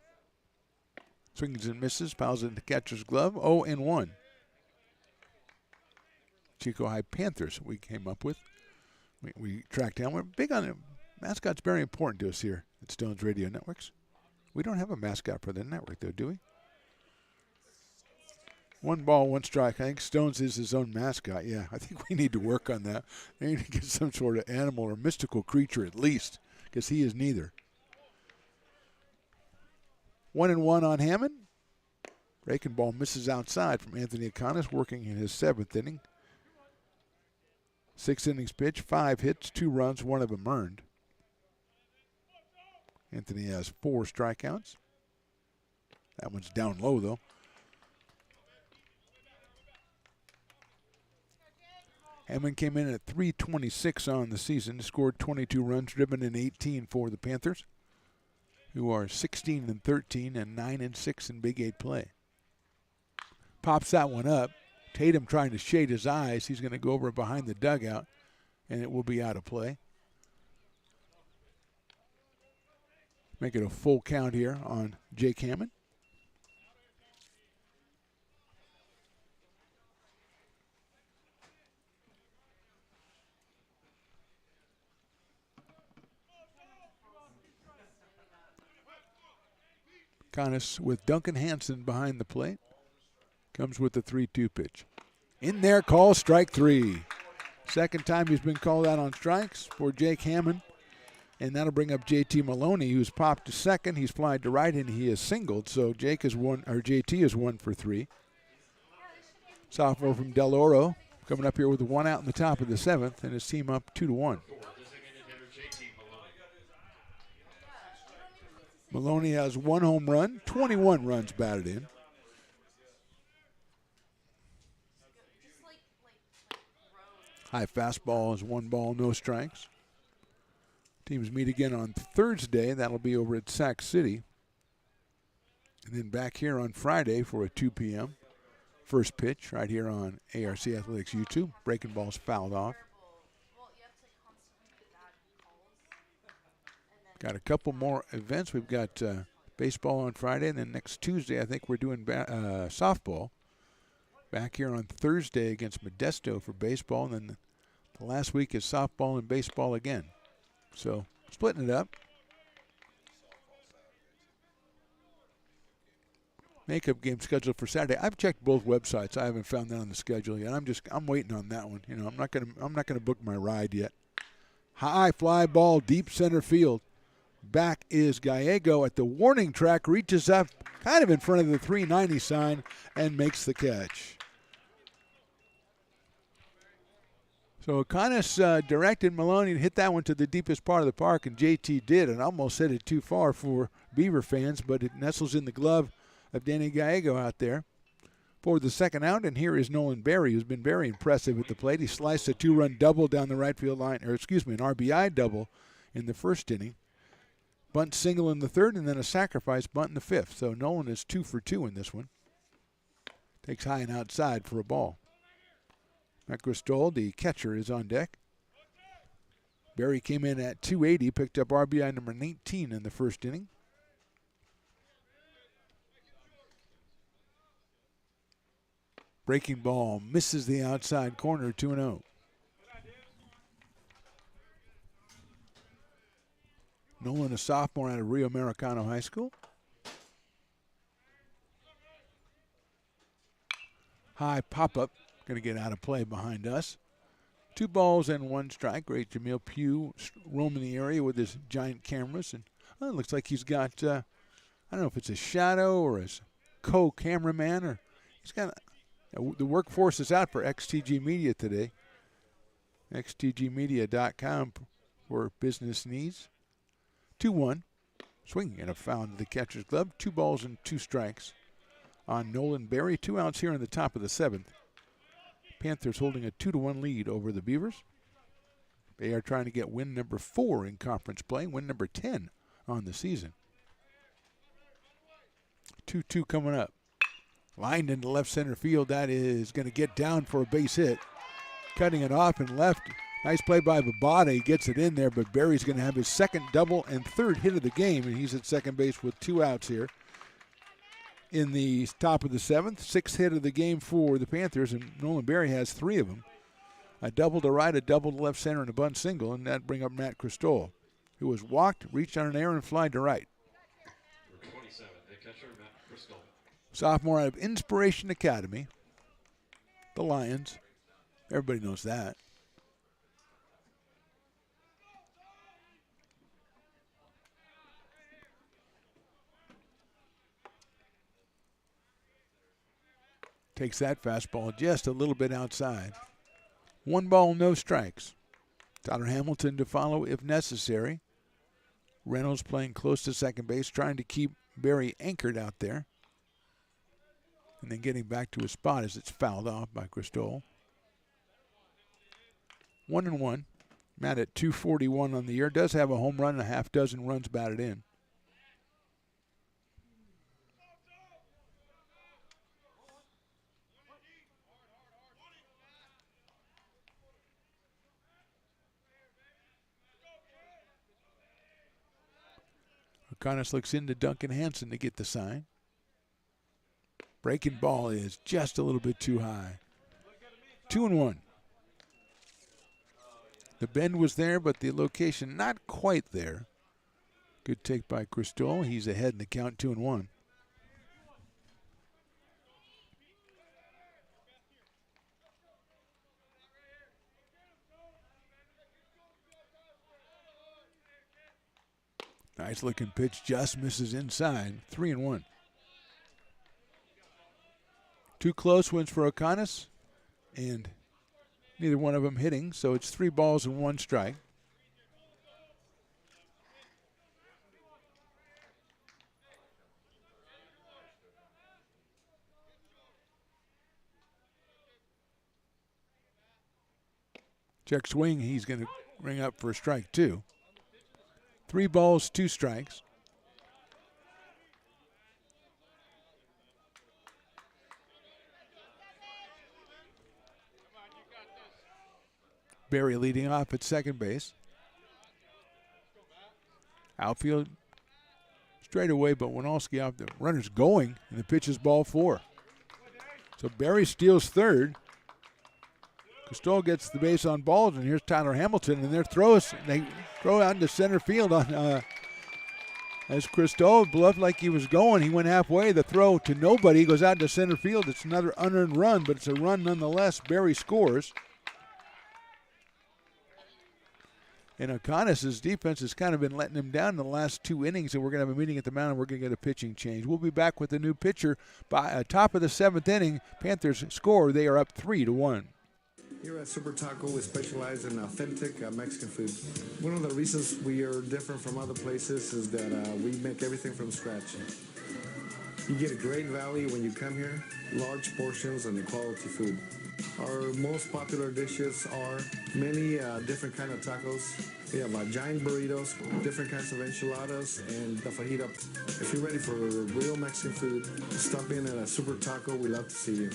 Swings and misses, fouls in the catcher's glove. 0-1. Chico High Panthers we came up with. We tracked down. We're big on it. Mascot's very important to us here at Stones Radio Networks. We don't have a mascot for the network, though, do we? 1 ball, 1 strike. I think Stones is his own mascot. Yeah, I think we need to work on that. We need to get some sort of animal or mystical creature at least, because he is neither. 1-1 on Hammond. Breaking ball misses outside from Anthony O'Connor, working in his 7th inning. 6 innings pitched, 5 hits, 2 runs, 1 of them earned. Anthony has 4 strikeouts. That one's down low, though. Hammond came in at .326 on the season, scored 22 runs, driven in 18 for the Panthers, who are 16-13 and 9-6 in Big 8 play. Pops that one up. Tatum trying to shade his eyes. He's going to go over behind the dugout, and it will be out of play. Make it a full count here on Jake Hammond. Connis with Duncan Hansen behind the plate. Comes with the 3-2 pitch. In there, call strike 3. Second time he's been called out on strikes for Jake Hammond. And that'll bring up JT Maloney, who's popped to second. He's flied to right, and he is singled. So JT is 1 for 3. Sophomore from Del Oro coming up here with 1 out in the top of the 7th, and his team up 2-1. Maloney has 1 home run, 21 runs batted in. High fastball is 1 ball, no strikes. Teams meet again on Thursday. That'll be over at Sac City. And then back here on Friday for a 2 p.m. first pitch right here on ARC Athletics YouTube. Breaking ball's fouled off. Got a couple more events. We've got baseball on Friday, and then next Tuesday I think we're doing softball. Back here on Thursday against Modesto for baseball, and then the last week is softball and baseball again. So splitting it up. Makeup game scheduled for Saturday. I've checked both websites. I haven't found that on the schedule yet. I'm waiting on that one. You know, I'm not gonna book my ride yet. High fly ball, deep center field. Back is Gallego at the warning track, reaches up kind of in front of the 390 sign and makes the catch. So Connis directed Maloney to hit that one to the deepest part of the park, and JT did, and almost hit it too far for Beaver fans, but it nestles in the glove of Danny Gallego out there for the second out. And here is Nolan Berry, who's been very impressive at the plate. He sliced a 2-run double down the right field line, an RBI double in the first inning. Bunt single in the third, and then a sacrifice bunt in the fifth. So Nolan is 2 for 2 in this one. Takes high and outside for a ball. Matt Cristol, the catcher, is on deck. Berry came in at 280, picked up RBI number 19 in the first inning. Breaking ball misses the outside corner, 2-0. Nolan, a sophomore out of Rio Americano High School. High pop-up, going to get out of play behind us. 2 balls and 1 strike. Great Jamil Pugh roaming the area with his giant cameras. And it looks like he's got, I don't know if it's a shadow or his co-cameraman, or he's got, the workforce is out for XTG Media today. XTGmedia.com for business needs. 2-1. Swinging and a foul to the catcher's glove. 2 balls and 2 strikes on Nolan Berry. 2 outs here in the top of the 7th. Panthers holding a 2-1 lead over the Beavers. They are trying to get win number 4 in conference play, win number 10 on the season. 2-2 coming up. Lined into left center field. That is going to get down for a base hit. Cutting it off and left. Nice play by Babada. He gets it in there, but Berry's going to have his second double and 3rd hit of the game, and he's at second base with 2 outs here in the top of the 7th. 6th hit of the game for the Panthers, and Nolan Berry has 3 of them. A double to right, a double to left center, and a bunt single, and that bring up Matt Cristol, who was walked, reached on an error, and flied to right. For 27, the catcher, Matt Cristol. Sophomore out of Inspiration Academy, the Lions. Everybody knows that. Takes that fastball just a little bit outside. 1 ball, no strikes. Tyler Hamilton to follow if necessary. Reynolds playing close to second base, trying to keep Berry anchored out there. And then getting back to his spot as it's fouled off by Cristol. 1-1. Matt at 241 on the year. Does have a home run and a half dozen runs batted in. O'Connor looks into Duncan Hansen to get the sign. Breaking ball is just a little bit too high. 2-1. The bend was there, but the location not quite there. Good take by Cristol. He's ahead in the count, 2-1. Nice looking pitch, just misses inside. 3-1. Two close ones for O'Connor, and neither one of them hitting, so it's 3 balls and 1 strike. Check swing, he's going to ring up for a strike 2. 3 balls, 2 strikes. Barry leading off at second base. Outfield straight away, but Winalski off. The runner's going, and the pitch is ball 4. So Barry steals third. Cristol gets the base on balls, and here's Tyler Hamilton, and they throw out into center field on as Cristol bluffed like he was going. He went halfway. The throw to nobody goes out to center field. It's another unearned run, but it's a run nonetheless. Barry scores. And O'Connor's defense has kind of been letting him down in the last 2 innings, and we're going to have a meeting at the mound, and we're going to get a pitching change. We'll be back with a new pitcher by top of the 7th inning. Panthers score. They are up 3-1. Here at Super Taco, we specialize in authentic Mexican food. One of the reasons we are different from other places is that we make everything from scratch. You get a great value when you come here, large portions and quality food. Our most popular dishes are many different kind of tacos. We have giant burritos, different kinds of enchiladas, and the fajita. If you're ready for real Mexican food, stop in at a Super Taco. We love to see you.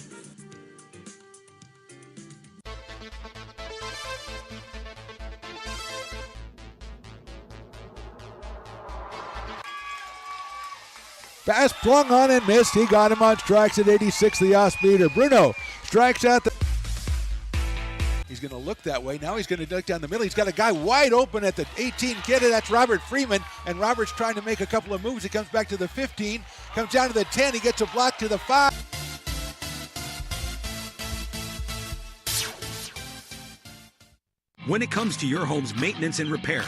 Pass swung on and missed. He got him on strikes at 86, the off-speeder. Bruno strikes out the... He's going to look that way. Now he's going to duck down the middle. He's got a guy wide open at the 18 kid. That's Robert Freeman. And Robert's trying to make a couple of moves. He comes back to the 15, comes down to the 10. He gets a block to the 5. When it comes to your home's maintenance and repairs,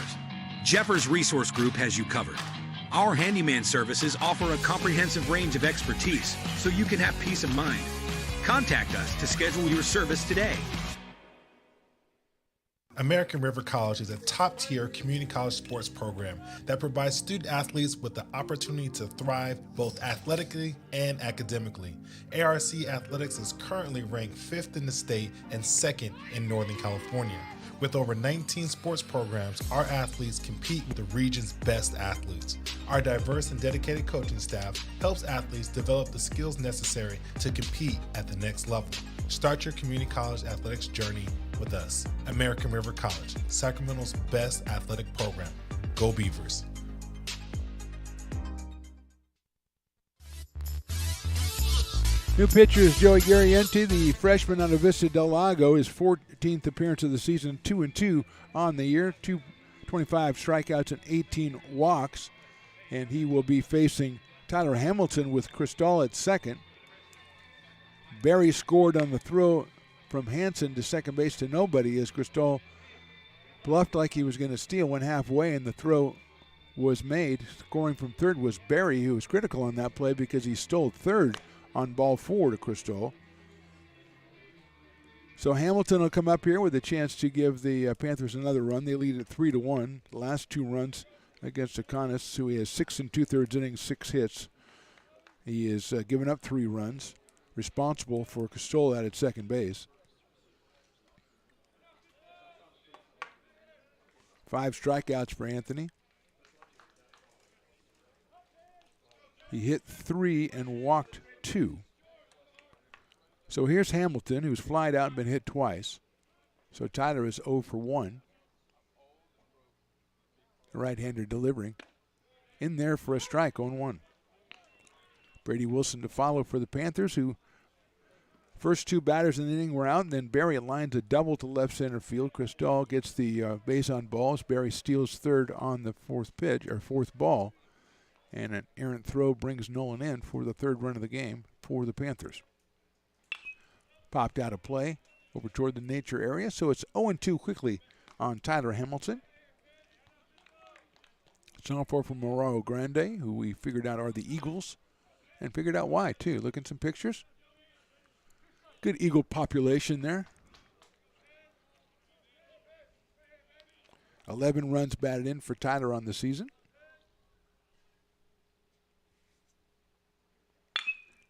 Jeffers Resource Group has you covered. Our handyman services offer a comprehensive range of expertise so you can have peace of mind. Contact us to schedule your service today. American River College is a top-tier community college sports program that provides student athletes with the opportunity to thrive both athletically and academically. ARC Athletics is currently ranked 5th in the state and 2nd in Northern California. With over 19 sports programs, our athletes compete with the region's best athletes. Our diverse and dedicated coaching staff helps athletes develop the skills necessary to compete at the next level. Start your community college athletics journey with us. American River College, Sacramento's best athletic program. Go Beavers. New pitcher is Joey Garrienti, the freshman out of Vista Del Lago. His 14th appearance of the season, 2-2 on the year, 25 strikeouts and 18 walks. And he will be facing Tyler Hamilton with Cristol at second. Barry scored on the throw from Hansen to second base to nobody as Cristol bluffed like he was going to steal, went halfway, and the throw was made. Scoring from third was Barry, who was critical on that play because he stole third on ball 4 to Cristol. So Hamilton will come up here with a chance to give the Panthers another run. They lead at 3-1. The last 2 runs against O'Connor, who he has 6 2/3 innings, 6 hits. He has given up 3 runs, responsible for Cristol out at second base. 5 strikeouts for Anthony. He hit 3 and walked 2. So here's Hamilton, who's flied out and been hit twice. So Tyler is 0 for 1. The right-hander delivering. in there for a strike, 0-1. Brady Wilson to follow for the Panthers, who first two batters in the inning were out, and then Barry lines a double to left center field. Cristal gets the base on balls. Barry steals third on the fourth ball, and an errant throw brings Nolan in for the third run of the game for the Panthers. Popped out of play over toward the nature area, so it's 0-2 quickly on Tyler Hamilton. Softball from Morro Grande, who we figured out are the Eagles, and figured out why, too. Look at some pictures. Good eagle population there. 11 runs batted in for Tyler on the season.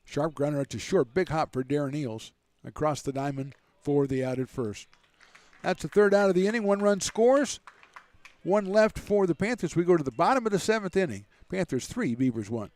Sharp grounder out to short. Big hop for Darren Eels. Across the diamond for the out at first. That's the third out of the inning. 1 run scores. 1 left for the Panthers. We go to the bottom of the 7th inning. Panthers 3, Beavers 1.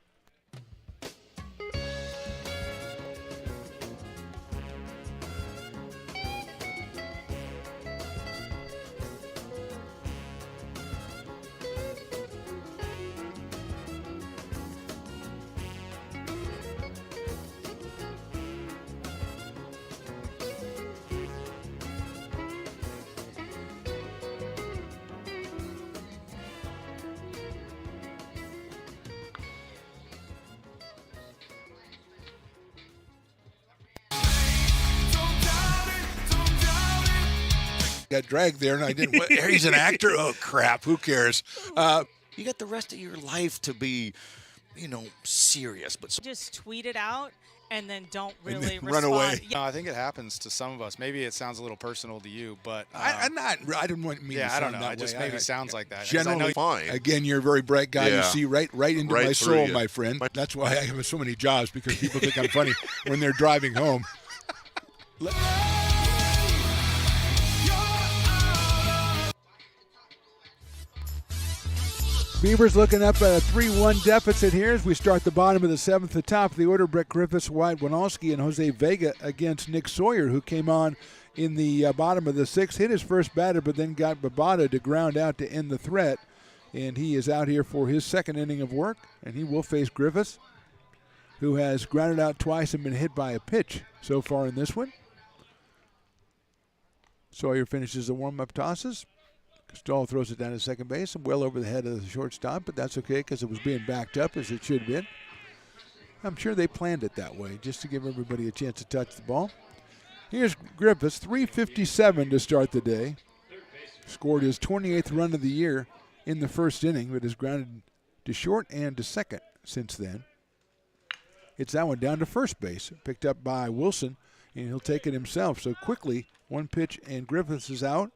Got dragged there, and I didn't. He's an actor. Oh crap! Who cares? You got the rest of your life to be, serious. But just tweet it out and then don't really run away. No, I think it happens to some of us. Maybe it sounds a little personal to you, but I didn't want me. Yeah, to I don't sound know. that It just way. maybe sounds like that. 'Cause Generally, fine. Again, you're a very bright guy. Yeah. You see right into Right my through soul, you. my friend. That's why I have so many jobs, because people think I'm funny when they're driving home. Beavers looking up at a 3-1 deficit here as we start the bottom of the 7th. The top of the order, Brett Griffiths, Wyatt Winalski, and Jose Vega against Nick Sawyer, who came on in the bottom of the 6th, hit his first batter, but then got Babada to ground out to end the threat. And he is out here for his second inning of work, and he will face Griffiths, who has grounded out twice and been hit by a pitch so far in this one. Sawyer finishes the warm-up tosses. Stahl throws it down to second base and well over the head of the shortstop, but that's okay because it was being backed up as it should have been. I'm sure they planned it that way just to give everybody a chance to touch the ball. Here's Griffiths, 3:57 to start the day. Scored his 28th run of the year in the first inning, but has grounded to short and to second since then. It's that one down to first base, picked up by Wilson, and he'll take it himself. So quickly, one pitch and Griffiths is out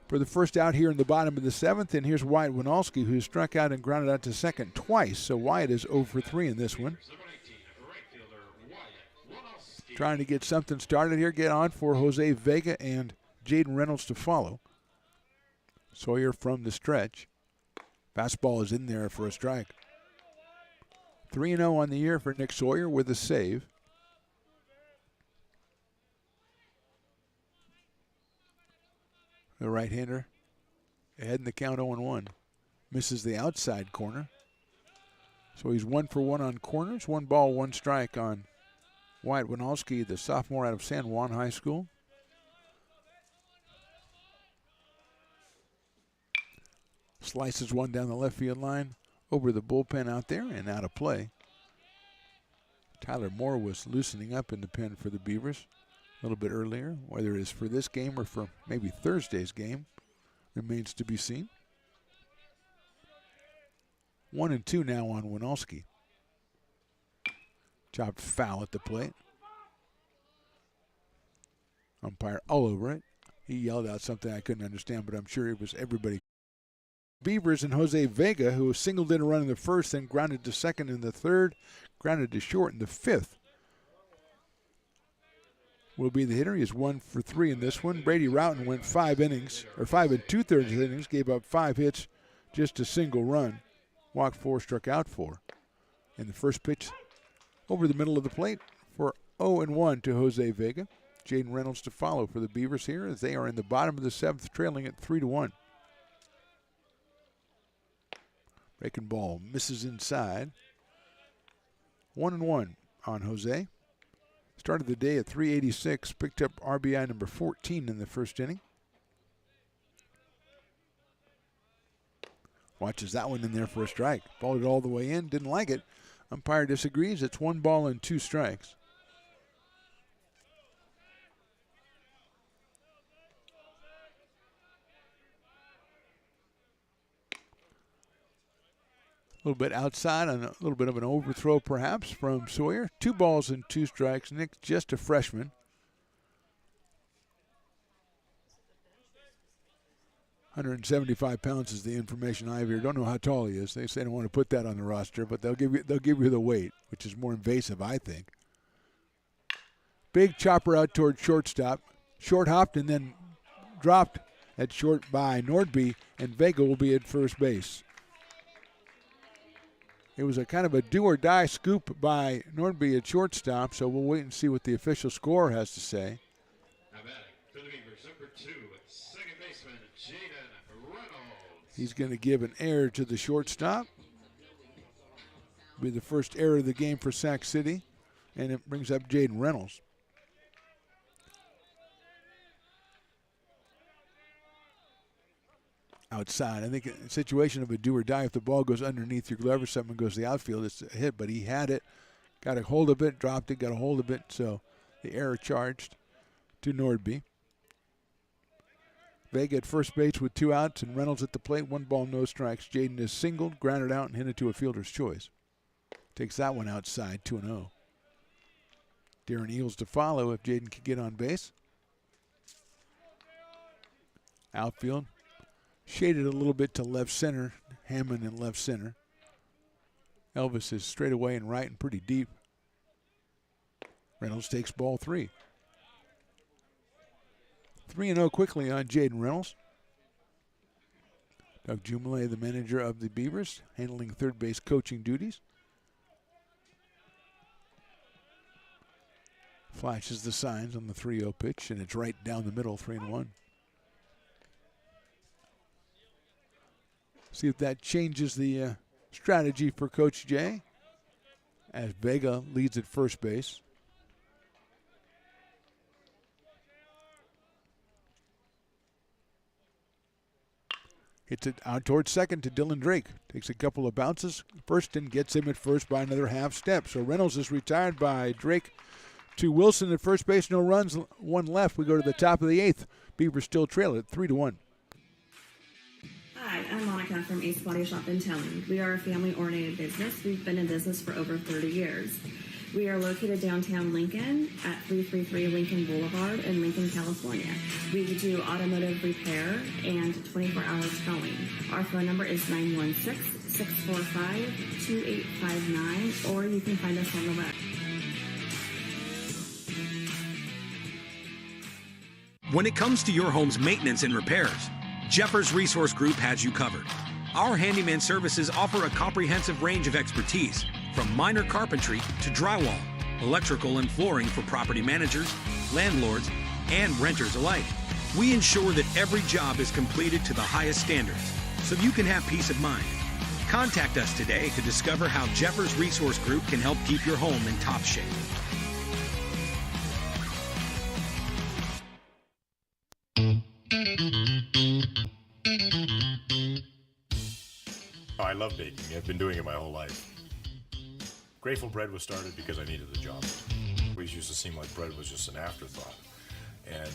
for the first out here in the bottom of the 7th. And here's Wyatt Winalski, who struck out and grounded out to second twice. So Wyatt is 0 for 3 in this one. Trying to get something started here. Get on for Jose Vega and Jaden Reynolds to follow. Sawyer from the stretch. Fastball is in there for a strike. 3-0 on the year for Nick Sawyer with a save. The right-hander ahead in the count 0-1. Misses the outside corner. So he's 1 for 1 on corners. 1 ball, 1 strike on Wyatt Winalski, the sophomore out of San Juan High School. Slices one down the left field line, over the bullpen out there and out of play. Tyler Moore was loosening up in the pen for the Beavers a little bit earlier. Whether it is for this game or for maybe Thursday's game remains to be seen. 1-2 now on Winalski. Chopped foul at the plate. Umpire all over it. He yelled out something I couldn't understand, but I'm sure it was everybody. Beavers and Jose Vega, who singled in a run in the first, then grounded to second in the third, grounded to short in the fifth. Will be the hitter. He is 1 for 3 in this one. Brady Roughton went 5 innings, or 5 2/3 innings, gave up 5 hits, just a single run. Walked 4, struck out 4. And the first pitch over the middle of the plate for 0-1 to Jose Vega. Jaden Reynolds to follow for the Beavers here as they are in the bottom of the 7th, trailing at 3-1. Breaking ball misses inside. 1-1 on Jose. Started the day at 386, picked up RBI number 14 in the first inning. Watches that one in there for a strike. Balled it all the way in, didn't like it. Umpire disagrees. It's 1 ball and 2 strikes. A little bit outside on a little bit of an overthrow perhaps from Sawyer. 2 balls and 2 strikes. Nick, just a freshman. 175 pounds is the information I have here. Don't know how tall he is. They say they don't want to put that on the roster, but they'll give you the weight, which is more invasive, I think. Big chopper out toward shortstop. Short hopped and then dropped at short by Nordby, and Vega will be at first base. It was a kind of a do-or-die scoop by Nordby at shortstop, so we'll wait and see what the official score has to say. Now batting for the Beavers, number 2, second baseman Jaden Reynolds. He's going to give an error to the shortstop. Be the first error of the game for Sac City, and it brings up Jaden Reynolds. Outside. I think a situation of a do or die, if the ball goes underneath your glove or something goes to the outfield, it's a hit, but he had it, got a hold of it, dropped it, got a hold of it, so the error charged to Nordby. Vega at first base with 2 outs and Reynolds at the plate, 1 ball, no strikes. Jaden is singled, grounded out, and hit it to a fielder's choice. Takes that one outside, 2-0. Darren Eels to follow if Jaden can get on base. Outfield. Shaded a little bit to left center. Hammond in left center. Elvis is straight away and right and pretty deep. Reynolds takes ball 3. 3-0 quickly on Jaden Reynolds. Doug Jumale, the manager of the Beavers, handling third base coaching duties. Flashes the signs on the 3-0 pitch, and it's right down the middle, 3-1. See if that changes the strategy for Coach Jay as Vega leads at first base. Hits it out towards second to Dylan Drake. Takes a couple of bounces first and gets him at first by another half step. So Reynolds is retired by Drake to Wilson at first base. No runs, 1 left. We go to the top of the 8th. Beavers still trail at 3-1. Hi, I'm Monica from Ace Body Shop and Towing. We are a family-oriented business. We've been in business for over 30 years. We are located downtown Lincoln at 333 Lincoln Boulevard in Lincoln, California. We do automotive repair and 24-hour towing. Our phone number is 916-645-2859, or you can find us on the web. When it comes to your home's maintenance and repairs, Jeffers Resource Group has you covered. Our handyman services offer a comprehensive range of expertise, from minor carpentry to drywall, electrical and flooring for property managers, landlords, and renters alike. We ensure that every job is completed to the highest standards, so you can have peace of mind. Contact us today to discover how Jeffers Resource Group can help keep your home in top shape. I love baking. I've been doing it my whole life. Grateful Bread was started because I needed the job. It always used to seem like bread was just an afterthought, and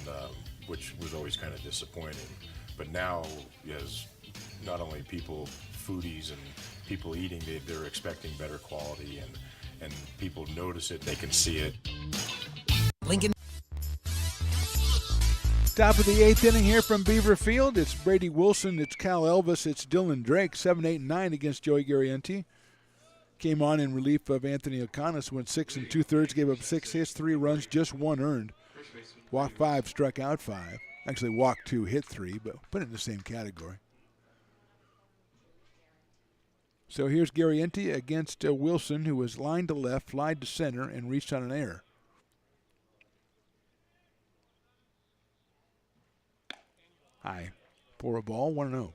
which was always kind of disappointing. But now, as not only people, foodies, and people eating, they're expecting better quality, and people notice it, they can see it. Lincoln. Top of the 8th inning here from Beaver Field. It's Brady Wilson, it's Cal Elvis, it's Dylan Drake, 7, 8, and 9 against Joey Garrienti. Came on in relief of Anthony O'Connor, went 6 2/3, gave up 6 hits, 3 runs, just 1 earned. Walked 5, struck out 5. Actually walked 2, hit 3, but put it in the same category. So here's Garrienti against Wilson, who was lined to left, flied to center, and reached on an error. High for a ball, 1-0.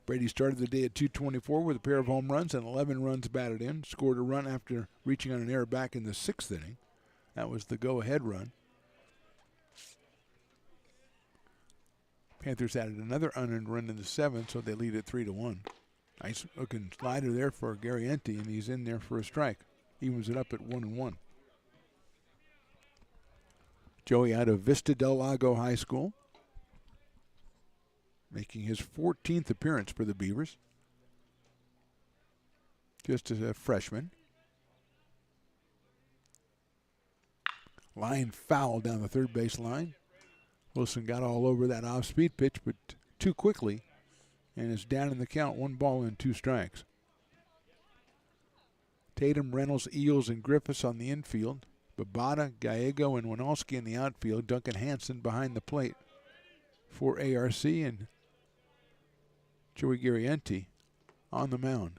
Brady started the day at 224 with a pair of home runs and 11 runs batted in. Scored a run after reaching on an error back in the 6th inning. That was the go-ahead run. Panthers added another unearned run in the 7th, so they lead at 3-1. Nice looking slider there for Garrienti, and he's in there for a strike. Evens it up at 1-1. Joey out of Vista Del Lago High School, making his 14th appearance for the Beavers. Just as a freshman. Line foul down the third base line. Wilson got all over that off-speed pitch, but too quickly, and is down in the count, 1 ball and 2 strikes. Tatum, Reynolds, Eels, and Griffiths on the infield. Babada, Gallego, and Winalski in the outfield. Duncan Hansen behind the plate for ARC, and Joey Garrienti on the mound.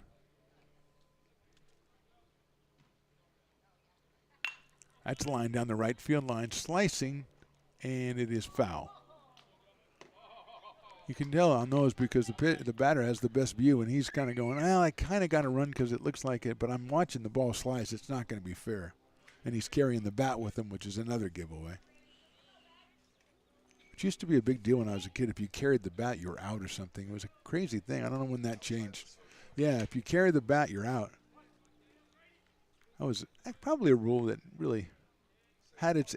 That's a line down the right field line, slicing, and it is foul. You can tell on those because the batter has the best view, and he's kind of going, well, I kind of got to run because it looks like it, but I'm watching the ball slice. It's not going to be fair. And he's carrying the bat with him, which is another giveaway. It used to be a big deal when I was a kid. If you carried the bat, you were out or something. It was a crazy thing. I don't know when that changed. Yeah, if you carry the bat, you're out. That was probably a rule that really had its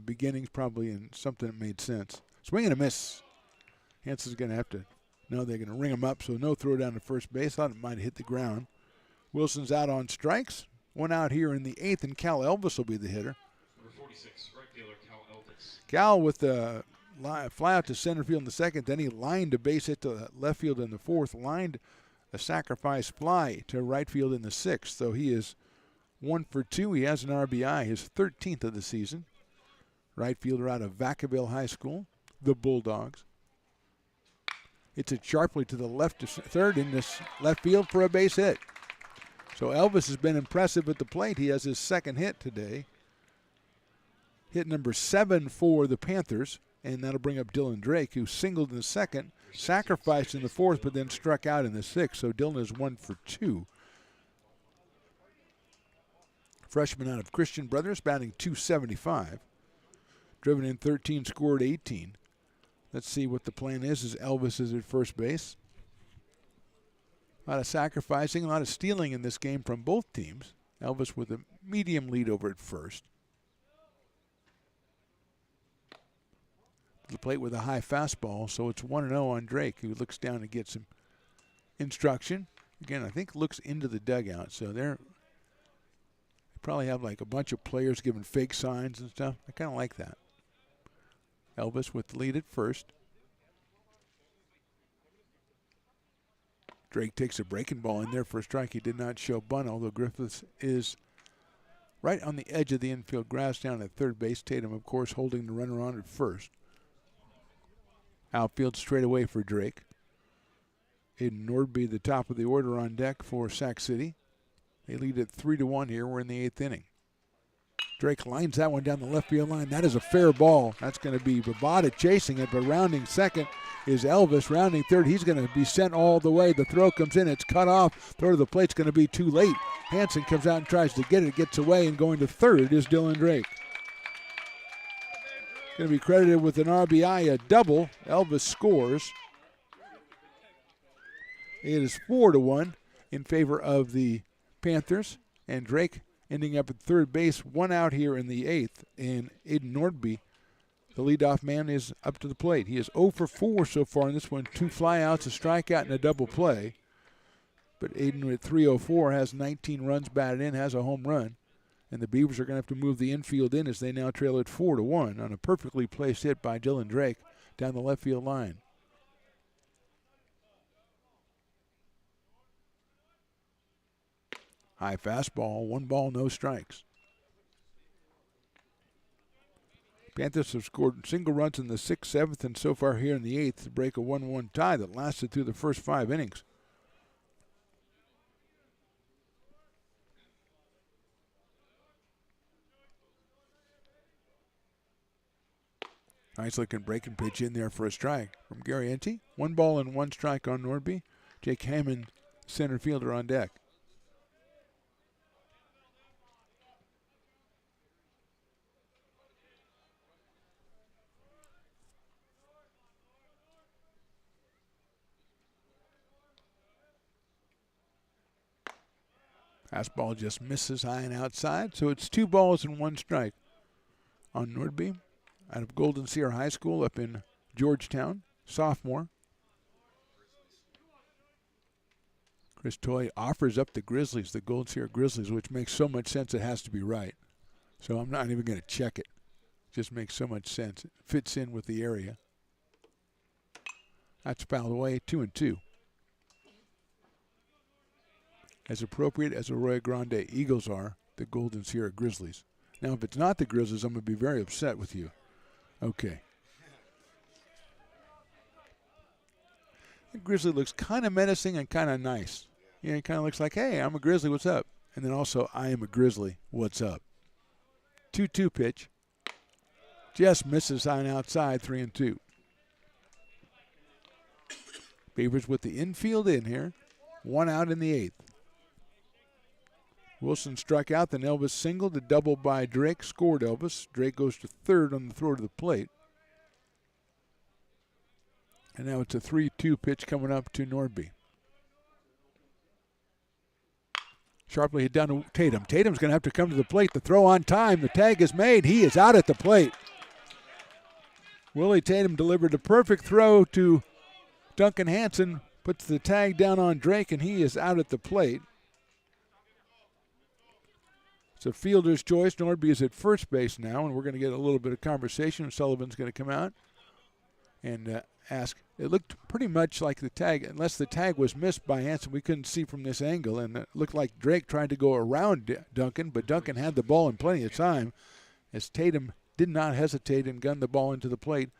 beginnings probably in something that made sense. Swing and a miss. Hansen's going to have to know they're going to ring him up, so no throw down to first base. Thought it might hit the ground. Wilson's out on strikes. 1 out here in the 8th, and Cal Elvis will be the hitter. Number 46, right fielder Cal Elvis. Cal with the fly out to center field in the 2nd. Then he lined a base hit to left field in the 4th. Lined a sacrifice fly to right field in the 6th. So he is 1 for 2. He has an RBI, his 13th of the season. Right fielder out of Vacaville High School, the Bulldogs. It's it sharply to the left to third in this left field for a base hit. So Elvis has been impressive at the plate. He has his 2nd hit today. Hit number 7 for the Panthers, and that'll bring up Dylan Drake, who singled in the 2nd, sacrificed in the 4th, but then struck out in the 6th. So Dylan is 1 for 2. Freshman out of Christian Brothers, batting .275. Driven in 13, scored 18. Let's see what the plan is as Elvis is at first base. A lot of sacrificing, a lot of stealing in this game from both teams. Elvis with a medium lead over at first. To the plate with a high fastball, so it's 1-0 on Drake, who looks down to get some instruction. Again, I think looks into the dugout, so they probably have like a bunch of players giving fake signs and stuff. I kind of like that. Elvis with the lead at first. Drake takes a breaking ball in there for a strike. He did not show bunt, although Griffiths is right on the edge of the infield grass down at third base. Tatum, of course, holding the runner on at first. Outfield straight away for Drake. Aiden Nordby, the top of the order on deck for Sac City. They lead at 3-1 here. We're in the 8th inning. Drake lines that one down the left field line. That is a fair ball. That's going to be Babada chasing it, but rounding 2nd is Elvis. Rounding 3rd, he's going to be sent all the way. The throw comes in. It's cut off. Throw to the plate's going to be too late. Hansen comes out and tries to get it. Gets away, and going to 3rd is Dylan Drake. Going to be credited with an RBI, a double. Elvis scores. It is 4-1 in favor of the Panthers, and Drake ending up at third base. 1 out here in the 8th, and Aiden Nordby, the leadoff man, is up to the plate. He is 0 for 4 so far in this one. 2 flyouts, a strikeout, and a double play. But Aiden at 304 has 19 runs batted in, has a home run. And the Beavers are going to have to move the infield in as they now trail at 4-1 on a perfectly placed hit by Dylan Drake down the left field line. High fastball, 1 ball, no strikes. Panthers have scored single runs in the 6th, 7th, and so far here in the 8th to break a 1-1 tie that lasted through the first 5 innings. Nice looking breaking pitch in there for a strike from Gary Ente. 1 ball and 1 strike on Nordby. Jake Hammond, center fielder, on deck. Fastball just misses high and outside, so it's 2 balls and 1 strike on Nordby out of Golden Sierra High School up in Georgetown, sophomore. Chris Toy offers up the Grizzlies, the Golden Sierra Grizzlies, which makes so much sense it has to be right. So I'm not even going to check it. Just makes so much sense. It fits in with the area. That's fouled away, 2-2. As appropriate as the Arroyo Grande Eagles are, the Golden Sierra Grizzlies. Now, if it's not the Grizzlies, I'm going to be very upset with you. Okay. The Grizzly looks kind of menacing and kind of nice. Yeah, it kind of looks like, hey, I'm a Grizzly, what's up? And then also, I am a Grizzly, what's up? 2-2 pitch. Just misses high and outside, 3-2. Beavers with the infield in here. 1 out in the 8th. Wilson struck out, then Elvis singled. The double by Drake scored Elvis. Drake goes to third on the throw to the plate. And now it's a 3-2 pitch coming up to Nordby. Sharply hit down to Tatum. Tatum's going to have to come to the plate. The throw on time. The tag is made. He is out at the plate. Willie Tatum delivered a perfect throw to Duncan Hansen. Puts the tag down on Drake, and he is out at the plate. It's a fielder's choice. Nordby is at first base now, and we're going to get a little bit of conversation. Sullivan's going to come out and ask. It looked pretty much like the tag, unless the tag was missed by Hansen. We couldn't see from this angle, and it looked like Drake tried to go around Duncan, but Duncan had the ball in plenty of time as Tatum did not hesitate and gunned the ball into the plate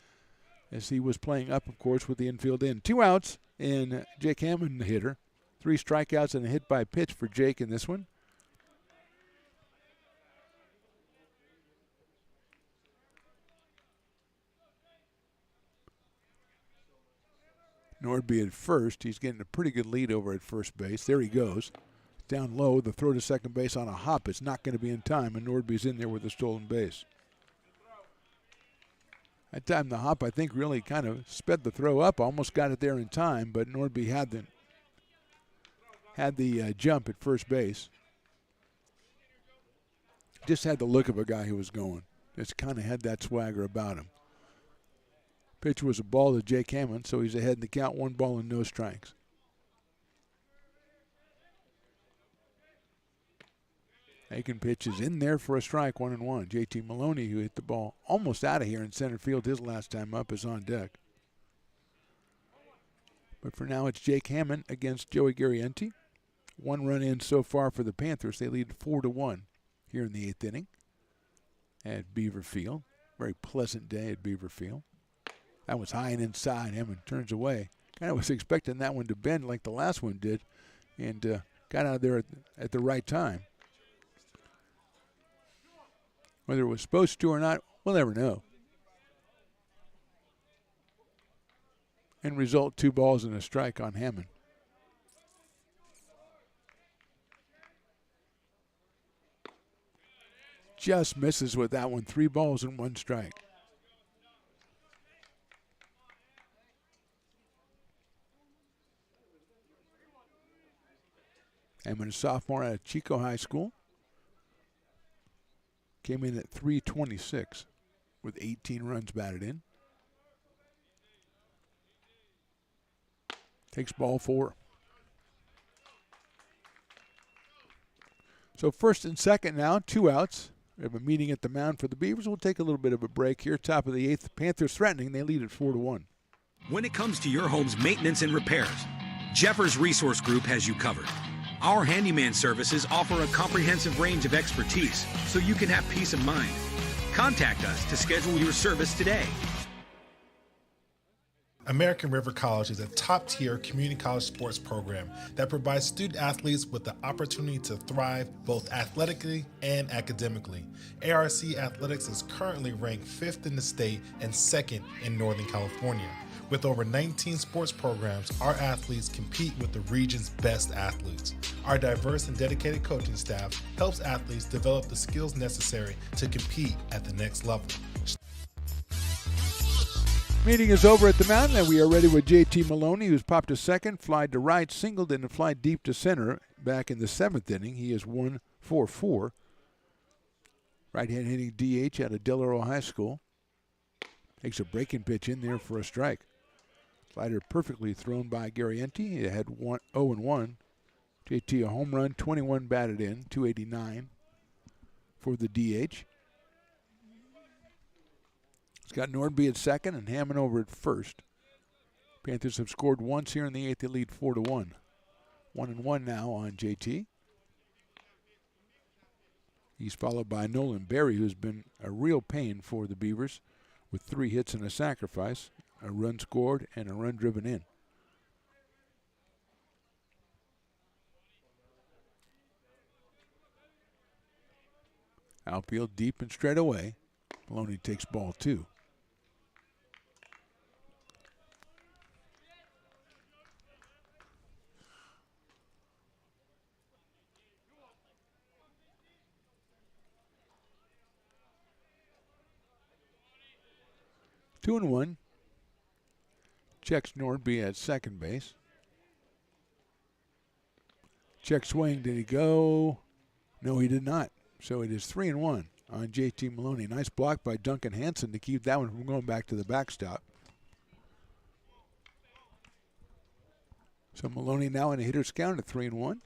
as he was playing up, of course, with the infield in. 2 outs in Jake Hammond, the hitter. 3 strikeouts and a hit by pitch for Jake in this one. Nordby at first. He's getting a pretty good lead over at first base. There he goes. Down low. The throw to second base on a hop is not going to be in time, and Nordby's in there with a stolen base. That time the hop, I think, really kind of sped the throw up. Almost got it there in time, but Nordby had the jump at first base. Just had the look of a guy who was going. Just kind of had that swagger about him. Pitch was a ball to Jake Hammond, so he's ahead in the count. 1 ball and no strikes. Aiken pitches in there for a strike, 1-1. JT Maloney, who hit the ball almost out of here in center field his last time up, is on deck. But for now, it's Jake Hammond against Joey Garrienti. 1 run in so far for the Panthers. They lead 4-1 here in the 8th inning at Beaver Field. Very pleasant day at Beaver Field. That was high and inside. Hammond turns away. Kind of was expecting that one to bend like the last one did, and got out of there at the right time. Whether it was supposed to or not, we'll never know. End result, 2 balls and a strike on Hammond. Just misses with that one. 3 balls and 1 strike. Hammond, a sophomore out of Chico High School. Came in at .326 with 18 runs batted in. Takes ball 4. So first and second now, 2 outs. We have a meeting at the mound for the Beavers. We'll take a little bit of a break here. Top of the 8th. Panthers threatening. They lead at 4-1. When it comes to your home's maintenance and repairs, Jeffers Resource Group has you covered. Our handyman services offer a comprehensive range of expertise so you can have peace of mind. Contact us to schedule your service today. American River College is a top-tier community college sports program that provides student athletes with the opportunity to thrive both athletically and academically. ARC Athletics is currently ranked 5th in the state and 2nd in Northern California. With over 19 sports programs, our athletes compete with the region's best athletes. Our diverse and dedicated coaching staff helps athletes develop the skills necessary to compete at the next level. Meeting is over at the mountain, and we are ready with JT Maloney, who's popped to second, flied to right, singled, and flied deep to center. Back in the 7th inning, he is 1-for-4. Right-hand hitting DH out of Del Oro High School. Takes a breaking pitch in there for a strike. Slider perfectly thrown by Garrienti. He had 0-1. JT a home run, 21 batted in, 289 for the DH. It's got Nordby at second and Hammond over at first. Panthers have scored once here in the 8th. They lead 4-1. 1-1 now on JT. He's followed by Nolan Berry, who's been a real pain for the Beavers with 3 hits and a sacrifice, a run scored, and a run driven in. Outfield deep and straight away. Maloney takes ball 2. Two and 1. Checks Nordby at second base. Check swing. Did he go? No, he did not. So it is 3-1 on JT Maloney. Nice block by Duncan Hansen to keep that one from going back to the backstop. So Maloney now in a hitter's count at 3-1.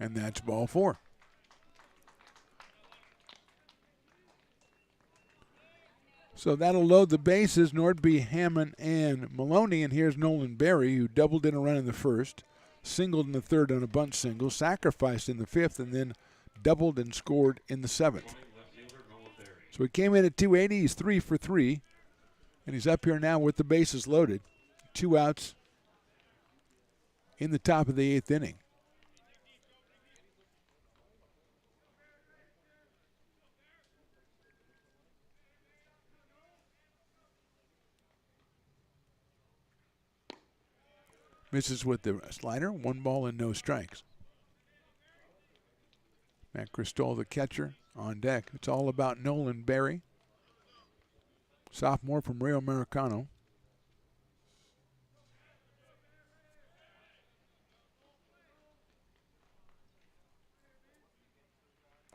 And that's ball 4. So that'll load the bases, Nordby, Hammond, and Maloney. And here's Nolan Berry, who doubled in a run in the first, singled in the third on a bunt single, sacrificed in the 5th, and then doubled and scored in the 7th. So he came in at 280. He's 3 for 3. And he's up here now with the bases loaded. 2 outs in the top of the 8th inning. Misses with the slider, 1 ball and no strikes. Matt Cristol, the catcher, on deck. It's all about Nolan Berry, sophomore from Rio Americano.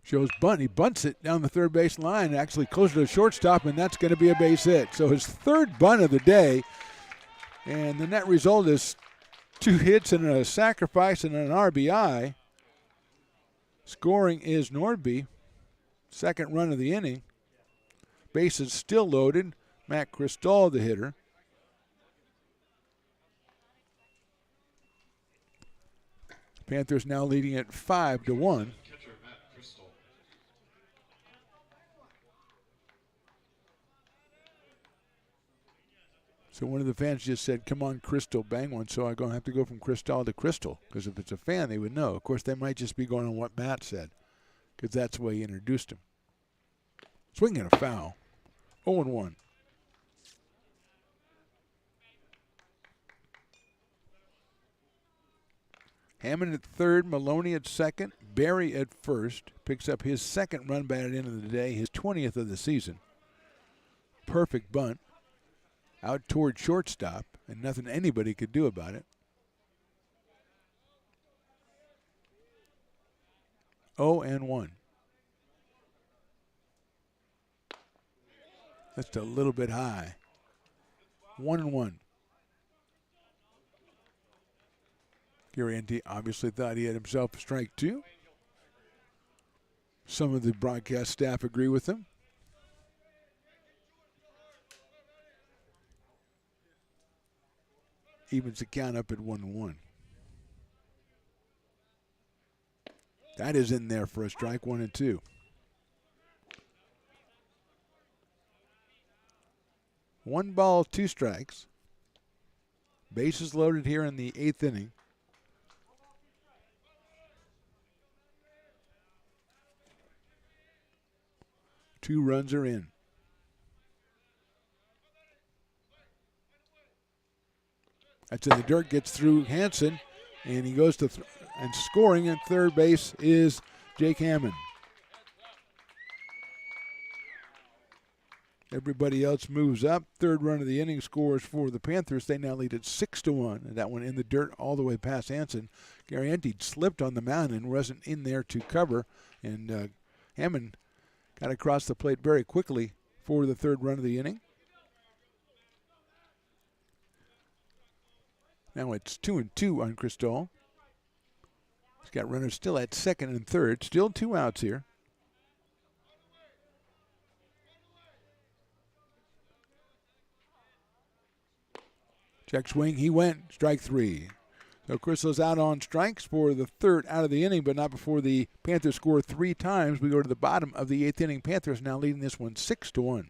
Shows bunt. He bunts it down the third base line, actually closer to the shortstop, and that's going to be a base hit. So his 3rd bunt of the day, and the net result is 2 hits and a sacrifice and an RBI. Scoring is Nordby. 2nd run of the inning. Bases still loaded. Matt Cristol, the hitter. Panthers now leading at 5-1. So one of the fans just said, "Come on, Crystal, bang one." So I'm going to have to go from Crystal to Crystal, because if it's a fan, they would know. Of course, they might just be going on what Matt said, because that's the way he introduced him. Swinging a foul. 0-1. Hammond at third, Maloney at second, Berry at first. Picks up his 2nd run batted in of the day, his 20th of the season. Perfect bunt. Out toward shortstop, and nothing anybody could do about it. 0-1. That's a little bit high. 1-1. Garrienti obviously thought he had himself a strike 2. Some of the broadcast staff agree with him. evens the count up at 1-1. That is in there for a strike, 1-2. 1 ball, 2 strikes. Bases loaded here in the 8th inning. Two runs are in. That's in the dirt, gets through Hansen, and he goes to and scoring at third base is Jake Hammond. Everybody else moves up. Third run of the inning scores for the Panthers. They now lead at 6-1. And that one in the dirt all the way past Hansen. Garrienti slipped on the mound and wasn't in there to cover. And Hammond got across the plate very quickly for the third run of the inning. Now it's 2-2 on Cristol. He's got runners still at second and third. Still 2 outs here. Check swing, he went, strike 3. So Crystal's out on strikes for the third out of the inning, but not before the Panthers score 3 times. We go to the bottom of the 8th inning. Panthers now leading this one 6-1.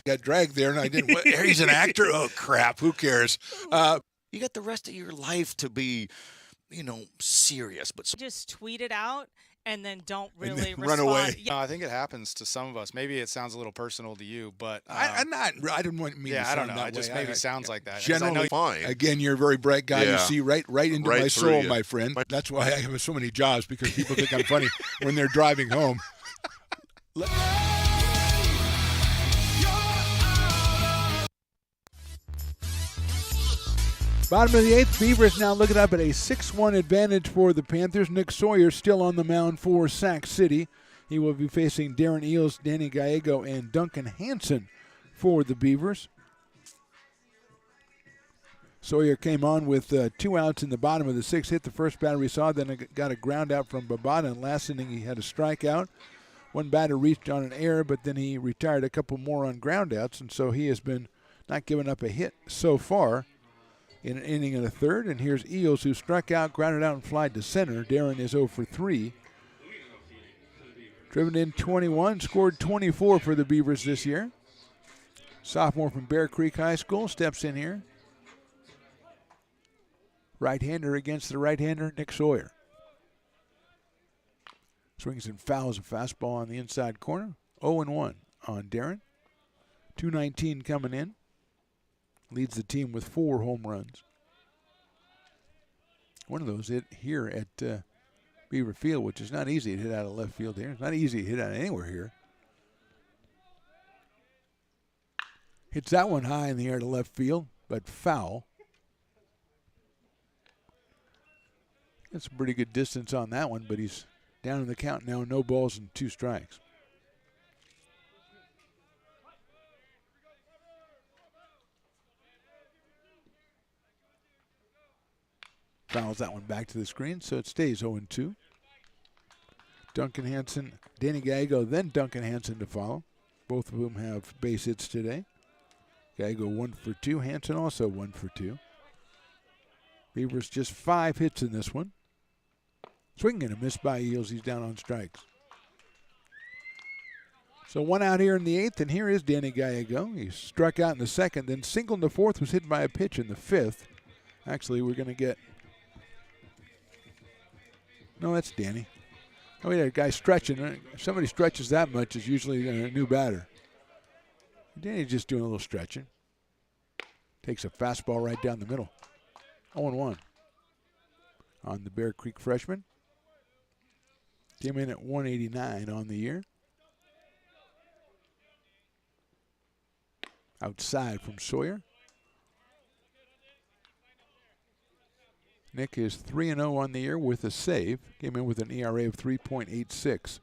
Got dragged there, and I didn't. He's an actor. Oh crap! Who cares? You got the rest of your life to be, serious. But just tweet it out and then don't And really then run away. Yeah. I think it happens to some of us. Maybe it sounds a little personal to you, but I didn't want me. Yeah, to I don't sound know. that It just way. maybe sounds like that. 'Cause Generally, I know fine. Again, you're a very bright guy. You Yeah. see right into Right my through soul, you. my friend. That's why I have so many jobs, because people think I'm funny when they're driving home. Bottom of the 8th, Beavers now looking up at a 6-1 advantage for the Panthers. Nick Sawyer still on the mound for Sac City. He will be facing Darren Eels, Danny Gallego, and Duncan Hansen for the Beavers. Sawyer came on with 2 outs in the bottom of the 6th, hit the first batter we saw, then got a ground out from Babada, and last inning he had a strikeout. One batter reached on an error, but then he retired a couple more on ground outs, and so he has been not giving up a hit so far in an inning and a third. And here's Eels, who struck out, grounded out, and flied to center. Darren is 0 for 3. Driven in 21, scored 24 for the Beavers this year. Sophomore from Bear Creek High School steps in here. Right-hander against the right-hander, Nick Sawyer. Swings and fouls a fastball on the inside corner. 0-1 on Darren. 219 coming in. Leads the team with 4 home runs. One of those hit here at Beaver Field, which is not easy to hit out of left field here. It's not easy to hit out of anywhere here. Hits that one high in the air to left field, but foul. That's a pretty good distance on that one, but he's down in the count now, no balls and 2 strikes. Fouls that one back to the screen, so it stays 0-2. Duncan Hansen, Danny Gallego, then Duncan Hansen to follow. Both of whom have base hits today. Gallego 1 for 2, Hansen also 1 for 2. Beavers just 5 hits in this one. Swing and a miss by Eels. He's down on strikes. So 1 out here in the 8th, and here is Danny Gallego. He struck out in the 2nd, then singled in the 4th, was hit by a pitch in the 5th. Actually, we're going to get... No, that's Danny. Oh, yeah, a guy stretching. If somebody stretches that much, it's usually a new batter. Danny's just doing a little stretching. Takes a fastball right down the middle. 0-1 on the Bear Creek freshman. Came in at 189 on the year. Outside from Sawyer. Nick is 3-0 on the year with a save. Came in with an ERA of 3.86.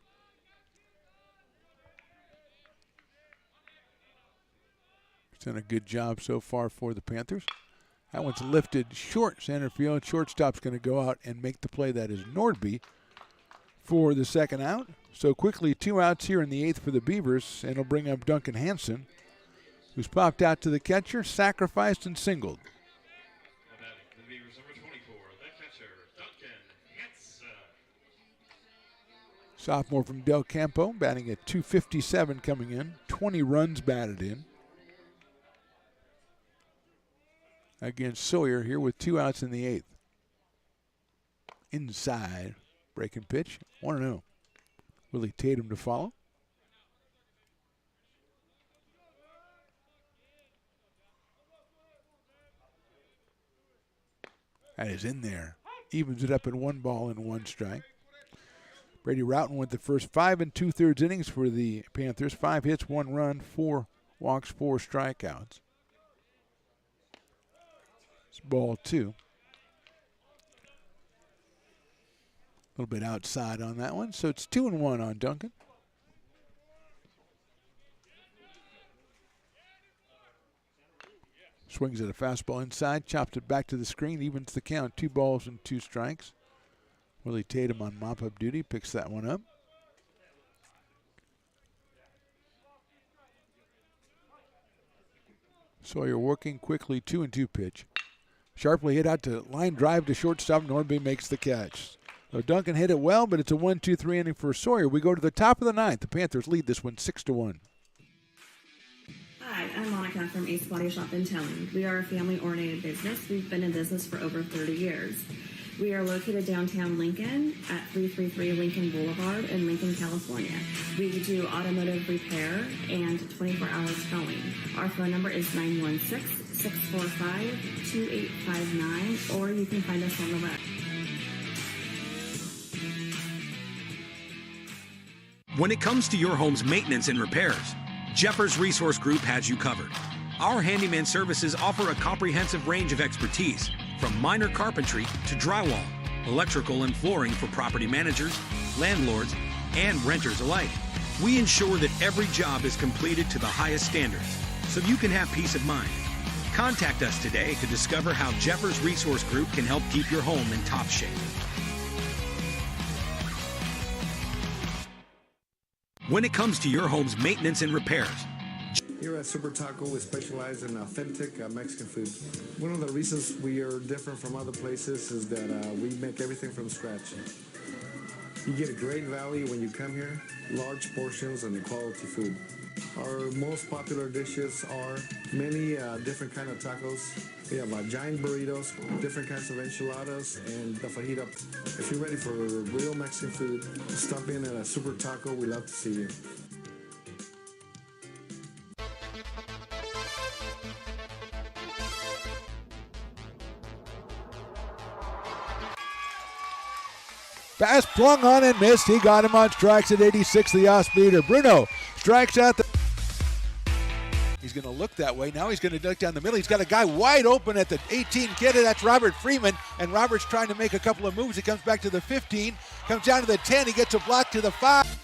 He's done a good job so far for the Panthers. That one's lifted short center field. Shortstop's going to go out and make the play. That is Nordby for the second out. So quickly 2 outs here in the 8th for the Beavers, and it'll bring up Duncan Hansen, who's popped out to the catcher, sacrificed and singled. The Beavers number 24, the catcher, Duncan Hansen. Sophomore from Del Campo, batting at .257 coming in. 20 runs batted in. Against Sawyer here with 2 outs in the 8th. Inside, breaking pitch, 1-0. Willie Tatum to follow. That is in there. Evens it up in 1 ball and 1 strike. Brady Roughton went the first 5 2/3 innings for the Panthers. 5 hits, 1 run, 4 walks, 4 strikeouts. It's ball 2. A little bit outside on that one, so it's 2-1 on Duncan. Swings at a fastball inside, chops it back to the screen, evens the count, 2 balls and 2 strikes. Willie Tatum on mop-up duty, picks that one up. Sawyer working quickly, 2-2 pitch. Sharply hit out to line drive to shortstop. Nordby makes the catch. So Duncan hit it well, but it's a 1-2-3 inning for Sawyer. We go to the top of the 9th. The Panthers lead this one 6-1. Hi, I'm Monica from Ace Body Shop and Towing. We are a family-oriented business. We've been in business for over 30 years. We are located downtown Lincoln at 333 Lincoln Boulevard in Lincoln, California. We do automotive repair and 24-hour towing. Our phone number is 916-645-2859, or you can find us on the web. When it comes to your home's maintenance and repairs, Jeffers Resource Group has you covered. Our handyman services offer a comprehensive range of expertise, from minor carpentry to drywall, electrical and flooring for property managers, landlords, and renters alike. We ensure that every job is completed to the highest standards, so you can have peace of mind. Contact us today to discover how Jeffers Resource Group can help keep your home in top shape. When it comes to your home's maintenance and repairs, Here at Super Taco, we specialize in authentic Mexican food. One of the reasons we are different from other places is that we make everything from scratch. You get a great value when you come here, large portions and quality food. Our most popular dishes are many different kind of tacos. We have giant burritos, different kinds of enchiladas, and the fajita. If you're ready for real Mexican food, stop in at a Super Taco. We love to see you. Fast swung on and missed. He got him on strikes at 86, the off-speeder. Bruno strikes out the... He's going to look that way. Now he's going to duck down the middle. He's got a guy wide open at the 18 kid. That's Robert Freeman. And Robert's trying to make a couple of moves. He comes back to the 15, comes down to the 10. He gets a block to the 5.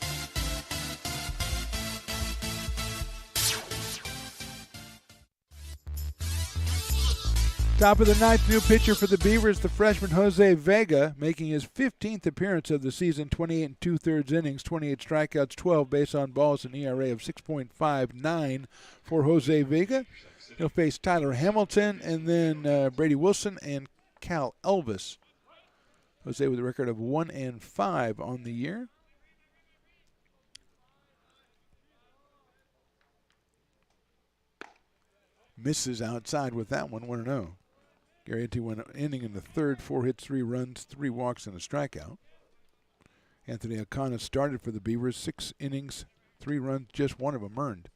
Top of the 9th, new pitcher for the Beavers, the freshman Jose Vega, making his 15th appearance of the season, 28 2/3 innings, 28 strikeouts, 12 base on balls, an ERA of 6.59 for Jose Vega. He'll face Tyler Hamilton and then Brady Wilson and Cal Elvis. Jose with a record of 1-5 on the year. Misses outside with that one, 1-0. Garrity went an inning in the 3rd, 4 hits, 3 runs, 3 walks, and a strikeout. Anthony O'Connor started for the Beavers, 6 innings, 3 runs, just 1 of them earned.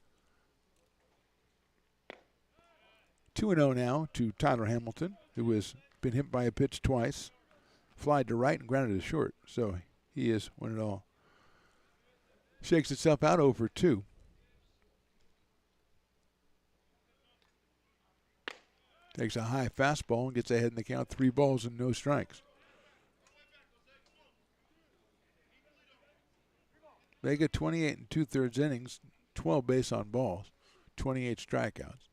2-0 now to Tyler Hamilton, who has been hit by a pitch twice, flied to right and grounded to short. So he is, when it all shakes itself out, over 2. Takes a high fastball and gets ahead in the count. 3 balls and no strikes. Vega 28 and 2/3 innings, 12 base on balls, 28 strikeouts.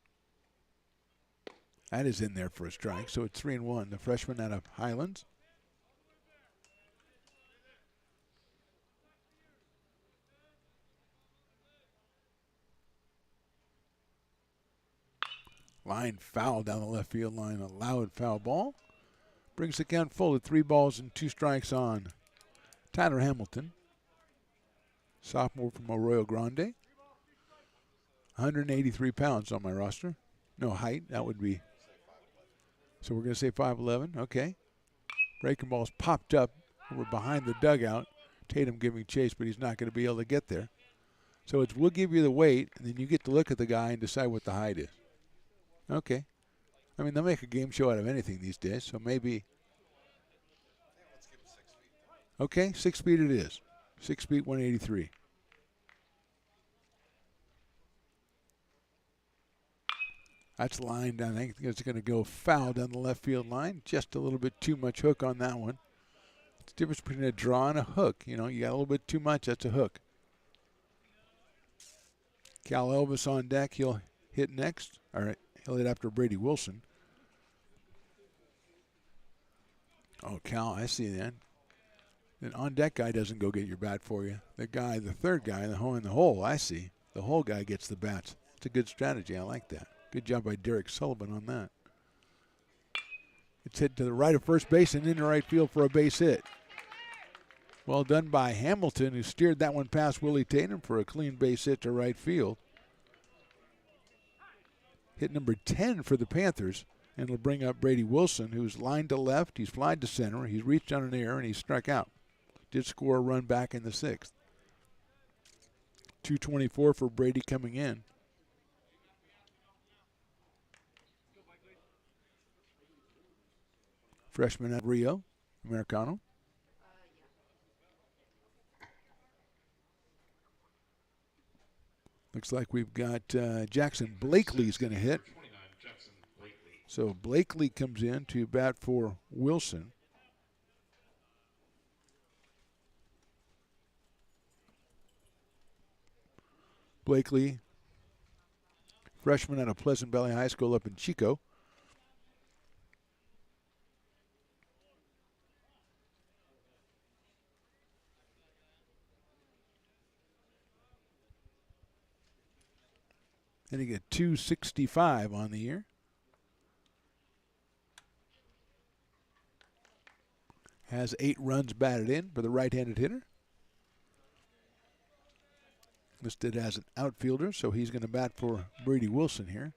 That is in there for a strike, so it's 3-1. The freshman out of Highlands. Line foul down the left field line, a loud foul ball. Brings the count full at 3 balls and 2 strikes on Tyler Hamilton. Sophomore from Arroyo Grande. 183 pounds on my roster. No height, that would be. So we're going to say 5'11", okay. Breaking ball's popped up over behind the dugout. Tatum giving chase, but he's not going to be able to get there. So it's we'll give you the weight, and then you get to look at the guy and decide what the height is. Okay. I mean, they'll make a game show out of anything these days, so maybe. Okay, 6 feet it is. 6 feet, 183. That's lined down. I think it's going to go foul down the left field line. Just a little bit too much hook on that one. It's the difference between a draw and a hook. You know, you got a little bit too much, that's a hook. Cal Elvis on deck. He'll hit next. All right, he'll hit after Brady Wilson. Oh, Cal, I see that. The on deck guy doesn't go get your bat for you. The guy, the third guy in the hole, I see. The hole guy gets the bats. It's a good strategy. I like that. Good job by Derek Sullivan on that. It's hit to the right of first base and into right field for a base hit. Well done by Hamilton, who steered that one past Willie Tatum for a clean base hit to right field. Hit number 10 for the Panthers, and it'll bring up Brady Wilson, who's lined to left. He's flied to center. He's reached on an error, and he's struck out. Did score a run back in the 6th. 224 for Brady coming in. Freshman at Rio, Americano. Looks like we've got Jackson Blakely's going to hit. So Blakely comes in to bat for Wilson. Blakely, freshman out of Pleasant Valley High School up in Chico. And he got 265 on the year. Has 8 runs batted in for the right-handed hitter. Listed as an outfielder, so he's going to bat for Brady Wilson here.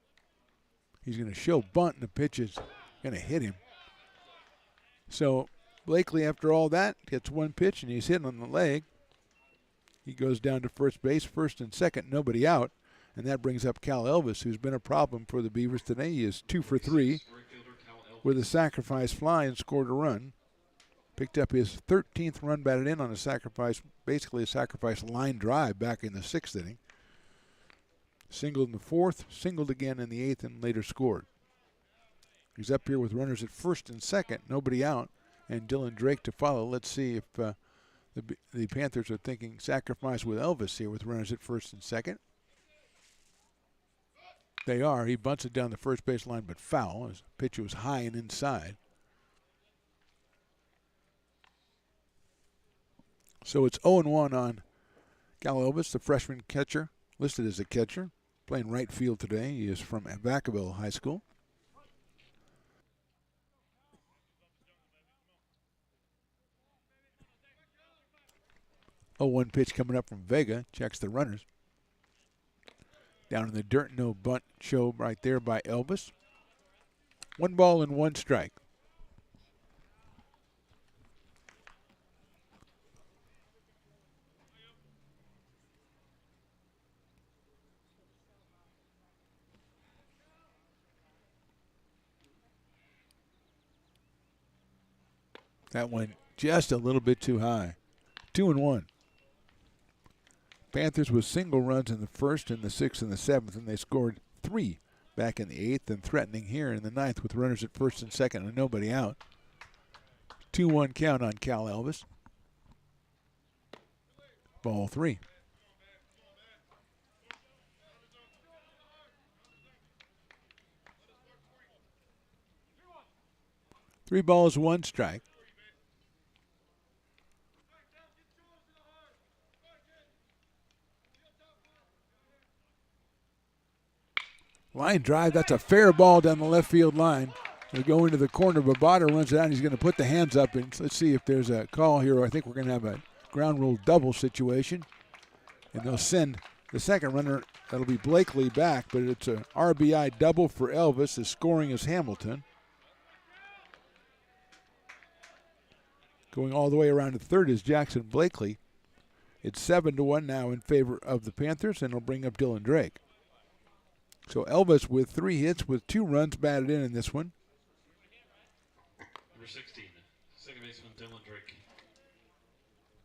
He's going to show bunt, and the pitch is going to hit him. So Blakely, after all that, gets 1 pitch, and he's hitting on the leg. He goes down to first base, first and second, nobody out. And that brings up Cal Elvis, who's been a problem for the Beavers today. He is 2 for 3 with a sacrifice fly and scored a run. Picked up his 13th run batted in on a sacrifice, basically a sacrifice line drive back in the 6th inning. Singled in the 4th, singled again in the 8th, and later scored. He's up here with runners at first and second, nobody out, and Dylan Drake to follow. Let's see if the Panthers are thinking sacrifice with Elvis here with runners at first and second. They are. He bunts it down the first base line, but foul. His pitch was high and inside. So it's 0-1 on Cal Elvis, the freshman catcher, listed as a catcher, playing right field today. He is from Vacaville High School. Oh, 1 pitch coming up from Vega. Checks the runners. Down in the dirt, no bunt show right there by Elvis. 1 ball and 1 strike. That went just a little bit too high. 2-1. Panthers with single runs in the 1st and the 6th and the 7th, and they scored 3 back in the 8th and threatening here in the 9th with runners at first and second and nobody out. 2-1 count on Cal Elvis. Ball 3. Three balls, one strike. Line drive, that's a fair ball down the left field line. They go into the corner. Babata runs it out. He's going to put the hands up, and let's see if there's a call here. I think we're going to have a ground rule double situation, and they'll send the second runner. That'll be Blakely back, but it's a RBI double for Elvis. His scoring is Hamilton. Going all the way around to third is Jackson Blakely. It's 7-1 now in favor of the Panthers, and it'll bring up Dylan Drake. So Elvis with 3 hits with 2 runs batted in this one. Number 16, second baseman Dylan Drake.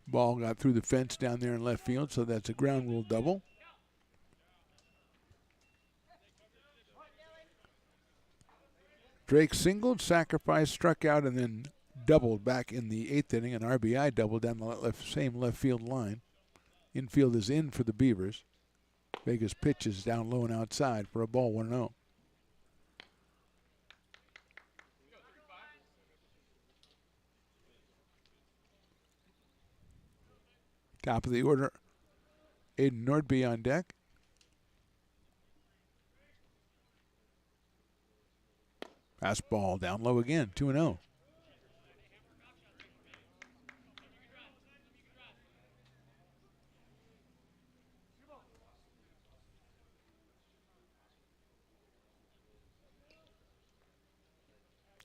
Ball got through the fence down there in left field, so that's a ground rule double. Drake singled, sacrificed, struck out, and then doubled back in the 8th inning, an RBI double down the same left field line. Infield is in for the Beavers. Vegas pitches down low and outside for a ball 1-0. Top of the order, Aiden Nordby on deck. Fastball down low again, 2-0.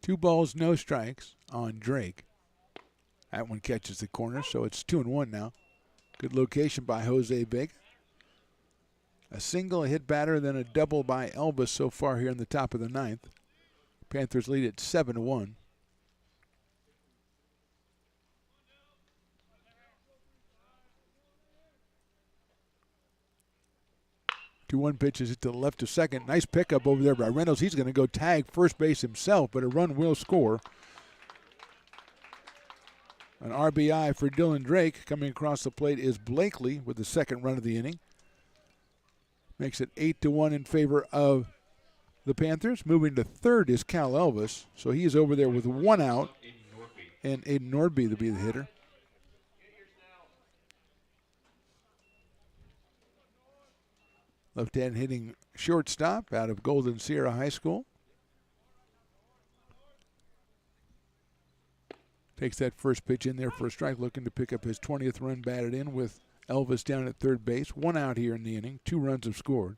Two balls, no strikes on Drake. That one catches the corner, so it's 2-1 now. Good location by Jose Vega. A single, a hit batter, then a double by Elvis so far here in the top of the 9th. Panthers lead at 7-1. 2-1 pitches it to the left of second. Nice pickup over there by Reynolds. He's going to go tag first base himself, but a run will score. An RBI for Dylan Drake. Coming across the plate is Blakely with the second run of the inning. Makes it 8-1 in favor of the Panthers. Moving to third is Cal Elvis. So he is over there with 1 out. And Aiden Nordby to be the hitter. Left-hand hitting shortstop out of Golden Sierra High School. Takes that first pitch in there for a strike, looking to pick up his 20th run batted in with Elvis down at third base. 1 out here in the inning. 2 runs have scored.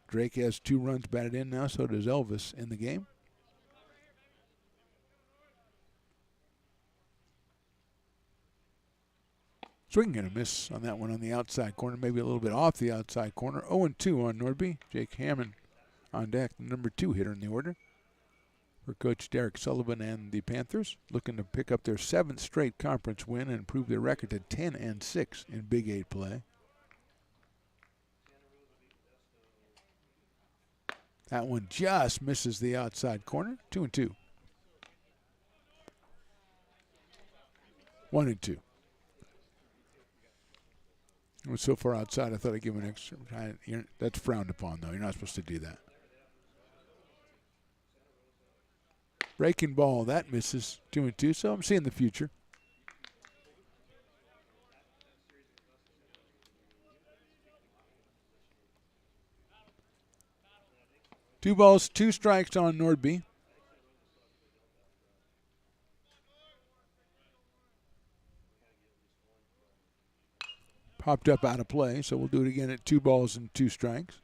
Drake has 2 runs batted in now, so does Elvis in the game. Swing and a miss on that one on the outside corner, maybe a little bit off the outside corner. 0-2 on Nordby. Jake Hammond on deck, the number 2 hitter in the order for Coach Derek Sullivan and the Panthers, looking to pick up their 7th straight conference win and improve their record to 10-6 in Big 8 play. That one just misses the outside corner. 2-2. 1-2. It was so far outside, I thought I'd give him an extra. That's frowned upon, though. You're not supposed to do that. Breaking ball, that misses. 2-2, so I'm seeing the future. Two balls, 2 strikes on Nordby. Popped up out of play, so we'll do it again at 2 balls and 2 strikes.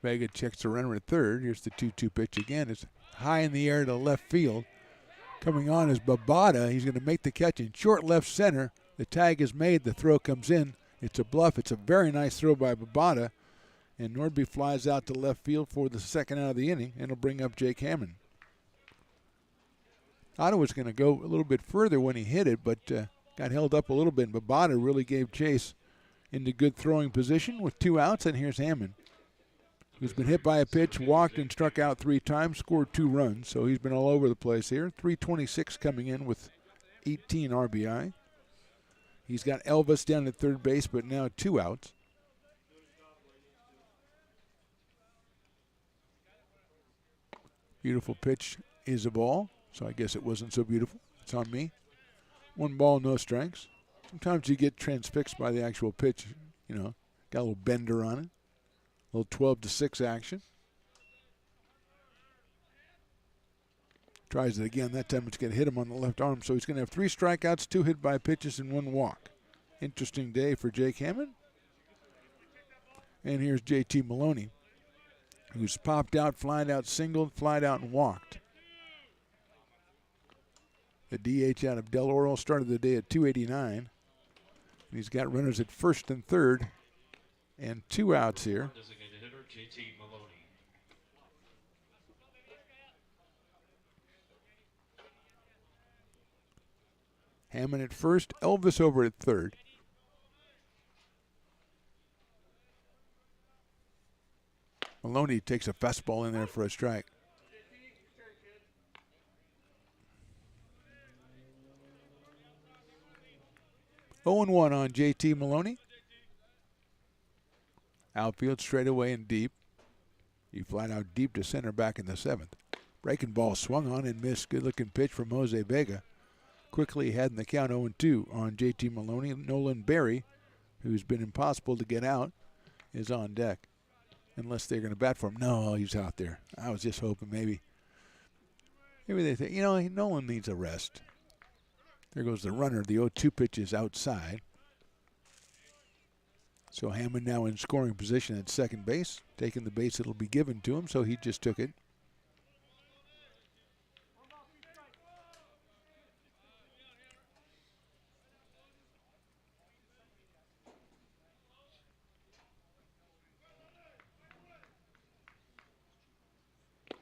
Vega checks the runner at third. Here's the 2-2 pitch again. It's high in the air to left field. Coming on is Babata. He's going to make the catch in short left center. The tag is made. The throw comes in. It's a bluff. It's a very nice throw by Babata. And Nordby flies out to left field for the second out of the inning, and it'll bring up Jake Hammond. Otto was going to go a little bit further when he hit it, but got held up a little bit. But Bada really gave chase into good throwing position with 2 outs, and here's Hammond, who's been hit by a pitch, walked and struck out 3 times, scored 2 runs. So he's been all over the place here. 326 coming in with 18 RBI. He's got Elvis down at third base, but now 2 outs. Beautiful pitch is a ball, so I guess it wasn't so beautiful. It's on me. 1 ball, no strikes. Sometimes you get transfixed by the actual pitch, you know, got a little bender on it. A little 12-6 action. Tries it again. That time it's going to hit him on the left arm, so he's going to have 3 strikeouts, 2 hit by pitches, and 1 walk. Interesting day for Jake Hammond. And here's JT Maloney, who's popped out, flied out, singled, flied out, and walked. The DH out of Del Oro started the day at 289. And he's got runners at first and third, and 2 outs here. Designated hitter JT Maloney. Hammond at first, Elvis over at third. Maloney takes a fastball in there for a strike. Oh and 1 on JT Maloney. Outfield straight away and deep. He flied out deep to center back in the 7th. Breaking ball swung on and missed. Good looking pitch from Jose Vega. Quickly had in the count 0-2 on JT Maloney. Nolan Berry, who's been impossible to get out, is on deck. Unless they're going to bat for him. No, he's out there. I was just hoping maybe they think, you know, Nolan needs a rest. There goes the runner. The 0-2 pitch is outside. So Hammond now in scoring position at second base. Taking the base that'll be given to him, so he just took it.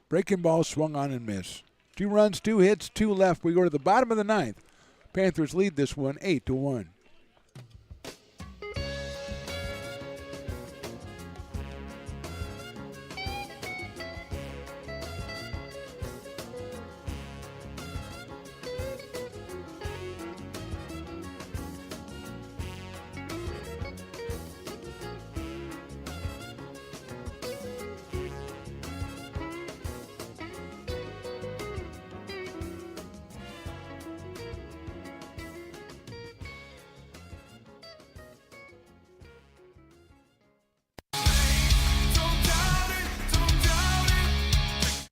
Breaking ball swung on and missed. 2 runs, 2 hits, 2 left. We go to the bottom of the 9th. Panthers lead this one 8-1.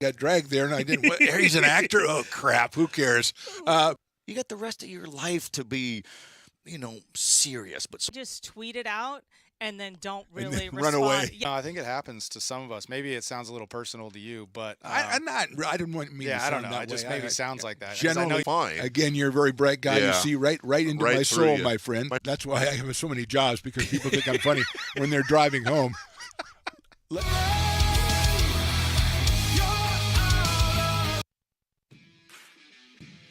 Got dragged there, and I didn't. He's an actor. Oh crap! Who cares? You got the rest of your life to be, you know, serious. But just tweet it out and then don't really run away. Yeah. No, I think it happens to some of us. Maybe it sounds a little personal to you, but I didn't want me. Yeah, to I don't sound know. that It just way. maybe sounds like that. Generally fine. Again, you're a very bright guy. Yeah. You see right into Right my through soul, you. my friend. That's why I have so many jobs, because people think I'm funny when they're driving home.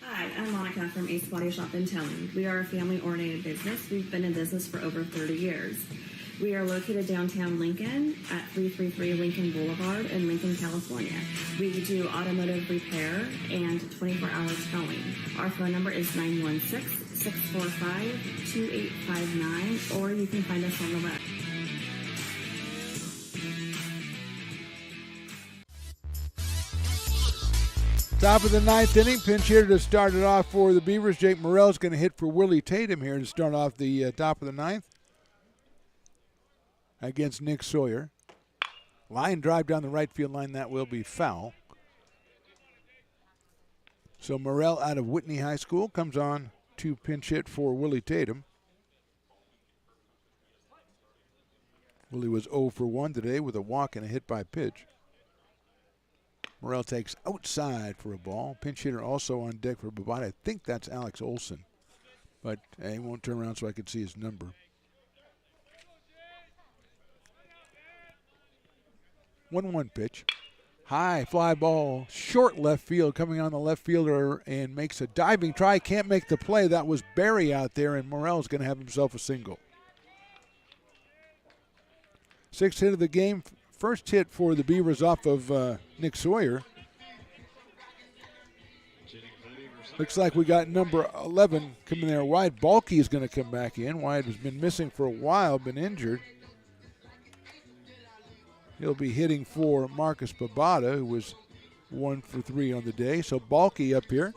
Hi, I'm Monica from Ace Body Shop in Telling. We are a family-oriented business. We've been in business for over 30 years. We are located downtown Lincoln at 333 Lincoln Boulevard in Lincoln, California. We do automotive repair and 24-hour towing. Our phone number is 916-645-2859, or you can find us on the web. Top of the 9th inning, pinch hitter to start it off for the Beavers. Jake Morrell's going to hit for Willie Tatum here to start off the top of the 9th against Nick Sawyer. Line drive down the right field line, that will be foul. So Morrell out of Whitney High School comes on to pinch hit for Willie Tatum. Willie was 0 for 1 today with a walk and a hit by pitch. Morrell takes outside for a ball. Pinch hitter also on deck for Bobot. I think that's Alex Olson, but he won't turn around so I can see his number. 1-1 pitch. High fly ball, short left field, coming on the left fielder and makes a diving try. Can't make the play. That was Barry out there, and Morrell's going to have himself a single. 6th hit of the game. First hit for the Beavers off of Nick Sawyer. Looks like we got number 11 coming there. Wyatt Balke is going to come back in. Wyatt has been missing for a while, been injured. He'll be hitting for Marcus Babada, who was 1 for 3 on the day. So Balke up here.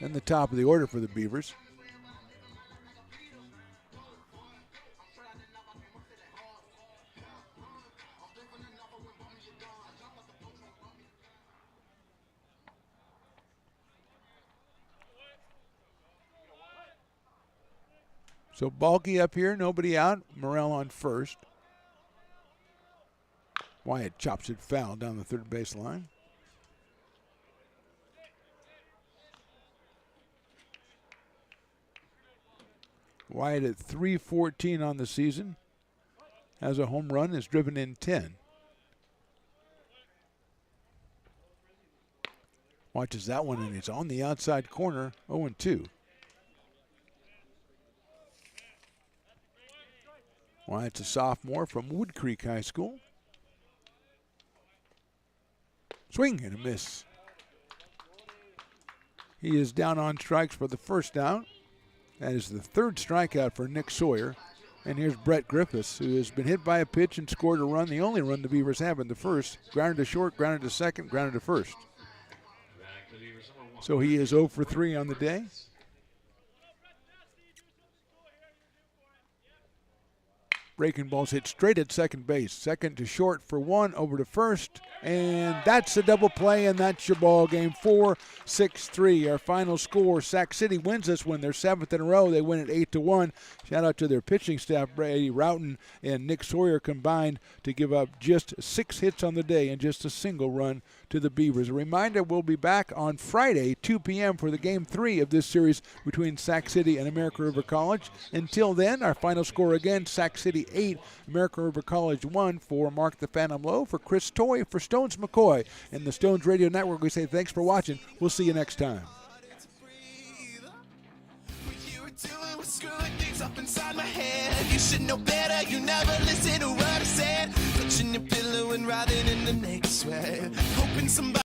And the top of the order for the Beavers. So Balke up here, nobody out. Morrell on first. Wyatt chops it foul down the third base line. Wyatt at .314 on the season. Has a home run, is driven in 10. Watches that one, and it's on the outside corner, 0-2. Wyatt's a sophomore from Wood Creek High School. Swing and a miss. He is down on strikes for the first out. That is the third strikeout for Nick Sawyer. And here's Brett Griffiths, who has been hit by a pitch and scored a run, the only run the Beavers have in the first. Grounded to short, grounded to second, grounded to first. So he is 0 for 3 on the day. Breaking ball's hit straight at second base. Second to short for 1, over to first. And that's a double play, and that's your ball game. 4-6-3. Our final score. Sac City wins this one. Their 7th in a row. They win it 8-1. Shout out to their pitching staff. Brady Roughton and Nick Sawyer combined to give up just 6 hits on the day and just a single run to the Beavers. A reminder, we'll be back on Friday, 2 p.m. for the Game 3 of this series between Sac City and American River College. Until then, our final score again, Sac City 8, American River College 1. For Mark the Phantom Lowe, for Chris Toy, for Stones McCoy, and the Stones Radio Network, we say thanks for watching. We'll see you next time. Screwing things up inside my head. You should know better. You never listen to what I said. Touching your pillow and riding in the next way. Hoping somebody